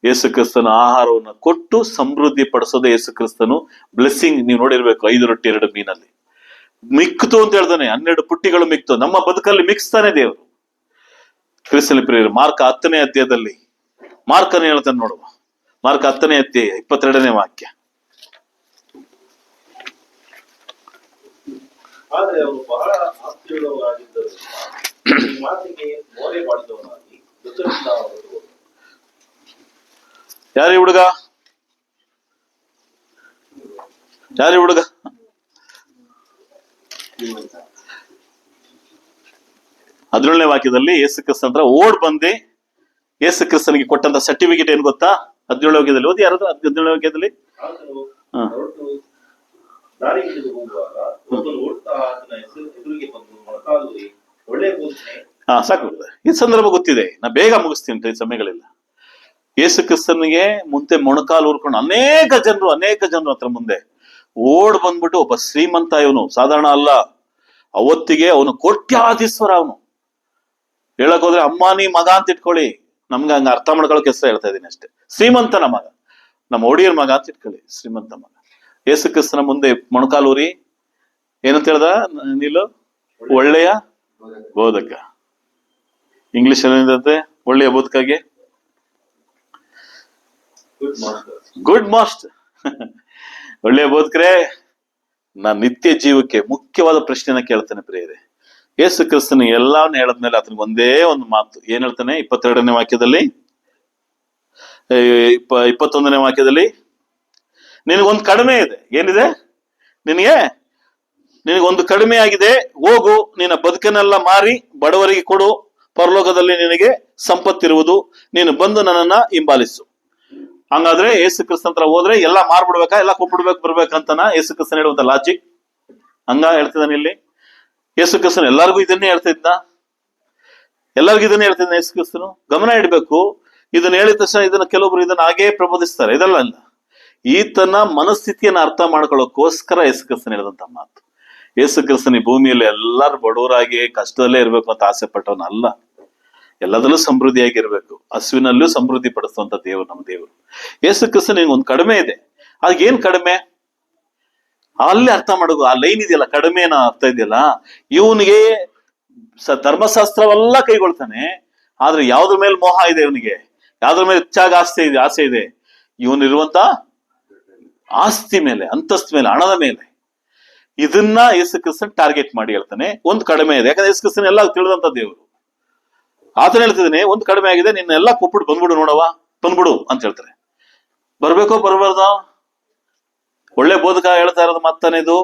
ಯೇಸು ಕ್ರಿಸ್ತನ ಆಹಾರವನ್ನು ಕೊಟ್ಟು ಸಮೃದ್ಧಿ ಪಡಿಸೋದು ಯೇಸು ಕ್ರಿಸ್ತನು ಬ್ಲೆಸ್ಸಿಂಗ್. ನೀವು ನೋಡಿರ್ಬೇಕು, 5 ರೊಟ್ಟಿ 2 ಮೀನಲ್ಲಿ ಮಿಕ್ತು ಅಂತ ಹೇಳ್ತಾನೆ, 12 ಪುಟ್ಟಿಗಳು ಮಿಕ್ತು. ನಮ್ಮ ಬದುಕಲ್ಲಿ ಮಿಕ್ಸ್ತಾನೆ ದೇವರು. ಕ್ರಿಸ್ತನ ಪ್ರಿಯರು, ಮಾರ್ಕ 10ನೇ ಅಧ್ಯಾಯದಲ್ಲಿ ಮಾರ್ಕನೇ ಹೇಳ್ತಾನೆ ನೋಡುವ. ಮಾರ್ಕ 10ನೇ ಅಧ್ಯಾಯ 22ನೇ ವಾಕ್ಯ. ಆದರೆ ಅವನು ಬಹಳ ಆಸ್ತಿಯುಳ್ಳವರಾಗಿದ್ದರು, ಈ ಮಾತಿಗೆ ಮೋರೆ ಮಾಡಿದವನಾಗಿ ದುಃಖದಿಂದ ಹೊರಟು. ಯಾರಿ ಹುಡುಗ? ಯಾರಿ ಹುಡುಗ? 17ನೇ ವಾಕ್ಯದಲ್ಲಿ ಯೇಸು ಕ್ರಿಸ್ತನ ಹತ್ರ ಓಡ್ ಬಂದೆ. ಯೇಸು ಕ್ರಿಸ್ತನಿಗೆ ಕೊಟ್ಟಂತ ಸರ್ಟಿಫಿಕೇಟ್ ಏನ್ ಗೊತ್ತಾ? 17ನೇ ವಾಕ್ಯದಲ್ಲಿ ಓದಿ. ಯಾರದು 17ನೇ ವಾಕ್ಯದಲ್ಲಿ? ಹೊರಟು ದಾರಿ ಹಿಡಿದು ಹೋಗುವಾಗ ಒಬ್ಬನು ಓಡ್ತಾ ಆತನ ಎದುರಿಗೆ ಬಂದು ಮೊಣಕಾಲೂರಿ, ಒಳ್ಳೆ ಬೋಧನೆ. ಸಾಕು, ಈ ಸಂದರ್ಭ ಗೊತ್ತಿದೆ, ನಾ ಬೇಗ ಮುಗಿಸ್ತೀನಿ, ಈ ಸಮಯಗಳಿಲ್ಲ. ಯೇಸು ಕ್ರಿಸ್ತನಿಗೆ ಮುಂದೆ ಮೊಣಕಾಲು ಊರ್ಕೊಂಡು ಅನೇಕ ಜನರು ಹತ್ರ ಮುಂದೆ ಓಡ್ ಬಂದ್ಬಿಟ್ಟು, ಒಬ್ಬ ಶ್ರೀಮಂತ, ಇವನು ಸಾಧಾರಣ ಅಲ್ಲ. ಅವತ್ತಿಗೆ ಅವನು ಕೋಟ್ಯಾಧೀಶ್ವರ. ಅವನು ಹೇಳಕ್ ಹೋದ್ರೆ ಅಂಬಾನಿ ಮಗ ಅಂತ ಇಟ್ಕೊಳ್ಳಿ, ನಮ್ಗೆ ಹಂಗ ಅರ್ಥ ಮಾಡ್ಕೊಳ್ಳೋ ಕೆಲಸ ಹೇಳ್ತಾ ಇದೀನಿ ಅಷ್ಟೇ. ಶ್ರೀಮಂತನ ಮಗ, ನಮ್ಮ ಒಡಿಯರ್ ಮಗ ಅಂತ ಇಟ್ಕೊಳ್ಳಿ, ಶ್ರೀಮಂತ ಮಗ. ಯೇಸು ಕ್ರಿಸ್ತನ ಮುಂದೆ ಮೊಣಕಾಲೂರಿ ಏನಂತ ಹೇಳ್ದ? ನೀನು ಒಳ್ಳೆಯ ಬೋಧಕ. ಇಂಗ್ಲಿಷ್ ಅಲ್ಲಿ ಒಳ್ಳೆಯ ಬೋಧಕಗೆ ಗುಡ್ ಮಾಸ್ಟರ್. ಒಳ್ಳೆಯ ಬೋಧಕರೇ, ನಾನ್ ನಿತ್ಯ ಜೀವಕ್ಕೆ ಮುಖ್ಯವಾದ ಪ್ರಶ್ನೆನ ಕೇಳ್ತೇನೆ ಪ್ರಿಯರೇ. ಯೇಸು ಕ್ರಿಸ್ತನ ಎಲ್ಲಾನು ಹೇಳದ್ಮೇಲೆ ಆತನಿಗೆ ಒಂದೇ ಒಂದು ಮಾತು ಏನ್ ಹೇಳ್ತಾನೆ? 22ನೇ ವಾಕ್ಯದಲ್ಲಿ, 21ನೇ ವಾಕ್ಯದಲ್ಲಿ, ನಿನಗೊಂದು ಕಡಿಮೆ ಇದೆ. ಏನಿದೆ ನಿನಗೊಂದು ಕಡಿಮೆ ಆಗಿದೆ, ಹೋಗು, ನಿನ್ನ ಬದುಕನ್ನೆಲ್ಲ ಮಾರಿ ಬಡವರಿಗೆ ಕೊಡು, ಪರಲೋಕದಲ್ಲಿ ನಿನಗೆ ಸಂಪತ್ತಿರುವುದು, ನೀನು ಬಂದು ನನ್ನನ್ನ ಹಿಂಬಾಲಿಸು. ಹಂಗಾದ್ರೆ ಯೇಸು ಕ್ರಿಸ್ತನ ಹತ್ರ ಹೋದ್ರೆ ಎಲ್ಲ ಮಾರ್ಬಿಡ್ಬೇಕಾ, ಎಲ್ಲ ಕೊಟ್ಬಿಡ್ಬೇಕು ಬರ್ಬೇಕಂತನ ಯೇಸು ಕ್ರಿಸ್ತನ ಹೇಳುವಂತ ಲಾಜಿಕ್? ಹಂಗ ಹೇಳ್ತಿದ್ದಾನೆ ಇಲ್ಲಿ ಯೇಸು ಕ್ರಿಸ್ತನು. ಎಲ್ಲರಿಗೂ ಇದನ್ನೇ ಹೇಳ್ತಿದ್ದ, ಎಲ್ಲರಿಗೂ ಇದನ್ನೇ ಹೇಳ್ತಿದ್ದ ಯೇಸು ಕ್ರಿಸ್ತನು. ಗಮನ ಇಡ್ಬೇಕು. ಇದನ್ನ ಹೇಳಿದ ತಕ್ಷಣ ಇದನ್ನ ಕೆಲವೊಬ್ರು ಇದನ್ನ ಹಾಗೇ ಪ್ರಬೋಧಿಸ್ತಾರೆ, ಇದಲ್ಲ ಅಲ್ಲ. ಈತನ ಮನಸ್ಥಿತಿಯನ್ನ ಅರ್ಥ ಮಾಡ್ಕೊಳ್ಳೋಕೋಸ್ಕರ ಯೇಸು ಕ್ರಿಸ್ತನ ಹೇಳಿದಂತ ಮಾತು. ಯೇಸು ಕ್ರಿಸ್ತನ ಈ ಭೂಮಿಯಲ್ಲಿ ಎಲ್ಲರೂ ಬಡವರಾಗಿ ಕಷ್ಟದಲ್ಲೇ ಇರ್ಬೇಕು ಅಂತ ಆಸೆ ಪಟ್ಟವನಲ್ಲ. ಎಲ್ಲದಲ್ಲೂ ಸಮೃದ್ಧಿಯಾಗಿರ್ಬೇಕು, ಹಸುವಿನಲ್ಲೂ ಸಮೃದ್ಧಿ ಪಡಿಸುವಂತ ದೇವರು ನಮ್ಮ ದೇವರು. ಯೇಸು ಕ್ರಿಸ್ತನ ಒಂದು ಕಡಿಮೆ ಇದೆ. ಅದಕ್ಕೇನ್ ಕಡಿಮೆ? ಅಲ್ಲಿ ಅರ್ಥ ಮಾಡೋದು. ಆ ಲೈನ್ ಇದೆಯಲ್ಲ, ಕಡಿಮೆನ ಅರ್ಥ ಇದೆಯಲ್ಲ, ಇವನಿಗೆ ಧರ್ಮಶಾಸ್ತ್ರವೆಲ್ಲ ಕೈಗೊಳ್ತಾನೆ. ಆದ್ರೆ ಯಾವ್ದ್ರ ಮೇಲೆ ಮೋಹ ಇದೆ ಇವನಿಗೆ, ಯಾವ್ದ್ರ ಮೇಲೆ ಹೆಚ್ಚಾಗಿ ಆಸೆ ಇದೆ? ಇವನಿರುವಂತ ಆಸ್ತಿ ಮೇಲೆ, ಅಂತಸ್ತು ಮೇಲೆ, ಹಣದ ಮೇಲೆ. ಇದನ್ನ ಯೇಸು ಕ್ರಿಸ್ತನ್ ಟಾರ್ಗೆಟ್ ಮಾಡಿ ಹೇಳ್ತಾನೆ. ಒಂದು ಕಡಿಮೆ ಇದೆ, ಯಾಕಂದ್ರೆ ಯೇಸು ಕ್ರಿಸ್ತನ್ ಎಲ್ಲ ತಿಳಿದಂತ ದೇವರು. ಆತನ ಹೇಳ್ತಿದ್ದಾನೆ, ಒಂದು ಕಡಿಮೆ ಆಗಿದೆ, ನಿನ್ನೆಲ್ಲ ಕೊಟ್ಬಿಟ್ಟು ಬಂದ್ಬಿಡು ನೋಡವ, ಬಂದ್ಬಿಡು ಅಂತ ಹೇಳ್ತಾರೆ. ಬರ್ಬೇಕೋ ಬರಬಾರ್ದ? ಒಳ್ಳೆ ಬೋಧಕ ಹೇಳ್ತಾ ಇರೋದು ಮಾತಾನೆ, ಇದು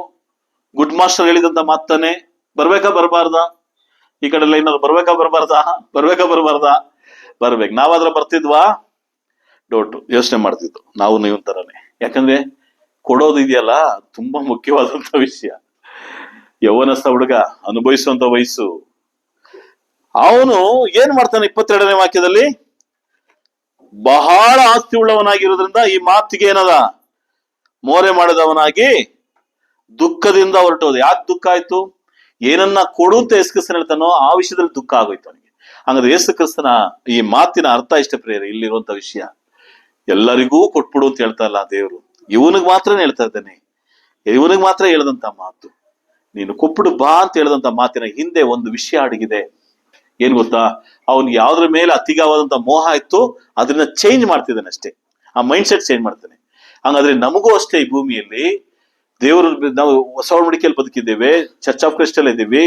ಗುಡ್ ಮಾಸ್ಟರ್ ಹೇಳಿದಂತ ಮಾತಾನೆ. ಬರ್ಬೇಕಾ ಬರಬಾರ್ದ? ಈ ಕಡೆ ಎಲ್ಲ ಏನಾದ್ರು ಬರ್ಬೇಕಾ ಬರಬಾರ್ದ? ಬರ್ಬೇಕು. ನಾವಾದ್ರ ಬರ್ತಿದ್ವಾ? ಡೌಟ್, ಯೋಚನೆ ಮಾಡ್ತಿದ್ವು ನಾವು ನೀವು ತರನೇ. ಯಾಕಂದ್ರೆ ಕೊಡೋದು ಇದೆಯಲ್ಲ ತುಂಬಾ ಮುಖ್ಯವಾದಂತ ವಿಷಯ. ಯೌವನಸ್ಥ ಹುಡುಗ, ಅನುಭವಿಸುವಂತ ವಯಸ್ಸು. ಅವನು ಏನ್ ಮಾಡ್ತಾನೆ 22ನೇ ವಾಕ್ಯದಲ್ಲಿ? ಬಹಳ ಆಸ್ತಿ ಉಳ್ಳವನಾಗಿರೋದ್ರಿಂದ ಈ ಮಾತಿಗೆ ಏನದ ಮೋರೆ ಮಾಡಿದವನಾಗಿ ದುಃಖದಿಂದ ಹೊರಟೋದು. ಯಾಕೆ ದುಃಖ ಆಯ್ತು? ಏನನ್ನ ಕೊಡು ಅಂತ ಯೇಸು ಕ್ರಿಸ್ತನ್ ಹೇಳ್ತಾನೋ ಆ ವಿಷಯದಲ್ಲಿ ದುಃಖ ಆಗೋಯ್ತು ಅವನಿಗೆ. ಹಂಗಾದ್ರೆ ಯೇಸು ಕ್ರಿಸ್ತನ ಈ ಮಾತಿನ ಅರ್ಥ ಇಷ್ಟ ಪ್ರಿಯರೇ, ಇಲ್ಲಿರುವಂತ ವಿಷಯ ಎಲ್ಲರಿಗೂ ಕೊಟ್ಬಿಡು ಅಂತ ಹೇಳ್ತಾ ಇಲ್ಲ ದೇವರು. ಇವನಿಗೆ ಮಾತ್ರನೇ ಹೇಳ್ತಾ ಇದ್ದಾನೆ. ಇವನಿಗೆ ಮಾತ್ರ ಹೇಳದಂತ ಮಾತು, ನೀನು ಕೊಟ್ಬಿಡು ಬಾ ಅಂತ ಹೇಳದಂತ ಮಾತಿನ ಹಿಂದೆ ಒಂದು ವಿಷಯ ಅಡಗಿದೆ. ಏನ್ ಗೊತ್ತಾ? ಅವ್ನಿಗೆ ಯಾವ್ದ್ರ ಮೇಲೆ ಅತಿಗಾವಾದಂತ ಮೋಹ ಇತ್ತು, ಅದನ್ನ ಚೇಂಜ್ ಮಾಡ್ತಿದ್ದಾನೆ ಅಷ್ಟೇ. ಆ ಮೈಂಡ್ ಸೆಟ್ ಚೇಂಜ್ ಮಾಡ್ತಾನೆ. ಹಂಗಾದ್ರೆ ನಮಗೂ ಅಷ್ಟೇ ಈ ಭೂಮಿಯಲ್ಲಿ ದೇವರು, ನಾವು ಹೊಸ ಒಡಂಬಡಿಕೆಯಲ್ಲಿ ಬದುಕಿದ್ದೇವೆ, ಚರ್ಚ್ ಆಫ್ ಕ್ರೈಸ್ಟ್ ಅಲ್ಲಿ ಇದ್ದೀವಿ,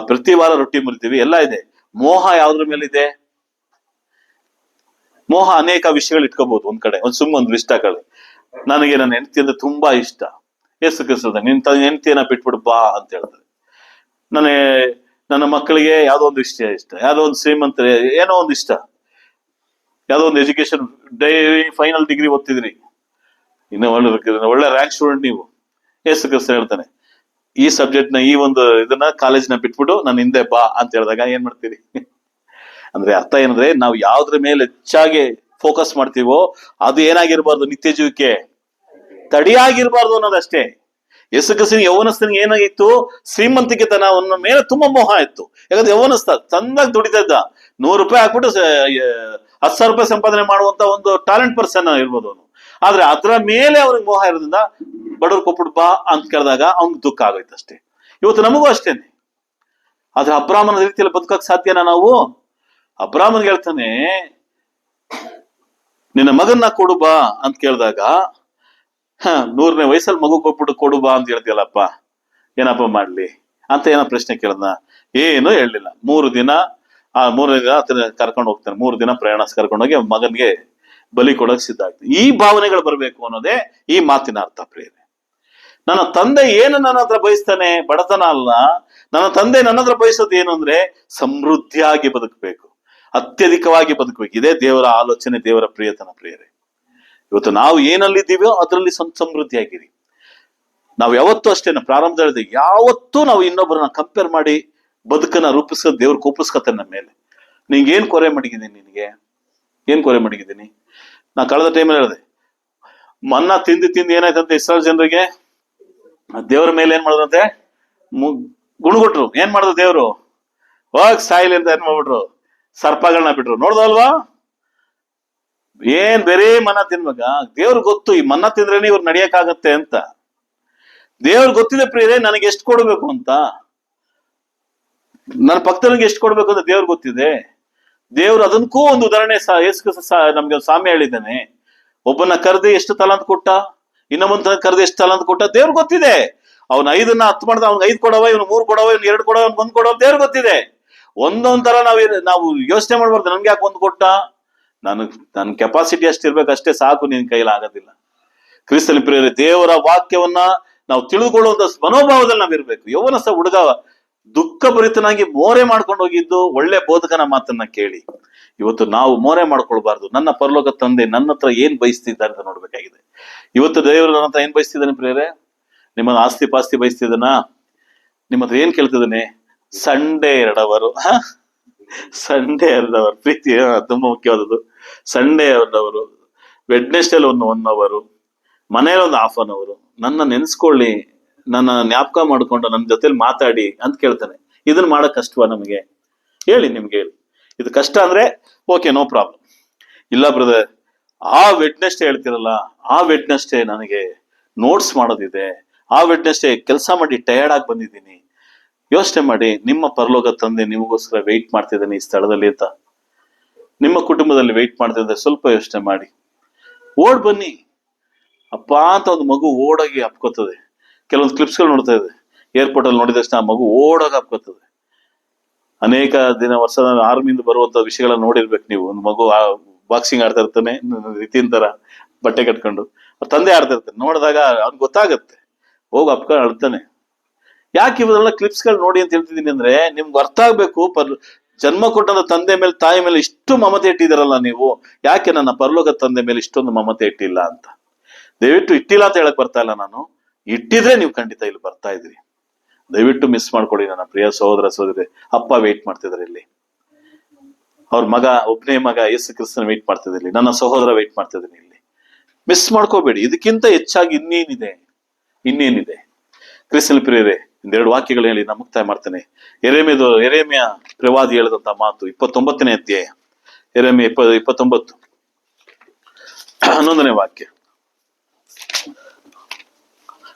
ಪ್ರತಿ ವಾರ ರೊಟ್ಟಿ ಮುರಿತೀವಿ, ಎಲ್ಲ ಇದೆ. ಮೋಹ ಯಾವ್ದ್ರ ಮೇಲೆ ಇದೆ? ಮೋಹ ಅನೇಕ ವಿಷಯಗಳು ಇಟ್ಕೋಬಹುದು ಒಂದ್ ಕಡೆ. ಒಂದು ಇಷ್ಟಗಳು, ನನಗೆ ನನ್ನ ಹೆಂಡತಿ ಅಂದ್ರೆ ತುಂಬಾ ಇಷ್ಟ. ಯೇಸು ಕ್ರಿಸ್ತದ ನಿನ್ ಹೆಂಡತಿಯನ್ನ ಬಿಟ್ಬಿಡು ಬಾ ಅಂತ ಹೇಳ್ತಾರೆ. ನನ್ನ ಮಕ್ಕಳಿಗೆ ಯಾವ್ದೋ ಒಂದು ಇಷ್ಟ, ಯಾವ್ದೋ ಒಂದು ಶ್ರೀಮಂತ ಏನೋ ಒಂದು ಇಷ್ಟ, ಯಾವ್ದೋ ಒಂದು ಎಜುಕೇಶನ್, ಫೈನಲ್ ಡಿಗ್ರಿ ಓದ್ತಿದ್ರಿ, ಇನ್ನು ಒಳ್ಳೆ ರ್ಯಾಂಕ್ ಸ್ಟೂಡೆಂಟ್ ನೀವು. ಯೇಸು ಕ್ರಿಸ್ತ ಹೇಳ್ತಾನೆ, ಈ ಸಬ್ಜೆಕ್ಟ್ ನ, ಈ ಒಂದು ಇದನ್ನ ಕಾಲೇಜ್ನ ಬಿಟ್ಬಿಟ್ಟು ನನ್ನ ಹಿಂದೆ ಬಾ ಅಂತ ಹೇಳಿದಾಗ ಏನ್ ಮಾಡ್ತೀರಿ? ಅಂದ್ರೆ ಅರ್ಥ ಏನಂದ್ರೆ, ನಾವು ಯಾವ್ದ್ರ ಮೇಲೆ ಹೆಚ್ಚಾಗಿ ಫೋಕಸ್ ಮಾಡ್ತೀವೋ ಅದು ಏನಾಗಿರ್ಬಾರ್ದು, ನಿತ್ಯ ಜೀವಕ್ಕೆ ತಡಿಯಾಗಿರ್ಬಾರ್ದು ಅನ್ನೋದಷ್ಟೇ. ಯೇಸು ಕ್ರಿಸ್ತನಿಗೆ ಯೌವನಸ್ಥನಿಗೆ ಏನಾಗಿತ್ತು? ಶ್ರೀಮಂತಿಕೆ ತನವನ್ನ ಮೇಲೆ ತುಂಬಾ ಮೋಹ ಇತ್ತು. ಯಾಕಂದ್ರೆ ಯೌವನಸ್ಥ ಚಂದಾಗಿ ದುಡಿತಾ ಇದ್ದ. 100 ರೂಪಾಯಿ ಹಾಕ್ಬಿಟ್ಟು 10,000 ರೂಪಾಯಿ ಸಂಪಾದನೆ ಮಾಡುವಂತ ಒಂದು ಟ್ಯಾಲೆಂಟ್ ಪರ್ಸನ್ ಇರ್ಬೋದು ಅವನು. ಆದ್ರೆ ಅದ್ರ ಮೇಲೆ ಅವ್ರಿಗೆ ಮೋಹ ಇರೋದ್ರಿಂದ ಬಡವ್ರು ಕೊಟ್ಬಿಟ್ಟು ಬಾ ಅಂತ ಕೇಳಿದಾಗ ಅವ್ನಿಗೆ ದುಃಖ ಆಗೋಯ್ತು ಅಷ್ಟೇ. ಇವತ್ತು ನಮಗೂ ಅಷ್ಟೇನೆ. ಆದ್ರೆ ಅಬ್ರಾಹ್ಮನ ರೀತಿಯಲ್ಲಿ ಬದುಕಕ್ ಸಾಧ್ಯನಾ ನಾವು? ಅಬ್ರಾಹ್ಮನ್ಗೆ ಹೇಳ್ತಾನೆ, ನಿನ್ನ ಮಗನ್ನ ಕೊಡು ಬಾ ಅಂತ ಕೇಳಿದಾಗ, 100ನೇ ವಯಸ್ಸಲ್ಲಿ ಮಗು ಕೊಟ್ಬಿಟ್ಟು ಕೊಡು ಬಾ ಅಂತ ಹೇಳ್ತೀಯಲ್ಲಪ್ಪ, ಏನಪ್ಪ ಮಾಡ್ಲಿ ಅಂತ ಏನೋ ಪ್ರಶ್ನೆ ಕೇಳ್ದ. ಏನು ಹೇಳಲಿಲ್ಲ. 3 ದಿನ ಆತನ ಕರ್ಕೊಂಡು ಹೋಗ್ತಾನೆ. 3 ದಿನ ಪ್ರಯಾಣ ಕರ್ಕೊಂಡೋಗಿ ಮಗನ್ಗೆ ಬಲಿ ಕೊಡೋಕೆ ಸಿದ್ಧ ಆಗ್ತದೆ. ಈ ಭಾವನೆಗಳು ಬರ್ಬೇಕು ಅನ್ನೋದೇ ಈ ಮಾತಿನ ಅರ್ಥ ಪ್ರಿಯರೇ. ನನ್ನ ತಂದೆ ಏನು ನನ್ನ ಹತ್ರ ಬಯಸ್ತಾನೆ? ಬಡತನ ಅಲ್ಲ. ನನ್ನ ತಂದೆ ನನ್ನ ಹತ್ರ ಬಯಸೋದು ಏನು ಅಂದ್ರೆ ಸಮೃದ್ಧಿಯಾಗಿ ಬದುಕಬೇಕು, ಅತ್ಯಧಿಕವಾಗಿ ಬದುಕಬೇಕು. ಇದೇ ದೇವರ ಆಲೋಚನೆ, ದೇವರ ಪ್ರಿಯತನ ಪ್ರಿಯರೇ. ಇವತ್ತು ನಾವು ಏನಲ್ಲಿದ್ದೀವೋ ಅದರಲ್ಲಿ ಸಮೃದ್ಧಿಯಾಗಿರಿ. ನಾವು ಯಾವತ್ತೂ ಅಷ್ಟೇನ, ಪ್ರಾರಂಭದಲ್ಲಿ ಹೇಳಿದೆ, ಯಾವತ್ತೂ ನಾವು ಇನ್ನೊಬ್ಬರನ್ನ ಕಂಪೇರ್ ಮಾಡಿ ಬದುಕನ್ನ ರೂಪಿಸೋದು ದೇವ್ರ ಕೋಪಿಸ್ಕತ್ತಾನೆ ನಮ್ಮ ಮೇಲೆ. ನಿಂಗೆ ಏನ್ ಕೊರೆ ಮಡಗಿದ್ದೀನಿ? ನಿನಗೆ ಏನ್ ಕೊರೆ ಮಡಗಿದ್ದೀನಿ? ನಾ ಕಳೆದ ಟೈಮಲ್ಲಿ ಹೇಳಿದೆ, ಮನ್ನ ತಿಂದು ಏನಾಯ್ತಂತೆ ಇಸ್ರಾಯೇಲ್ ಜನರಿಗೆ? ದೇವ್ರ ಮೇಲೆ ಏನ್ ಮಾಡಿದ್ರಂತೆ? ಗುಣಗುಟ್ರು. ಏನ್ ಮಾಡಿದ್ರು ದೇವ್ರು? ಹೋಗ್ ಸಾಯಿಲಿ ಅಂತ ಏನ್ ಮಾಡ್ಬಿಟ್ರು? ಸರ್ಪಗಳನ್ನ ಬಿಟ್ರು. ನೋಡ್ದಲ್ವಾ? ಏನ್ ಬೇರೆ ಮನ್ನ ತಿನ್ಬೇಕ? ದೇವ್ರಿಗೆ ಗೊತ್ತು ಈ ಮನ್ನ ತಿಂದ್ರೇನೆ ಇವ್ರು ನಡಿಯಕ್ಕಾಗತ್ತೆ ಅಂತ. ದೇವ್ರಿಗೆ ಗೊತ್ತಿದೆ ಪ್ರಿಯರೇ ನನಗೆ ಎಷ್ಟು ಕೊಡ್ಬೇಕು ಅಂತ, ನನ್ನ ಪಕ್ಕದವನಿಗೆ ಎಷ್ಟು ಕೊಡ್ಬೇಕು ಅಂತ ದೇವ್ರಿಗೆ ಗೊತ್ತಿದೆ. ದೇವ್ರು ಅದಕ್ಕೂ ಒಂದು ಉದಾಹರಣೆ ನಮ್ಗೆ ಒಂದು ಸಾಮ್ಯ ಹೇಳಿದ್ದಾನೆ. ಒಬ್ಬನ ಕರೆದು ಎಷ್ಟು ತಲಾಂತ ಕೊಟ್ಟ, ಇನ್ನೊಬ್ಬನ ಕರೆದು ಎಷ್ಟು ತಲಾಂತ ಕೊಟ್ಟ ದೇವ್ರಿಗೆ ಗೊತ್ತಿದೆ. ಅವ್ನ 5ನ್ನ 10 ಮಾಡ್ದ, ಅವ್ನಿಗೆ 5 ಕೊಡವ, ಇವ್ನು 3 ಕೊಡವ, ಇವ್ನು 2 ಕೊಡವ, ಇವ್ನು 1 ಕೊಡವ, ದೇವ್ರಿಗೆ ಗೊತ್ತಿದೆ. ಒಂದೊಂದ್ ತರ ನಾವು ಯೋಚನೆ ಮಾಡ್ಬಾರ್ದು. ನನ್ಗೆ ಯಾಕೆ 1 ಕೊಟ್ಟ? ನನ್ನ ಕೆಪಾಸಿಟಿ ಅಷ್ಟಿರ್ಬೇಕು, ಅಷ್ಟೇ ಸಾಕು, ನಿನ್ ಕೈಲಿ ಆಗೋದಿಲ್ಲ. ಕ್ರಿಸ್ತನ ಪ್ರಿಯರೇ, ದೇವರ ವಾಕ್ಯವನ್ನ ನಾವು ತಿಳಿದುಕೊಳ್ಳುವಂತ ಮನೋಭಾವದಲ್ಲಿ ನಾವಿರ್ಬೇಕು. ಯೌವನಸ್ಥ ಹುಡುಗ ದುಃಖ ಭರಿತನಾಗಿ ಮೋರೆ ಮಾಡ್ಕೊಂಡು ಹೋಗಿದ್ದು ಒಳ್ಳೆ ಬೋಧಕನ ಮಾತನ್ನ ಕೇಳಿ. ಇವತ್ತು ನಾವು ಮೋರೆ ಮಾಡ್ಕೊಳ್ಬಾರ್ದು. ನನ್ನ ಪರಲೋಕ ತಂದೆ ನನ್ನ ಹತ್ರ ಏನ್ ಬಯಸ್ತಿದ್ದಾರೆ ಅಂತ ನೋಡ್ಬೇಕಾಗಿದೆ. ಇವತ್ತು ದೇವರು ನನ್ನ ಹತ್ರ ಏನ್ ಬಯಸ್ತಿದ್ದಾನೆ ಪ್ರಿಯರೇ? ನಿಮ್ಮ ಆಸ್ತಿ ಪಾಸ್ತಿ ಬಯಸ್ತಿದ್ದಾನ? ನಿಮ್ಮ ಹತ್ರ ಏನ್ ಕೇಳ್ತಿದ್ದಾನೆ? ಸಂಡೇ 2 ಅವರ್, ಸಂಡೇ 2 ಅವರ್ ಪ್ರೀತಿ ತುಂಬಾ ಮುಖ್ಯವಾದದ್ದು. ಸಂಡೇ 1 ಅವರ್, ವೆಡ್ನೆಸ್ಡೇಲಿ 1 ಅವರ್, ಮನೇಲಿ 1 half an hour, ನನ್ನ ನೆನ್ಸ್ಕೊಳ್ಳಿ, ನನ್ನ ಜ್ಞಾಪಕ ಮಾಡ್ಕೊಂಡು ನನ್ನ ಜೊತೆಲಿ ಮಾತಾಡಿ ಅಂತ ಕೇಳ್ತಾನೆ. ಇದನ್ನ ಮಾಡಕ್ ಕಷ್ಟವಾ ನಮಗೆ? ಹೇಳಿ, ನಿಮ್ಗೆ ಹೇಳಿ. ಇದು ಕಷ್ಟ ಅಂದ್ರೆ ಓಕೆ, ನೋ ಪ್ರಾಬ್ಲಮ್. ಇಲ್ಲ ಬ್ರದರ್, ಆ ವೆಡ್ನೆಸ್ಡೇ ಹೇಳ್ತಿರಲ್ಲ, ಆ ವೆಡ್ನೆಸ್ಡೇ ನನಗೆ ನೋಟ್ಸ್ ಮಾಡೋದಿದೆ, ಆ ವೆಡ್ನೆಸ್ಡೇ ಕೆಲಸ ಮಾಡಿ ಟಯರ್ಡ್ ಆಗಿ ಬಂದಿದ್ದೀನಿ. ಯೋಚನೆ ಮಾಡಿ, ನಿಮ್ಮ ಪರಲೋಕ ತಂದೆ ನಿಮಗೋಸ್ಕರ ವೆಯ್ಟ್ ಮಾಡ್ತಿದ್ದಾನೆ ಈ ಸ್ಥಳದಲ್ಲಿ ಅಂತ. ನಿಮ್ಮ ಕುಟುಂಬದಲ್ಲಿ ವೆಯ್ಟ್ ಮಾಡ್ತಿದ್ರೆ ಸ್ವಲ್ಪ ಯೋಚನೆ ಮಾಡಿ. ಓಡ್ ಬನ್ನಿ. ಅಪ್ಪ ಅಂತ ಒಂದು ಮಗು ಓಡಾಗಿ ಅಪ್ಕೋತದೆ. ಕೆಲವೊಂದು ಕ್ಲಿಪ್ಸ್ಗಳು ನೋಡ್ತಾ ಇದೆ, ಏರ್ಪೋರ್ಟ್ ಅಲ್ಲಿ ನೋಡಿದ ತಕ್ಷಣ ಆ ಮಗು ಓಡೋಗ ಹಾಕೋತದೆ. ಅನೇಕ ವರ್ಷದ ಆರ್ಮಿಯಿಂದ ಬರುವಂತ ವಿಷಯಗಳನ್ನ ನೋಡಿರ್ಬೇಕು ನೀವು. ಒಂದು ಮಗು ಬಾಕ್ಸಿಂಗ್ ಆಡ್ತಾ ಇರ್ತಾನೆ ನಿತಿನ್ ತರ ಬಟ್ಟೆ ಕಟ್ಕೊಂಡು, ತಂದೆ ಆಡ್ತಾ ಇರ್ತಾನೆ, ನೋಡಿದಾಗ ಅವ್ನಿಗೆ ಗೊತ್ತಾಗತ್ತೆ, ಹೋಗಿ ಅಪ್ಕೊಂಡು ಅಳ್ತಾನೆ. ಯಾಕೆ ಇವೆಲ್ಲ ಕ್ಲಿಪ್ಸ್ ಗಳು ನೋಡಿ ಅಂತ ಹೇಳ್ತಿದ್ದೀನಿ ಅಂದ್ರೆ, ನಿಮ್ಗೆ ಅರ್ಥ ಆಗ್ಬೇಕು, ಜನ್ಮ ಕೊಟ್ಟಂತ ತಂದೆ ಮೇಲೆ ತಾಯಿ ಮೇಲೆ ಇಷ್ಟು ಮಮತೆ ಇಟ್ಟಿದಾರಲ್ಲ ನೀವು, ಯಾಕೆ ನನ್ನ ಪರಲೋಕದ ತಂದೆ ಮೇಲೆ ಇಷ್ಟೊಂದು ಮಮತೆ ಇಟ್ಟಿಲ್ಲ ಅಂತ. ದಯವಿಟ್ಟು ಇಟ್ಟಿಲ್ಲ ಅಂತ ಹೇಳಕ್ ಬರ್ತಾ ಇಲ್ಲ ನಾನು, ಇಟ್ಟಿದ್ರೆ ನೀವು ಖಂಡಿತ ಇಲ್ಲಿ ಬರ್ತಾ ಇದ್ರಿ. ದಯವಿಟ್ಟು ಮಿಸ್ ಮಾಡ್ಕೊಡಿ ನನ್ನ ಪ್ರಿಯ ಸಹೋದರ ಸಹೋದರಿ. ಅಪ್ಪ ವೇಟ್ ಮಾಡ್ತಿದ್ದಾರೆ ಇಲ್ಲಿ, ಅವ್ರ ಮಗ ಒಬ್ಬನೇ ಮಗ ಯೇಸು ಕ್ರಿಸ್ತನ ವೇಟ್ ಮಾಡ್ತಿದ್ದಾರೆ ಇಲ್ಲಿ, ನನ್ನ ಸಹೋದರ ವೇಟ್ ಮಾಡ್ತಿದ್ದೀನಿ ಇಲ್ಲಿ. ಮಿಸ್ ಮಾಡ್ಕೋಬೇಡಿ. ಇದಕ್ಕಿಂತ ಹೆಚ್ಚಾಗಿ ಇನ್ನೇನಿದೆ. ಕ್ರಿಸ್ತನ ಪ್ರಿಯರೇ, ಒಂದೆರಡು ವಾಕ್ಯಗಳು ಹೇಳಿ ನಾನು ಮುಕ್ತಾಯ ಮಾಡ್ತೇನೆ. ಯೆರೆಮೀಯ ಪ್ರವಾದಿ ಹೇಳಿದಂತ ಮಾತು, 29ನೇ ಅಧ್ಯಾಯ, ಯೆರೆಮೀಯ 29 11ನೇ ವಾಕ್ಯ.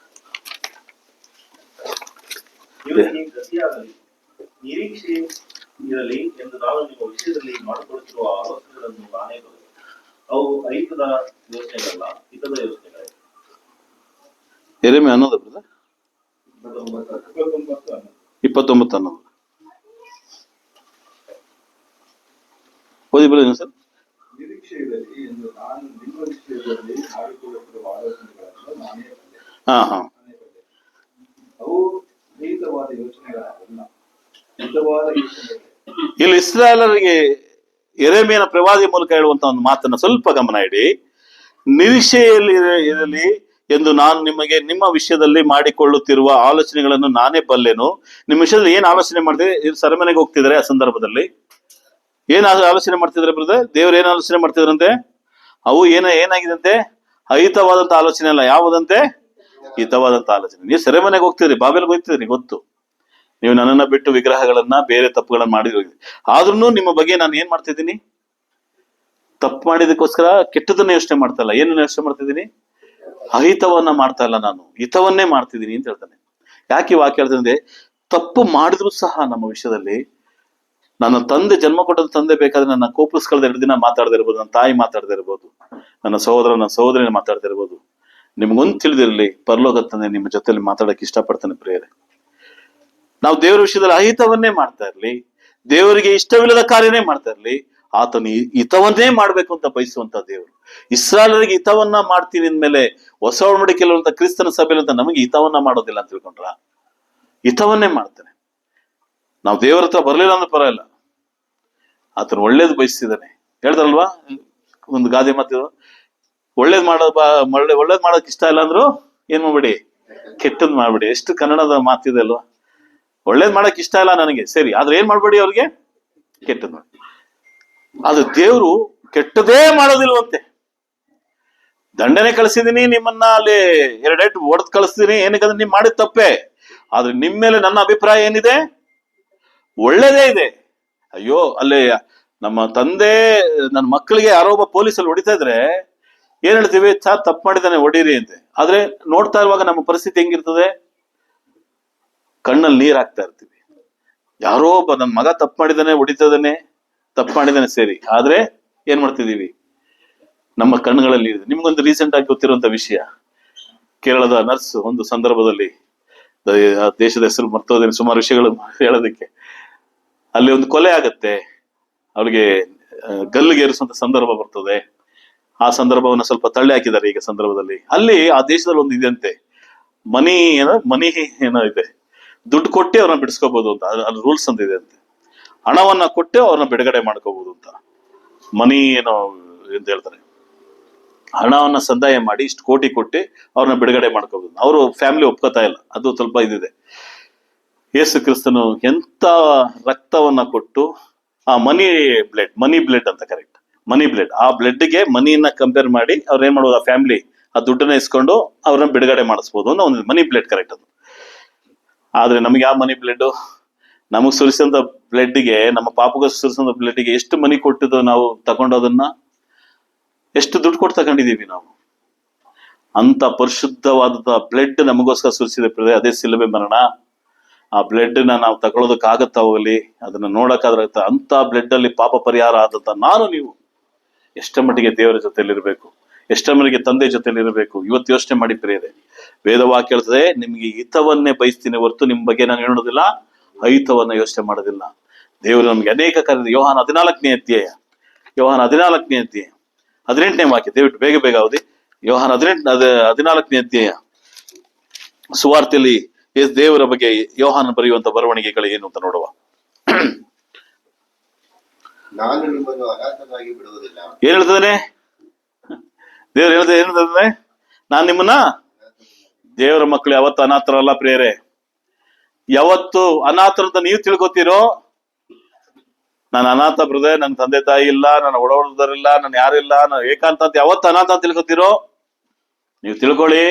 ಇವರಿಗೆ ಗತಿಯಾಗಲಿ, ನಿರೀಕ್ಷೆ ಇರಲಿ ಎಂದು ನಾನು ನಿಮ್ಮ ವಿಷಯದಲ್ಲಿ ಮಾಡಿಕೊಳ್ಳುತ್ತಿರುವ ಆಲೋಚನೆಗಳನ್ನು ನಾನೇ ಬರೆದೆ. ಅವು ಅಹಿತದ ಯೋಚನೆಗಳಲ್ಲ, ಹಿತದ ಯೋಚನೆಗಳೇ. ಯೆರೆಮೀಯ ಅನ್ನೋದು 29 ಅನ್ನೋದು ಓದಿ ಬರೋದು ಸರ್. ನಿರೀಕ್ಷೆ ಇರಲಿ ಎಂದು ನಾನು ನಿಮ್ಮ ವಿಷಯದಲ್ಲಿ ಮಾಡಿಕೊಳ್ಳುತ್ತಿರುವ ಆಲೋಚನೆಗಳನ್ನು ನಾನೇ ಬರೆದೆ. ಹಾ ಅವು ಹಿತವಾದ ಯೋಚನೆಗಳಲ್ಲ, ಹಿತವಾದ ಯೋಚನೆಗಳೇ. ಇಲ್ಲಿ ಇಸ್ರಾಯೇಲರಿಗೆ ಯೆರೆಮೀಯನ ಪ್ರವಾದಿ ಮೂಲಕ ಹೇಳುವಂತ ಒಂದು ಮಾತನ್ನ ಸ್ವಲ್ಪ ಗಮನ ಇಡಿ. ನಿರೀಕ್ಷೆಯಲ್ಲಿ ಇರಲಿ ಎಂದು ನಾನು ನಿಮಗೆ ನಿಮ್ಮ ವಿಷಯದಲ್ಲಿ ಮಾಡಿಕೊಳ್ಳುತ್ತಿರುವ ಆಲೋಚನೆಗಳನ್ನು ನಾನೇ ಬಲ್ಲೆನು. ನಿಮ್ಮ ವಿಷಯದಲ್ಲಿ ಏನ್ ಆಲೋಚನೆ ಮಾಡ್ತಿದ್ರೆ, ಸೆರೆಮನೆಗೆ ಹೋಗ್ತಿದ್ದಾರೆ, ಆ ಸಂದರ್ಭದಲ್ಲಿ ಏನ್ ಆಲೋಚನೆ ಮಾಡ್ತಿದ್ರೆ ಬ್ರದರ್? ದೇವ್ರು ಏನ್ ಆಲೋಚನೆ ಮಾಡ್ತಿದ್ರಂತೆ? ಅವು ಏನಾಗಿದಂತೆ? ಅಹಿತವಾದಂತ ಆಲೋಚನೆ ಅಲ್ಲ, ಯಾವುದಂತೆ? ಹಿತವಾದಂತ ಆಲೋಚನೆ. ನೀವು ಸೆರೆಮನೆಗೆ ಹೋಗ್ತಿದ್ರಿ, ಬಾಬೆಲ್ಗೆ ಹೋಗ್ತಿದ್ರಿ, ಗೊತ್ತು. ನೀವು ನನ್ನನ್ನ ಬಿಟ್ಟು ವಿಗ್ರಹಗಳನ್ನ, ಬೇರೆ ತಪ್ಪುಗಳನ್ನ ಮಾಡಿದ್ರಿ. ಆದ್ರೂ ನಿಮ್ಮ ಬಗ್ಗೆ ನಾನು ಏನ್ ಮಾಡ್ತಿದ್ದೀನಿ? ತಪ್ಪು ಮಾಡಿದಕ್ಕೋಸ್ಕರ ಕೆಟ್ಟದನ್ನ ಯೋಚನೆ ಮಾಡ್ತಾ ಇಲ್ಲ. ಏನನ್ನ ಯೋಚನೆ ಮಾಡ್ತಿದ್ದೀನಿ? ಅಹಿತವನ್ನ ಮಾಡ್ತಾ ಇಲ್ಲ, ನಾನು ಹಿತವನ್ನೇ ಮಾಡ್ತಿದ್ದೀನಿ ಅಂತ ಹೇಳ್ತಾನೆ. ಯಾಕೆ ಈ ವಾಕ್ಯ ಹೇಳ್ತಂದ್ರೆ, ತಪ್ಪು ಮಾಡಿದ್ರು ಸಹ ನಮ್ಮ ವಿಷಯದಲ್ಲಿ ನನ್ನ ತಂದೆ, ಜನ್ಮ ಕೊಟ್ಟದ ತಂದೆ ಬೇಕಾದ್ರೆ ನನ್ನ ಕೋಪಿಸ್ಕಳ್ದ 2 ದಿನ ಮಾತಾಡದೇ ಇರ್ಬೋದು, ನನ್ನ ತಾಯಿ ಮಾತಾಡದೇ ಇರ್ಬೋದು, ನನ್ನ ಸಹೋದರಿನ ಮಾತಾಡದೇ ಇರ್ಬೋದು. ನಿಮ್ಗೊಂದು ತಿಳಿದಿರಲಿ, ಪರಲೋಕ ತಂದೆ ನಿಮ್ಮ ಜೊತೆಲಿ ಮಾತಾಡಕ್ಕೆ ಇಷ್ಟಪಡ್ತಾನೆ ಪ್ರಿಯರೇ. ನಾವು ದೇವರ ವಿಷಯದಲ್ಲಿ ಅಹಿತವನ್ನೇ ಮಾಡ್ತಾ ಇರ್ಲಿ, ದೇವರಿಗೆ ಇಷ್ಟವಿಲ್ಲದ ಕಾರ್ಯನೇ ಮಾಡ್ತಾ ಇರ್ಲಿ, ಆತನು ಹಿತವನ್ನೇ ಮಾಡ್ಬೇಕು ಅಂತ ಬಯಸುವಂತ ದೇವರು. ಇಸ್ರಾಯೇಲರಿಗೆ ಹಿತವನ್ನ ಮಾಡ್ತೀನಿ ಅಂದ್ಮೇಲೆ ಹೊಸ ಒಡಂಬಡಿಕೆಯಲ್ಲಿರುವಂತ ಕ್ರಿಸ್ತನ ಸಭೆಯಲ್ಲಿ ಅಂತ ನಮಗೆ ಹಿತವನ್ನ ಮಾಡೋದಿಲ್ಲ ಅಂತ ತಿಳ್ಕೊಂಡ್ರ? ಹಿತವನ್ನೇ ಮಾಡ್ತಾನೆ. ನಾವು ದೇವರ ಹತ್ರ ಬರ್ಲಿಲ್ಲ ಅಂದ್ರೆ ಪರವಾಗಿಲ್ಲ, ಆತನು ಒಳ್ಳೇದು ಬಯಸ್ತಿದ್ದಾನೆ. ಹೇಳ್ತಾರಲ್ವಾ ಒಂದು ಗಾದೆ ಮಾತು, ಒಳ್ಳೇದ್ ಮಾಡೋಕ್ ಇಷ್ಟ ಇಲ್ಲ ಅಂದ್ರು ಏನ್ ಮಾಡ್ಬೇಡಿ, ಕೆಟ್ಟದ್ ಮಾಡ್ಬೇಡಿ. ಎಷ್ಟು ಕನ್ನಡದ ಮಾತಿದೆ ಅಲ್ವಾ? ಒಳ್ಳೇದ್ ಮಾಡಕ್ ಇಷ್ಟ ಇಲ್ಲ ನನಗೆ, ಸರಿ, ಆದ್ರೆ ಏನ್ ಮಾಡ್ಬೇಡಿ, ಅವ್ರಿಗೆ ಕೆಟ್ಟದ್ ಮಾಡಿ. ಅದು ದೇವ್ರು ಕೆಟ್ಟದೇ ಮಾಡೋದಿಲ್ವಂತೆ. ದಂಡನೆ ಕಳಿಸಿದೀನಿ, ನಿಮ್ಮನ್ನ ಅಲ್ಲಿ 2 ಏಟು ಹೊಡೆದ್ ಕಳಿಸ್ತೀನಿ, ಏನಕ್ಕಂದ್ರೆ ನೀವು ಮಾಡಿದ ತಪ್ಪೆ. ಆದ್ರೆ ನಿಮ್ ಮೇಲೆ ನನ್ನ ಅಭಿಪ್ರಾಯ ಏನಿದೆ? ಒಳ್ಳೇದೇ ಇದೆ. ಅಯ್ಯೋ, ಅಲ್ಲಿ ನಮ್ಮ ತಂದೆ ನನ್ನ ಮಕ್ಕಳಿಗೆ ಯಾರೋ ಒಬ್ಬ ಪೊಲೀಸಲ್ಲಿ ಹೊಡಿತಾ ಇದ್ರೆ ಏನ್ ಹೇಳ್ತೀವಿ? ಸಾರ್ ತಪ್ಪು ಮಾಡಿದಾನೆ, ಹೊಡೀರಿ ಅಂತೆ. ಆದ್ರೆ ನೋಡ್ತಾ ಇರುವಾಗ ನಮ್ಮ ಪರಿಸ್ಥಿತಿ ಹೆಂಗಿರ್ತದೆ? ಕಣ್ಣಲ್ಲಿ ನೀರ್ ಹಾಕ್ತಾ ಇರ್ತೀವಿ. ಯಾರೋ ಒಬ್ಬ ನನ್ನ ಮಗ ತಪ್ಪು ಮಾಡಿದಾನೆ, ಹೊಡಿತದಾನೆ, ತಪ್ಪು ಮಾಡಿದಾನೆ, ಸರಿ, ಆದ್ರೆ ಏನ್ ಮಾಡ್ತಿದೀವಿ? ನಮ್ಮ ಕಣ್ಣುಗಳಲ್ಲಿ ಇದೆ. ನಿಮ್ಗೊಂದು ರೀಸೆಂಟ್ ಆಗಿ ಗೊತ್ತಿರುವಂತ ವಿಷಯ, ಕೇರಳದ ನರ್ಸ್ ಒಂದು ಸಂದರ್ಭದಲ್ಲಿ, ದೇಶದ ಹೆಸರು ಮರ್ತೋದೇನೆ, ಸುಮಾರು ವಿಷಯಗಳು ಹೇಳೋದಕ್ಕೆ, ಅಲ್ಲಿ ಒಂದು ಕೊಲೆ ಆಗತ್ತೆ, ಅವಳಿಗೆ ಗಲ್ಲಿಗೆ ಏರಿಸುವಂತ ಸಂದರ್ಭ ಬರ್ತದೆ. ಆ ಸಂದರ್ಭವನ್ನ ಸ್ವಲ್ಪ ತಳ್ಳಿ ಹಾಕಿದ್ದಾರೆ ಈಗ ಸಂದರ್ಭದಲ್ಲಿ. ಅಲ್ಲಿ ಆ ದೇಶದಲ್ಲಿ ಒಂದು ಇದೆಯಂತೆ, ಮನಿ ಏನೋ ಇದೆ, ದುಡ್ಡು ಕೊಟ್ಟೆ ಅವ್ರನ್ನ ಬಿಡಿಸ್ಕೋಬಹುದು ಅಂತ, ಅಲ್ಲಿ ರೂಲ್ಸ್ ಅಂತ ಇದೆ ಅಂತೆ. ಹಣವನ್ನ ಕೊಟ್ಟೆ ಅವ್ರನ್ನ ಬಿಡುಗಡೆ ಮಾಡ್ಕೋಬಹುದು ಅಂತ, ಮನಿ ಏನೋ ಅಂತ ಹೇಳ್ತಾರೆ. ಹಣವನ್ನ ಸಂದಾಯ ಮಾಡಿ ಇಷ್ಟು ಕೋಟಿ ಕೊಟ್ಟು ಅವ್ರನ್ನ ಬಿಡುಗಡೆ ಮಾಡ್ಕೋಬಹುದು. ಅವರು ಫ್ಯಾಮಿಲಿ ಒಪ್ಕೋತಾ ಇಲ್ಲ, ಅದು ಸ್ವಲ್ಪ ಇದಿದೆ. ಯೇಸು ಕ್ರಿಸ್ತನು ಎಂತ ರಕ್ತವನ್ನ ಕೊಟ್ಟು, ಆ ಮನಿ ಬ್ಲಡ್ ಅಂತ, ಕರೆಕ್ಟ್, ಮನಿ ಬ್ಲಡ್, ಆ ಬ್ಲಡ್ಗೆ ಮನಿಯನ್ನ ಕಂಪೇರ್ ಮಾಡಿ ಅವ್ರು ಏನ್ ಮಾಡೋದು, ಆ ಫ್ಯಾಮಿಲಿ ಆ ದುಡ್ಡನ್ನ ಇಸ್ಕೊಂಡು ಅವ್ರನ್ನ ಬಿಡುಗಡೆ ಮಾಡಿಸ್ಬೋದು ಅನ್ನೋ ಒಂದು ಮನಿ ಬ್ಲಡ್, ಕರೆಕ್ಟ್ ಅದು. ಆದ್ರೆ ನಮ್ಗೆ ಯಾವ ಮನಿ ಬ್ಲಡ್? ನಮಗ್ ಸುರಿಸಂತ ಬ್ಲಡ್ಗೆ, ನಮ್ಮ ಪಾಪಗ ಸುರಿಸಂತ ಬ್ಲಡ್ಗೆ ಎಷ್ಟು ಮನಿ ಕೊಟ್ಟಿದ್ದು ನಾವು ತಗೊಂಡೋದನ್ನ, ಎಷ್ಟು ದುಡ್ಡು ಕೊಟ್ಟು ತಗೊಂಡಿದೀವಿ ನಾವು. ಅಂತ ಪರಿಶುದ್ಧವಾದ ಬ್ಲಡ್ ನಮಗೋಸ್ಕರ ಸುರಿಸಿದೆ, ಅದೇ ಸಿಲುಬೆ ಮರಣ. ಆ ಬ್ಲಡ್ ನಾವು ತಗೊಳ್ಳೋದಕ್ಕಾಗತ್ತ ಹೋಗಲಿ, ಅದನ್ನ ನೋಡಕ್ಕಾದ್ರೆ ಅಂತ ಬ್ಲಡ್ ಅಲ್ಲಿ ಪಾಪ ಪರಿಹಾರ ಆದಂತ ನಾನು ನೀವು ಎಷ್ಟರ ಮಟ್ಟಿಗೆ ದೇವರ ಜೊತೆಲಿರ್ಬೇಕು, ಎಷ್ಟಮರಿಗೆ ತಂದೆ ಜೊತೆಲಿ ಇರಬೇಕು. ಇವತ್ತು ಯೋಚನೆ ಮಾಡಿ ಪ್ರಿಯರೇ, ವೇದವಾಕ್ಯ ಹೇಳ್ತದೆ, ನಿಮ್ಗೆ ಹಿತವನ್ನೇ ಬಯಸ್ತೀನಿ ಹೊರತು ನಿಮ್ ಬಗ್ಗೆ ನಾನು ಹೇಳೋದಿಲ್ಲ, ಅಹಿತವನ್ನ ಯೋಚನೆ ಮಾಡೋದಿಲ್ಲ. ದೇವರು ನಮ್ಗೆ ಅನೇಕ ಕಾರ್ಯ. ಯೋಹಾನ 14ನೇ ಅಧ್ಯಾಯ, ಯೋಹಾನ 14ನೇ ಅಧ್ಯಾಯ 18ನೇ ವಾಕ್ಯ, ದಯವಿಟ್ಟು ಬೇಗ ಬೇಗ ಓದಿ. ಯೋಹಾನ 14ನೇ ಅಧ್ಯಾಯ ಸುವಾರ್ತೆಯಲ್ಲಿ ದೇವರ ಬಗ್ಗೆ ಯೋಹಾನ ಬರೆಯುವಂತ ಬರವಣಿಗೆಗಳು ಏನು ಅಂತ ನೋಡುವ. ನಾನು ನಿಮ್ಮನ್ನು ಅನಾಥನಾಗಿ ಬಿಡುವುದಿಲ್ಲ. ಏನ್ ಹೇಳ್ತದಾನೆ ದೇವ್ರು? ಹೇಳ್ತದೆ ನಾನ್ ನಿಮ್ಮನ್ನ, ದೇವರ ಮಕ್ಕಳು ಯಾವತ್ತು ಅನಾಥರಲ್ಲ ಪ್ರಿಯರೇ. ಯಾವತ್ತು ಅನಾಥರಂತ ನೀವು ತಿಳ್ಕೊತೀರೋ, ನಾನು ಅನಾಥ ಬ್ರದರ್, ನನ್ನ ತಂದೆ ತಾಯಿ ಇಲ್ಲ, ನನ್ನ ಒಡವರಿಲ್ಲ, ನಾನು ಯಾರಿಲ್ಲ, ನಾನು ಏಕಾಂತ ಅಂತ ಯಾವತ್ತು ಅನಾಥ ಅಂತ ತಿಳ್ಕೊತೀರೋ, ನೀವು ತಿಳ್ಕೊಳ್ಳಿ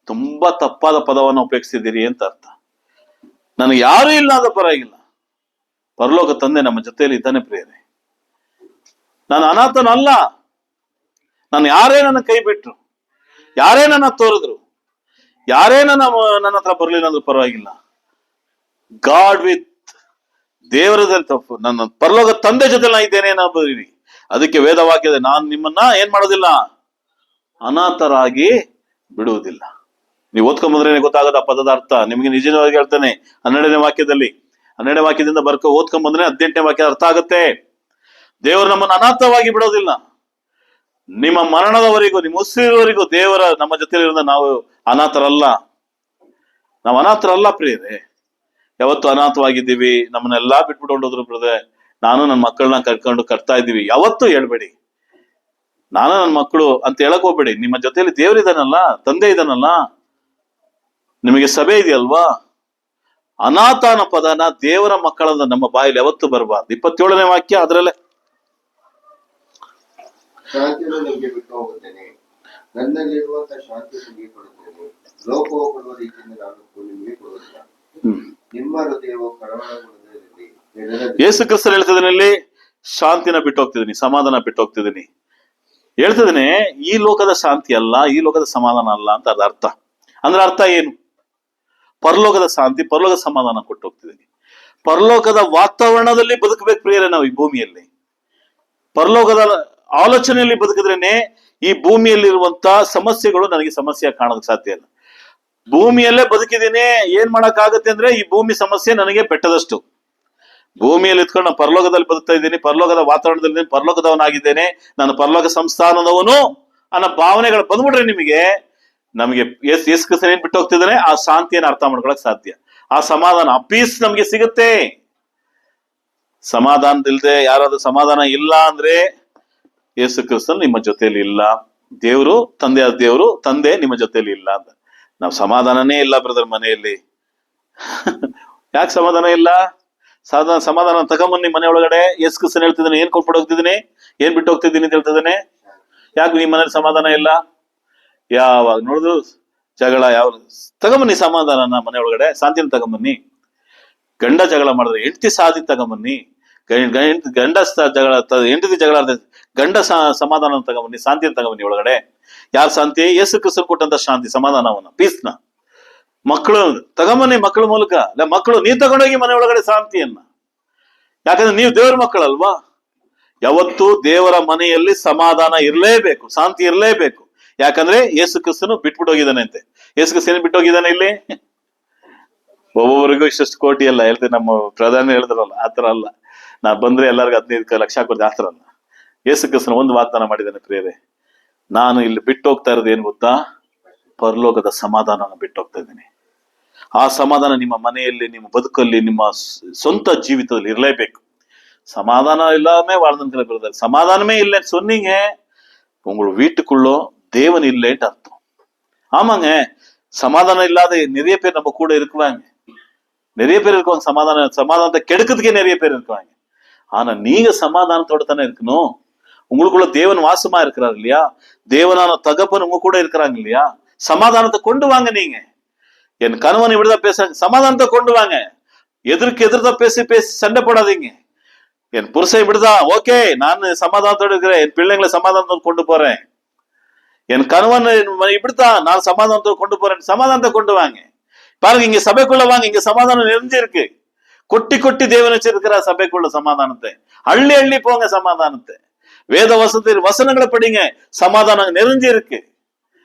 ತುಂಬಾ ತಪ್ಪಾದ ಪದವನ್ನು ಉಪಯೋಗಿಸ್ತಿದ್ದೀರಿ ಅಂತ ಅರ್ಥ. ನನಗೆ ಯಾರು ಇಲ್ಲ ಅಂತ ಪರವಾಗಿಲ್ಲ, ಪರಲೋಕ ತಂದೆ ನಮ್ಮ ಜೊತೆಯಲ್ಲಿ ಇದ್ದಾನೆ ಪ್ರಿಯರೇ. ನಾನು ಅನಾಥನಲ್ಲ. ನಾನು ಯಾರೇ ನನ್ನ ಕೈ ಬಿಟ್ರು, ಯಾರೇ ನನ್ನ ತೋರಿದ್ರು, ಯಾರೇ ನನ್ನ ಹತ್ರ ಬರ್ಲಿಲ್ಲ ಅಂದ್ರೂ ಪರವಾಗಿಲ್ಲ, ಗಾಡ್ ವಿತ್ ದೇವರದಲ್ಲಿ ತಪ್ಪು, ನನ್ನ ಪರಲೋಕ ತಂದೆ ಜೊತೆ ನಾ ಇದ್ದೇನೆ ಅನ್ನೋದಿರಿ. ಅದಕ್ಕೆ ವೇದವಾಕ್ಯದ ನಾನು ನಿಮ್ಮನ್ನ ಏನ್ ಮಾಡೋದಿಲ್ಲ, ಅನಾಥರಾಗಿ ಬಿಡುವುದಿಲ್ಲ. ನೀವು ಓದ್ಕೊಂಬಂದ್ರೆ ಗೊತ್ತಾಗದ ಪದದ ಅರ್ಥ. ನಿಮ್ಗೆ ನಿಜವಾಗಿ ಹೇಳ್ತಾನೆ 12ನೇ ವಾಕ್ಯದಲ್ಲಿ, 12ನೇ ವಾಕ್ಯದಿಂದ ಓದ್ಕೊಂಬಂದ್ರೆ 18ನೇ ವಾಕ್ಯದ ಅರ್ಥ ಆಗುತ್ತೆ. ದೇವರು ನಮ್ಮನ್ನು ಅನಾಥವಾಗಿ ಬಿಡೋದಿಲ್ಲ. ನಿಮ್ಮ ಮರಣದವರೆಗೂ, ನಿಮ್ಮ ಉಸಿರುವರೆಗೂ ದೇವರ ನಮ್ಮ ಜೊತೆಲಿರೋದ ನಾವು ಅನಾಥರಲ್ಲ. ನಾವು ಅನಾಥರಲ್ಲ ಪ್ರಿಯರೇ. ಯಾವತ್ತು ಅನಾಥವಾಗಿದ್ದೀವಿ, ನಮ್ಮನ್ನೆಲ್ಲಾ ಬಿಟ್ಬಿಟ್ಟು ಹೋದ್ರು ಬ್ರದರ್, ನಾನು ನನ್ನ ಮಕ್ಕಳನ್ನ ಕರ್ಕೊಂಡು ಕಟ್ತಾ ಇದ್ದೀವಿ, ಯಾವತ್ತೂ ಹೇಳ್ಬೇಡಿ ನಾನು ನನ್ನ ಮಕ್ಕಳು ಅಂತ ಹೇಳಕ್ ಹೋಗ್ಬೇಡಿ. ನಿಮ್ಮ ಜೊತೆಲಿ ದೇವರಿದಾನಲ್ಲ, ತಂದೆ ಇದಾನಲ್ಲ, ನಿಮಗೆ ಸಭೆ ಇದೆಯಲ್ವಾ. ಅನಾಥ ಅನ್ನೋ ಪದನ ದೇವರ ಮಕ್ಕಳನ್ನ ನಮ್ಮ ಬಾಯಲ್ಲಿ ಯಾವತ್ತು ಬರಬಾರ್ದು. 27ನೇ ವಾಕ್ಯ ಅದರಲ್ಲೇ, ಶಾಂತಿಯನ್ನು ನಿಮಗೆ ಬಿಟ್ಟು ಹೋಗುತ್ತೇನೆ, ನನ್ನಲ್ಲಿರುವಂತಹ ಶಾಂತಿ ನಿಮಗೆ ಕೊಡುತ್ತೇನೆ. ಲೋಕವು ಕೊಡುವ ರೀತಿಯಿಂದ ನಾನು ನಿಮಗೆ ಕೊಡುವುದಿಲ್ಲ. ನಿಮ್ಮ ಹೃದಯವು ಕಳವಳಗೊಳ್ಳದಿರಲಿ. ಯೇಸು ಕ್ರಿಸ್ತರು ಹೇಳ್ತಿದ್ದೀನಿ, ಶಾಂತಿನ ಬಿಟ್ಟು ಹೋಗ್ತಿದ್ದೀನಿ, ಸಮಾಧಾನ ಬಿಟ್ಟು ಹೋಗ್ತಿದ್ದೀನಿ ಹೇಳ್ತಿದ್ದೀನಿ. ಈ ಲೋಕದ ಶಾಂತಿ ಅಲ್ಲ, ಈ ಲೋಕದ ಸಮಾಧಾನ ಅಲ್ಲ ಅಂತ ಅದ ಅರ್ಥ. ಅಂದ್ರೆ ಅರ್ಥ ಏನು? ಪರಲೋಕದ ಶಾಂತಿ, ಪರಲೋಕದ ಸಮಾಧಾನ ಕೊಟ್ಟು ಹೋಗ್ತಿದ್ದೀನಿ. ಪರಲೋಕದ ವಾತಾವರಣದಲ್ಲಿ ಬದುಕಬೇಕು ಪ್ರಿಯರೇ. ನಾವು ಈ ಭೂಮಿಯಲ್ಲಿ ಪರಲೋಕದ ಆಲೋಚನೆಯಲ್ಲಿ ಬದುಕಿದ್ರೇನೆ ಈ ಭೂಮಿಯಲ್ಲಿರುವಂತ ಸಮಸ್ಯೆಗಳು ನನಗೆ ಸಮಸ್ಯೆ ಕಾಣೋದಕ್ಕೆ ಸಾಧ್ಯ ಇಲ್ಲ. ಭೂಮಿಯಲ್ಲೇ ಬದುಕಿದ್ದೀನಿ, ಏನ್ ಮಾಡಕ್ ಆಗತ್ತೆ ಅಂದ್ರೆ ಈ ಭೂಮಿ ಸಮಸ್ಯೆ ನನಗೆ ಬೆಟ್ಟದಷ್ಟು. ಭೂಮಿಯಲ್ಲಿ ಇದ್ಕೊಂಡು ನಾನು ಪರಲೋಕದಲ್ಲಿ ಬದುಕ್ತಾ ಇದ್ದೀನಿ, ಪರಲೋಕದ ವಾತಾವರಣದಲ್ಲಿ ಪರಲೋಕದವನಾಗಿದ್ದೇನೆ, ನಾನು ಪರಲೋಕ ಸಂಸ್ಥಾನದವನು ಅನ್ನೋ ಭಾವನೆಗಳು ಬಂದ್ಬಿಟ್ರೆ ನಮಗೆ ಯೇಸು ಕ್ರಿಸ್ತನು ಏನ್ ಬಿಟ್ಟು ಹೋಗ್ತಿದ್ದಾನೆ, ಆ ಶಾಂತಿಯನ್ನು ಅರ್ಥ ಮಾಡ್ಕೊಳಕ್ ಸಾಧ್ಯ. ಆ ಸಮಾಧಾನ, ಆ ಪೀಸ್ ನಮ್ಗೆ ಸಿಗುತ್ತೆ. ಸಮಾಧಾನದಿಲ್ದೆ ಯಾರಾದ್ರೂ ಸಮಾಧಾನ ಇಲ್ಲ ಅಂದ್ರೆ ಯೇಸು ಕ್ರಿಸ್ತನು ನಿಮ್ಮ ಜೊತೆಯಲ್ಲಿ ಇಲ್ಲ. ದೇವರು ತಂದೆ ನಿಮ್ಮ ಜೊತೆಯಲ್ಲಿ ಇಲ್ಲ ಅಂತ. ನಾವು ಸಮಾಧಾನನೇ ಇಲ್ಲ ಬ್ರದರ್ ಮನೆಯಲ್ಲಿ. ಯಾಕೆ ಸಮಾಧಾನ ಇಲ್ಲ? ಸಮಾಧಾನ ತಗೊಂಬನ್ನಿ ಮನೆ ಒಳಗಡೆ. ಯೇಸು ಕ್ರಿಸ್ತನು ಹೇಳ್ತಿದ್ದಾನೆ, ಏನ್ ಕೊಟ್ಬಿಟ್ಟು ಹೋಗ್ತಿದ್ದೀನಿ, ಏನ್ ಬಿಟ್ಟು ಹೋಗ್ತಿದ್ದೀನಿ ಅಂತ ಹೇಳ್ತಿದ್ದಾನೆ. ಯಾಕೆ ನಿಮ್ಮ ಮನೇಲಿ ಸಮಾಧಾನ ಇಲ್ಲ? ಯಾವಾಗ ನೋಡಿದ್ರು ಜಗಳ. ತಗೊಂಬನ್ನಿ ಸಮಾಧಾನ ಮನೆ ಒಳಗಡೆ, ಶಾಂತಿನ ತಗೊಂಬನ್ನಿ. ಗಂಡ ಜಗಳ ಮಾಡಿದ್ರೆ ಹೆಂಡತಿ ಸಾಧಿ ತಗೊಂಬನ್ನಿ. ಗಂಡ ಜಗಳ, ಹೆಂಡತಿ ಜಗಳ, ಗಂಡ ಸಮಾಧಾನ ತಗೊಂಬನ್ನಿ, ಶಾಂತಿನ ತಗೊಂಬನ್ನಿ ಒಳಗಡೆ. ಯಾರ ಶಾಂತಿ? ಯೇಸು ಕ್ರಿಸ್ತನು ಕೊಟ್ಟಂತ ಶಾಂತಿ, ಸಮಾಧಾನವನ್ನ, ಪೀಸ್ನ. ಮಕ್ಕಳು ತಗೊಂಬನ್ನಿ, ಮಕ್ಕಳ ಮೂಲಕ. ಮಕ್ಕಳು ನೀವು ತಗೊಂಡೋಗಿ ಮನೆ ಒಳಗಡೆ ಶಾಂತಿಯನ್ನ. ಯಾಕಂದ್ರೆ ನೀವು ದೇವರ ಮಕ್ಕಳಲ್ವಾ. ಯಾವತ್ತು ದೇವರ ಮನೆಯಲ್ಲಿ ಸಮಾಧಾನ ಇರಲೇಬೇಕು, ಶಾಂತಿ ಇರಲೇಬೇಕು. ಯಾಕಂದ್ರೆ ಯೇಸು ಕ್ರಿಸ್ತನು ಬಿಟ್ಬಿಟ್ಟು ಹೋಗಿದ್ದಾನೆ ಅಂತೆ. ಯೇಸು ಕ್ರಿಸ್ತನು ಏನ್ ಬಿಟ್ಟು ಹೋಗಿದ್ದಾನೆ ಇಲ್ಲಿ? ಒಬ್ಬೊಬ್ಬರಿಗೂ ಇಷ್ಟು ಕೋಟಿ ಅಲ್ಲ ಹೇಳ್ತೇನೆ, ನಮ್ಮ ಪ್ರಧಾನಿ ಹೇಳಿದ್ರಲ್ಲ ಆತರ ಅಲ್ಲ. ನಾ ಬಂದ್ರೆ ಎಲ್ಲರಿಗೂ 15 ಲಕ್ಷ ಕೊಡ್ತೀನಿ, ಆತರ ಅಲ್ಲ. ಯೇಸು ಕ್ರಿಸ್ತನು ಒಂದು ವಾಗ್ದಾನ ಮಾಡಿದ್ದಾನೆ ಪ್ರಿಯರೇ, ನಾನು ಇಲ್ಲಿ ಬಿಟ್ಟು ಹೋಗ್ತಾ ಇರೋದು ಏನ್ ಗೊತ್ತಾ? ಪರಲೋಕದ ಸಮಾಧಾನ ಬಿಟ್ಟು ಹೋಗ್ತಾ ಇದ್ದೀನಿ. ಆ ಸಮಾಧಾನ ನಿಮ್ಮ ಮನೆಯಲ್ಲಿ, ನಿಮ್ಮ ಬದುಕಲ್ಲಿ, ನಿಮ್ಮ ಸ್ವಂತ ಜೀವಿತದಲ್ಲಿ ಇರಲೇಬೇಕು. சமாதானம் இல்லாம வாழ்ந்துக்கிற பிரதர், சமாதானமே இல்லைன்னு சொன்னீங்க, உங்களோட வீட்டுக்குள்ளோ தேவன் இல்லைன்னு அர்த்தம். ஆமாங்க, சமாதானம் இல்லாத நிறைய பேர் நம்ம கூட இருக்குவாங்க, நிறைய பேர் இருக்குவாங்க. சமாதானத்தை கெடுக்கிறதுக்கே நிறைய பேர் இருக்குவாங்க. ஆனா நீங்க சமாதானத்தோட தானே இருக்கணும். உங்களுக்குள்ள தேவன் வாசமா இருக்கிறார் இல்லையா? தேவனான தகப்பன் உங்க கூட இருக்கிறாங்க இல்லையா? சமாதானத்தை கொண்டு வாங்க. நீங்க என் கணவன் இப்படிதான் பேசுறாங்க, சமாதானத்தை கொண்டு வாங்க. எதிர்க்கு எதிர்தான் பேசி பேசி சண்டை போடாதீங்க. என் புருஷன் இப்படிதான், ஓகே, நான் சமாதானத்தோடு இருக்கிறேன், என் பிள்ளைங்களை சமாதானத்தோடு கொண்டு போறேன். என் கணவன் இப்படித்தான், நான் சமாதானத்தோடு கொண்டு போறேன். சமாதானத்தை கொண்டு வாங்க. பாருங்க, இங்க சபைக்குள்ள வாங்க, இங்க சமாதானம் நிறைஞ்சிருக்கு. கொட்டி கொட்டி தேவன் வச்சிருக்கிற சபைக்குள்ள சமாதானத்தை. அள்ளி அள்ளி போங்க சமாதானத்தை. வேத வசனத்தில் வசனங்களை படிங்க, சமாதானம் நிறைஞ்சிருக்கு.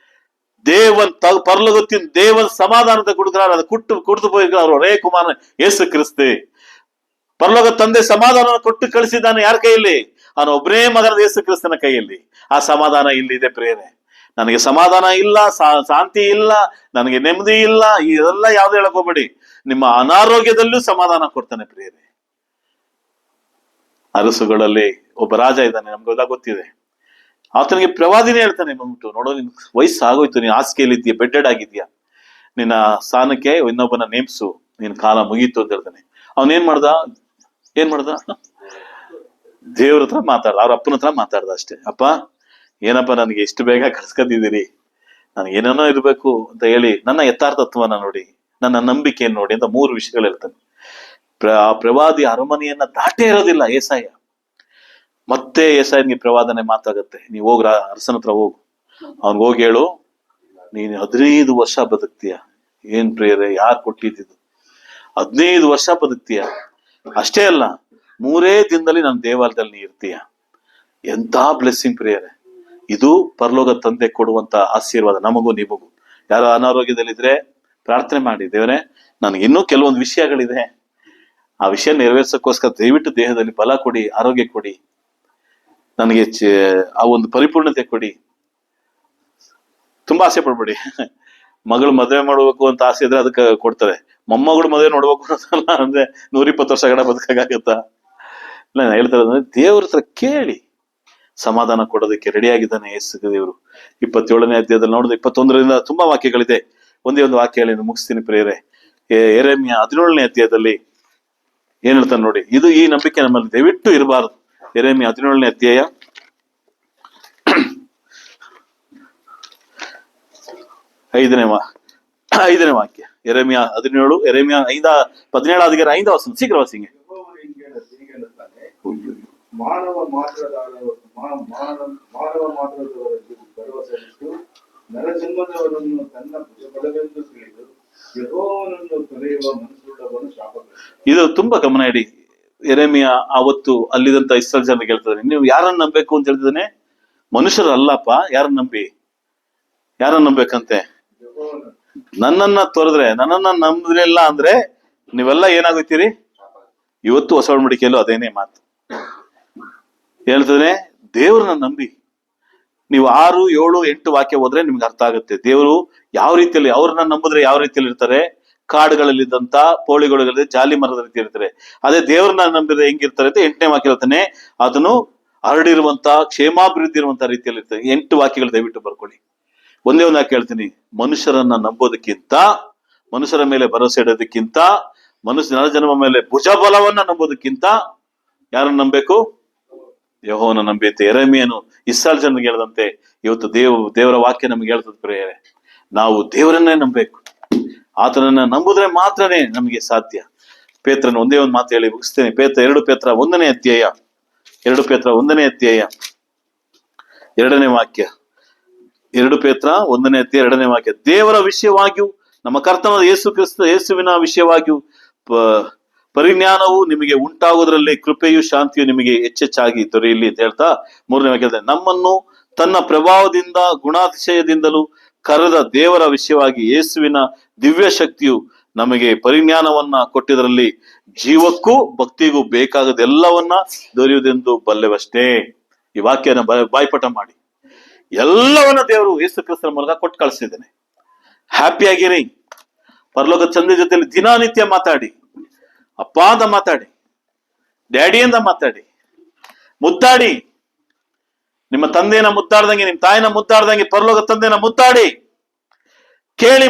தேவன் பரலோகத்தின் தேவன் சமாதானத்தை கொடுக்கிறார். அதை கொடுத்து போயிருக்கிறார் ஒரே குமாரன் ಯೇಸು கிறிஸ்து. ಪರಲೋಕ ತಂದೆ ಸಮಾಧಾನ ಕೊಟ್ಟು ಕಳಿಸಿದ್ದಾನೆ. ಯಾರ ಕೈಯಲ್ಲಿ? ಅವನ ಒಬ್ಬನೇ ಮಗನ ಯೇಸು ಕ್ರಿಸ್ತನ ಕೈಯಲ್ಲಿ. ಆ ಸಮಾಧಾನ ಇಲ್ಲಿದೆ ಪ್ರಿಯರೇ. ನನಗೆ ಸಮಾಧಾನ ಇಲ್ಲ, ಶಾಂತಿ ಇಲ್ಲ, ನನಗೆ ನೆಮ್ಮದಿ ಇಲ್ಲ, ಇದೆಲ್ಲ ಯಾವ್ದು ಹೇಳಕ್ ಹೋಗ್ಬೇಡಿ. ನಿಮ್ಮ ಅನಾರೋಗ್ಯದಲ್ಲೂ ಸಮಾಧಾನ ಕೊಡ್ತಾನೆ ಪ್ರಿಯರೇ. ಅರಸುಗಳಲ್ಲಿ ಒಬ್ಬ ರಾಜ ಇದ್ದಾನೆ, ನಮ್ಗೆಲ್ಲ ಗೊತ್ತಿದೆ. ಆತನಿಗೆ ಪ್ರವಾದಿನೇ ಹೇಳ್ತಾನೆ, ಬಂದ್ಬಿಟ್ಟು ನೋಡೋ, ನಿನ್ ವಯಸ್ಸಾಗೋಯ್ತು, ನೀನ್ ಹಾಸಿಗೆಯಲ್ಲಿ ಇದೆಯಾ, ಬೆಡ್ಡೆಡ್ ಆಗಿದ್ಯಾ, ನಿನ್ನ ಸ್ಥಾನಕ್ಕೆ ಇನ್ನೊಬ್ಬನ ನೇಮ್ಸು, ನಿನ್ ಕಾಲ ಮುಗೀತು ಅಂತ ಹೇಳ್ತಾನೆ. ಅವನೇನ್ ಮಾಡ್ದ? ದೇವ್ರ ಹತ್ರ ಮಾತಾಡ್ದ, ಅವ್ರ ಅಪ್ಪನ ಹತ್ರ ಮಾತಾಡ್ದ ಅಷ್ಟೇ. ಅಪ್ಪ ಏನಪ್ಪ, ನನಗೆ ಇಷ್ಟು ಬೇಗ ಕಳ್ಸ್ಕೊತಿದ್ದೀರಿ, ನನಗೆ ಏನೇನೋ ಇರ್ಬೇಕು ಅಂತ ಹೇಳಿ ನನ್ನ ಯಥಾರ್ಥತ್ವನ ನೋಡಿ, ನನ್ನ ನಂಬಿಕೆಯನ್ನು ನೋಡಿ ಅಂತ 3 ವಿಷಯಗಳು ಹೇಳ್ತಾನೆ. ಆ ಪ್ರವಾದಿ ಅರಮನೆಯನ್ನ ದಾಟೇ ಇರೋದಿಲ್ಲ ಏಸಾಯ. ಮತ್ತೆ ಏಸಾಯನ್ಗೆ ಪ್ರವಾದನೆ ಮಾತಾಗತ್ತೆ, ನೀವ್ ಹೋಗ್ರ ಅರಸನ ಹತ್ರ ಹೋಗು, ಅವ್ನಿಗೆ ಹೋಗಿ ಹೇಳು, ನೀನು 15 ವರ್ಷ ಬದುಕ್ತೀಯ. ಏನ್ ಪ್ರಿಯರೇ, ಯಾರು ಕೊಟ್ಟಿದ್ದು? 15 ವರ್ಷ ಬದುಕ್ತೀಯ. ಅಷ್ಟೇ ಅಲ್ಲ, 3 ದಿನದಲ್ಲಿ ನನ್ನ ದೇವಾಲಯದಲ್ಲಿ ನೀ ಇರ್ತೀಯ. ಎಂತ ಬ್ಲೆಸ್ಸಿಂಗ್ ಪ್ರಿಯರೇ. ಇದು ಪರಲೋಕ ತಂದೆ ಕೊಡುವಂತ ಆಶೀರ್ವಾದ ನಮಗೂ ನಿಮಗೂ. ಯಾರೋ ಅನಾರೋಗ್ಯದಲ್ಲಿದ್ರೆ ಪ್ರಾರ್ಥನೆ ಮಾಡಿ, ದೇವರೇ ನನಗೆ ಇನ್ನೂ ಕೆಲವೊಂದು ವಿಷಯಗಳಿದೆ, ಆ ವಿಷಯ ನೆರವೇರ್ಸಕ್ಕೋಸ್ಕರ ದಯವಿಟ್ಟು ದೇಹದಲ್ಲಿ ಬಲ ಕೊಡಿ, ಆರೋಗ್ಯ ಕೊಡಿ, ನನಗೆ ಆ ಒಂದು ಪರಿಪೂರ್ಣತೆ ಕೊಡಿ. ತುಂಬಾ ಆಸೆ ಪಡ್ಬೇಡಿ. ಮಗಳು ಮದುವೆ ಮಾಡ್ಬೇಕು ಅಂತ ಆಸೆ ಇದ್ರೆ ಅದಕ್ಕೆ ಕೊಡ್ತಾರೆ. ಮೊಮ್ಮಗಳು ಮದುವೆ ನೋಡ್ಬೇಕು ಅನ್ನೋದಲ್ಲ ಅಂದ್ರೆ 120 ವರ್ಷಗಳ ಬದುಕಾಗತ್ತಾ? ಇಲ್ಲ, ನಾನು ಹೇಳ್ತಾರೆ ಅಂದ್ರೆ ದೇವ್ರ ಹತ್ರ ಕೇಳಿ, ಸಮಾಧಾನ ಕೊಡೋದಕ್ಕೆ ರೆಡಿ ಆಗಿದ್ದಾನೆ ಯೇಸು ದೇವರು. 27ನೇ ಅಧ್ಯಾಯದಲ್ಲಿ ನೋಡಿದ್ರೆ 21ರಿಂದ ತುಂಬಾ ವಾಕ್ಯಗಳಿದೆ. ಒಂದೇ ಒಂದು ವಾಕ್ಯ ಹೇಳಿ ಮುಗಿಸ್ತೀನಿ ಪ್ರಿಯರೇ. ಯೆರೆಮೀಯ 17ನೇ ಅಧ್ಯಾಯದಲ್ಲಿ ಏನ್ ಹೇಳ್ತಾನೆ ನೋಡಿ. ಇದು ಈ ನಂಬಿಕೆ ನಮ್ಮಲ್ಲಿ ದಯವಿಟ್ಟು ಇರಬಾರದು. ಯೆರೆಮೀಯ 17ನೇ ಅಧ್ಯಾಯ 5ನೇ ವಾಕ್ಯ. ಯೆರೆಮೀಯ 17, ಯೆರೆಮೀಯ 5:17 5 ವಚನ. ಶೀಘ್ರ ವಾಸಿಂಗೆ. ಮಾನವ ಮಾತ್ರದವರದ್ದು ಭರವಸೆಯಿಟ್ಟು ನರಜನ್ಮದವರನ್ನು ತನ್ನ ಬಲವೆಂದು ತಿಳಿದು ಯೆಹೋವನನ್ನು ತೊರೆಯುವ ಮನಸ್ಸುಳ್ಳವನು ಶಾಪಗ್ರಸ್ತ. ಇದು ತುಂಬಾ ಗಮನ ಇಡಿ. ಯೆರೆಮೀಯ ಅವತ್ತು ಅಲ್ಲಿದಂತ ಇಸ್ರಾಯೇಲ್ ಜನರಿಗೆ ಹೇಳ್ತಾರೆ, ನೀವು ಯಾರನ್ನ ನಂಬಬೇಕು ಅಂತ ಹೇಳ್ತಿದ್ದಾನೆ? ಮನುಷ್ಯರಲ್ಲಪ್ಪ. ಯಾರನ್ನ ನಂಬೇಕಂತೆ? ನನ್ನನ್ನ ತೊರೆದ್ರೆ, ನನ್ನನ್ನ ನಂಬಿದ್ರಿಲ್ಲ ಅಂದ್ರೆ ನೀವೆಲ್ಲ ಏನಾಗುತ್ತೀರಿ? ಇವತ್ತು ಹೊಸ ಒಡಂಬಡಿಕೆಯಲ್ಲೂ ಅದೇನೇ ಮಾತು ಹೇಳ್ತಾನೆ. ದೇವ್ರನ್ನ ನಂಬಿ ನೀವು 6, 7, 8 ವಾಕ್ಯ ಹೋದ್ರೆ ನಿಮ್ಗೆ ಅರ್ಥ ಆಗುತ್ತೆ. ದೇವರು ಯಾವ ರೀತಿಯಲ್ಲಿ, ಅವ್ರನ್ನ ನಂಬಿದ್ರೆ ಯಾವ ರೀತಿಯಲ್ಲಿ ಇರ್ತಾರೆ? ಕಾಡುಗಳಲ್ಲಿದ್ದಂತ ಪೋಳಿಗಳಲ್ಲಿ ಜಾಲಿ ಮರದ ರೀತಿ ಇರ್ತಾರೆ. ಅದೇ ದೇವ್ರನ್ನ ನಂಬಿದ್ರೆ ಹೆಂಗಿರ್ತಾರೆ ಅಂತ 8ನೇ ವಾಕ್ಯ ಹೇಳ್ತಾನೆ. ಅದನ್ನು ಹರಡಿರುವಂತ ಕ್ಷೇಮಾಭಿವೃದ್ಧಿ ಇರುವಂತ ರೀತಿಯಲ್ಲಿ ಇರ್ತಾರೆ. 8 ವಾಕ್ಯಗಳು ದಯವಿಟ್ಟು ಬರ್ಕೊಳ್ಳಿ. ಒಂದೇ ಒಂದು ವಾಕ್ಯ ಹೇಳ್ತೀನಿ. ಮನುಷ್ಯರನ್ನ ನಂಬೋದಕ್ಕಿಂತ, ಮನುಷ್ಯರ ಮೇಲೆ ಭರವಸೆ ಇಡೋದಕ್ಕಿಂತ, ನರ ಜನ್ಮ ಮೇಲೆ ಭುಜಬಲವನ್ನ ನಂಬೋದಕ್ಕಿಂತ ಯಾರನ್ನ ನಂಬೇಕು? ಯೆಹೋವನ ನಂಬಿತೆ. ಯೆರೆಮೀಯನು ಇಸ್ರಾಯೇಲ್ ಜನರಿಗೆ ಹೇಳದಂತೆ ಇವತ್ತು ದೇವರ ವಾಕ್ಯ ನಮ್ಗೆ ಹೇಳ್ತದೆ ಪ್ರಿಯರೇ, ನಾವು ದೇವರನ್ನೇ ನಂಬಬೇಕು. ಆತನನ್ನ ನಂಬುದ್ರೆ ಮಾತ್ರನೇ ನಮಗೆ ಸಾಧ್ಯ. ಪೇತ್ರನ ಒಂದೇ ಒಂದು ಮಾತು ಹೇಳಿ ಮುಗಿಸ್ತೇನೆ. 2 ಪೇತ್ರ 1ನೇ ಅಧ್ಯಾಯ 2 ಪೇತ್ರ 1ನೇ ಅಧ್ಯಾಯ 2ನೇ ವಾಕ್ಯ. 2 ಪೇತ್ರ 1ನೇ ಅಧ್ಯಾಯ 2ನೇ ವಾಕ್ಯ. ದೇವರ ವಿಷಯವಾಗಿಯೂ ನಮ್ಮ ಕರ್ತನಾದ ಯೇಸುವಿನ ವಿಷಯವಾಗಿಯೂ ಪರಿಜ್ಞಾನವು ನಿಮಗೆ ಉಂಟಾಗುವುದರಲ್ಲಿ ಕೃಪೆಯು ಶಾಂತಿಯು ನಿಮಗೆ ಹೆಚ್ಚೆಚ್ಚಾಗಿ ದೊರೆಯಲಿ ಅಂತ ಹೇಳ್ತಾ 3ನೇ ವಾಕ್ಯ, ನಮ್ಮನ್ನು ತನ್ನ ಪ್ರಭಾವದಿಂದ ಗುಣಾತಿಶಯದಿಂದಲೂ ಕರೆದ ದೇವರ ವಿಷಯವಾಗಿ ಯೇಸುವಿನ ದಿವ್ಯ ಶಕ್ತಿಯು ನಮಗೆ ಪರಿಜ್ಞಾನವನ್ನ ಕೊಟ್ಟಿದ್ರಲ್ಲಿ ಜೀವಕ್ಕೂ ಭಕ್ತಿಗೂ ಬೇಕಾಗದೆಲ್ಲವನ್ನ ದೊರೆಯುವುದೆಂದು ಬಲ್ಲೆವಷ್ಟೇ. ಈ ವಾಕ್ಯನ ಬಾಯ್ಪಾಠ ಮಾಡಿ. ಎಲ್ಲವನ್ನ ದೇವರು ಯೇಸು ಕ್ರಿಸ್ತನ ಮೂಲಕ ಕೊಟ್ಟು ಕಳಿಸಿದ್ದೇನೆ. ಹ್ಯಾಪಿ ಆಗಿರಿ. ಪರಲೋಕ ತಂದೆ ಜೊತೆಲಿ ದಿನನಿತ್ಯ ಮಾತಾಡಿ, ಅಪ್ಪ ಅಂತ ಮಾತಾಡಿ, ಡ್ಯಾಡಿ ಅಂತ ಮಾತಾಡಿ, ಮುದ್ದಾಡಿ. ನಿಮ್ಮ ತಂದೆನ ಮುದ್ದಾಡ್ದಂಗೆ, ನಿಮ್ಮ ತಾಯಿನ ಮುದ್ದಾಡ್ದಂಗೆ ಪರಲೋಕ ತಂದೆನ ಮುದ್ದಾಡಿ. ಕೇಳಿ,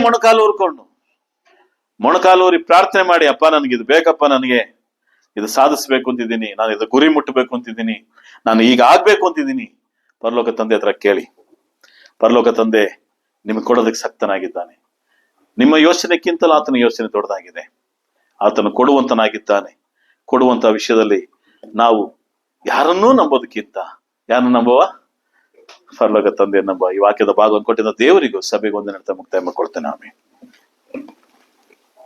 ಮೊಣಕಾಲೂರಿ ಪ್ರಾರ್ಥನೆ ಮಾಡಿ, ಅಪ್ಪ ನನಗಿದು ಬೇಕಪ್ಪ, ನನಗೆ ಇದು ಸಾಧಿಸ್ಬೇಕು ಅಂತಿದ್ದೀನಿ, ನಾನು ಇದು ಗುರಿ ಮುಟ್ಟಬೇಕು ಅಂತಿದ್ದೀನಿ, ನಾನು ಈಗ ಆಗ್ಬೇಕು ಅಂತಿದ್ದೀನಿ. ಪರಲೋಕ ತಂದೆ ಹತ್ರ ಕೇಳಿ. ಪರಲೋಕ ತಂದೆ ನಿಮಗೆ ಕೊಡೋದಕ್ಕೆ ಸಕ್ತನಾಗಿದ್ದಾನೆ. ನಿಮ್ಮ ಯೋಚನೆಕ್ಕಿಂತಲೂ ಆತನ ಯೋಚನೆ ದೊಡ್ಡದಾಗಿದೆ. ಆತನು ಕೊಡುವಂತನಾಗಿದ್ದಾನೆ. ಕೊಡುವಂತ ವಿಷಯದಲ್ಲಿ ನಾವು ಯಾರನ್ನೂ ನಂಬೋದಕ್ಕಿಂತ ಯಾರನ್ನು ನಂಬುವ? ಪರಲೋಕ ತಂದೆ ನಂಬುವ. ಈ ವಾಕ್ಯದ ಭಾಗವನ್ನು ಕೊಟ್ಟಿದ್ದ ದೇವರಿಗೂ ಸಭೆಗೆ ಒಂದೇ ಮುಕ್ತಾಯ ಮಾಡ್ಕೊಳ್ತೇನೆ. ಆಮೇಲೆ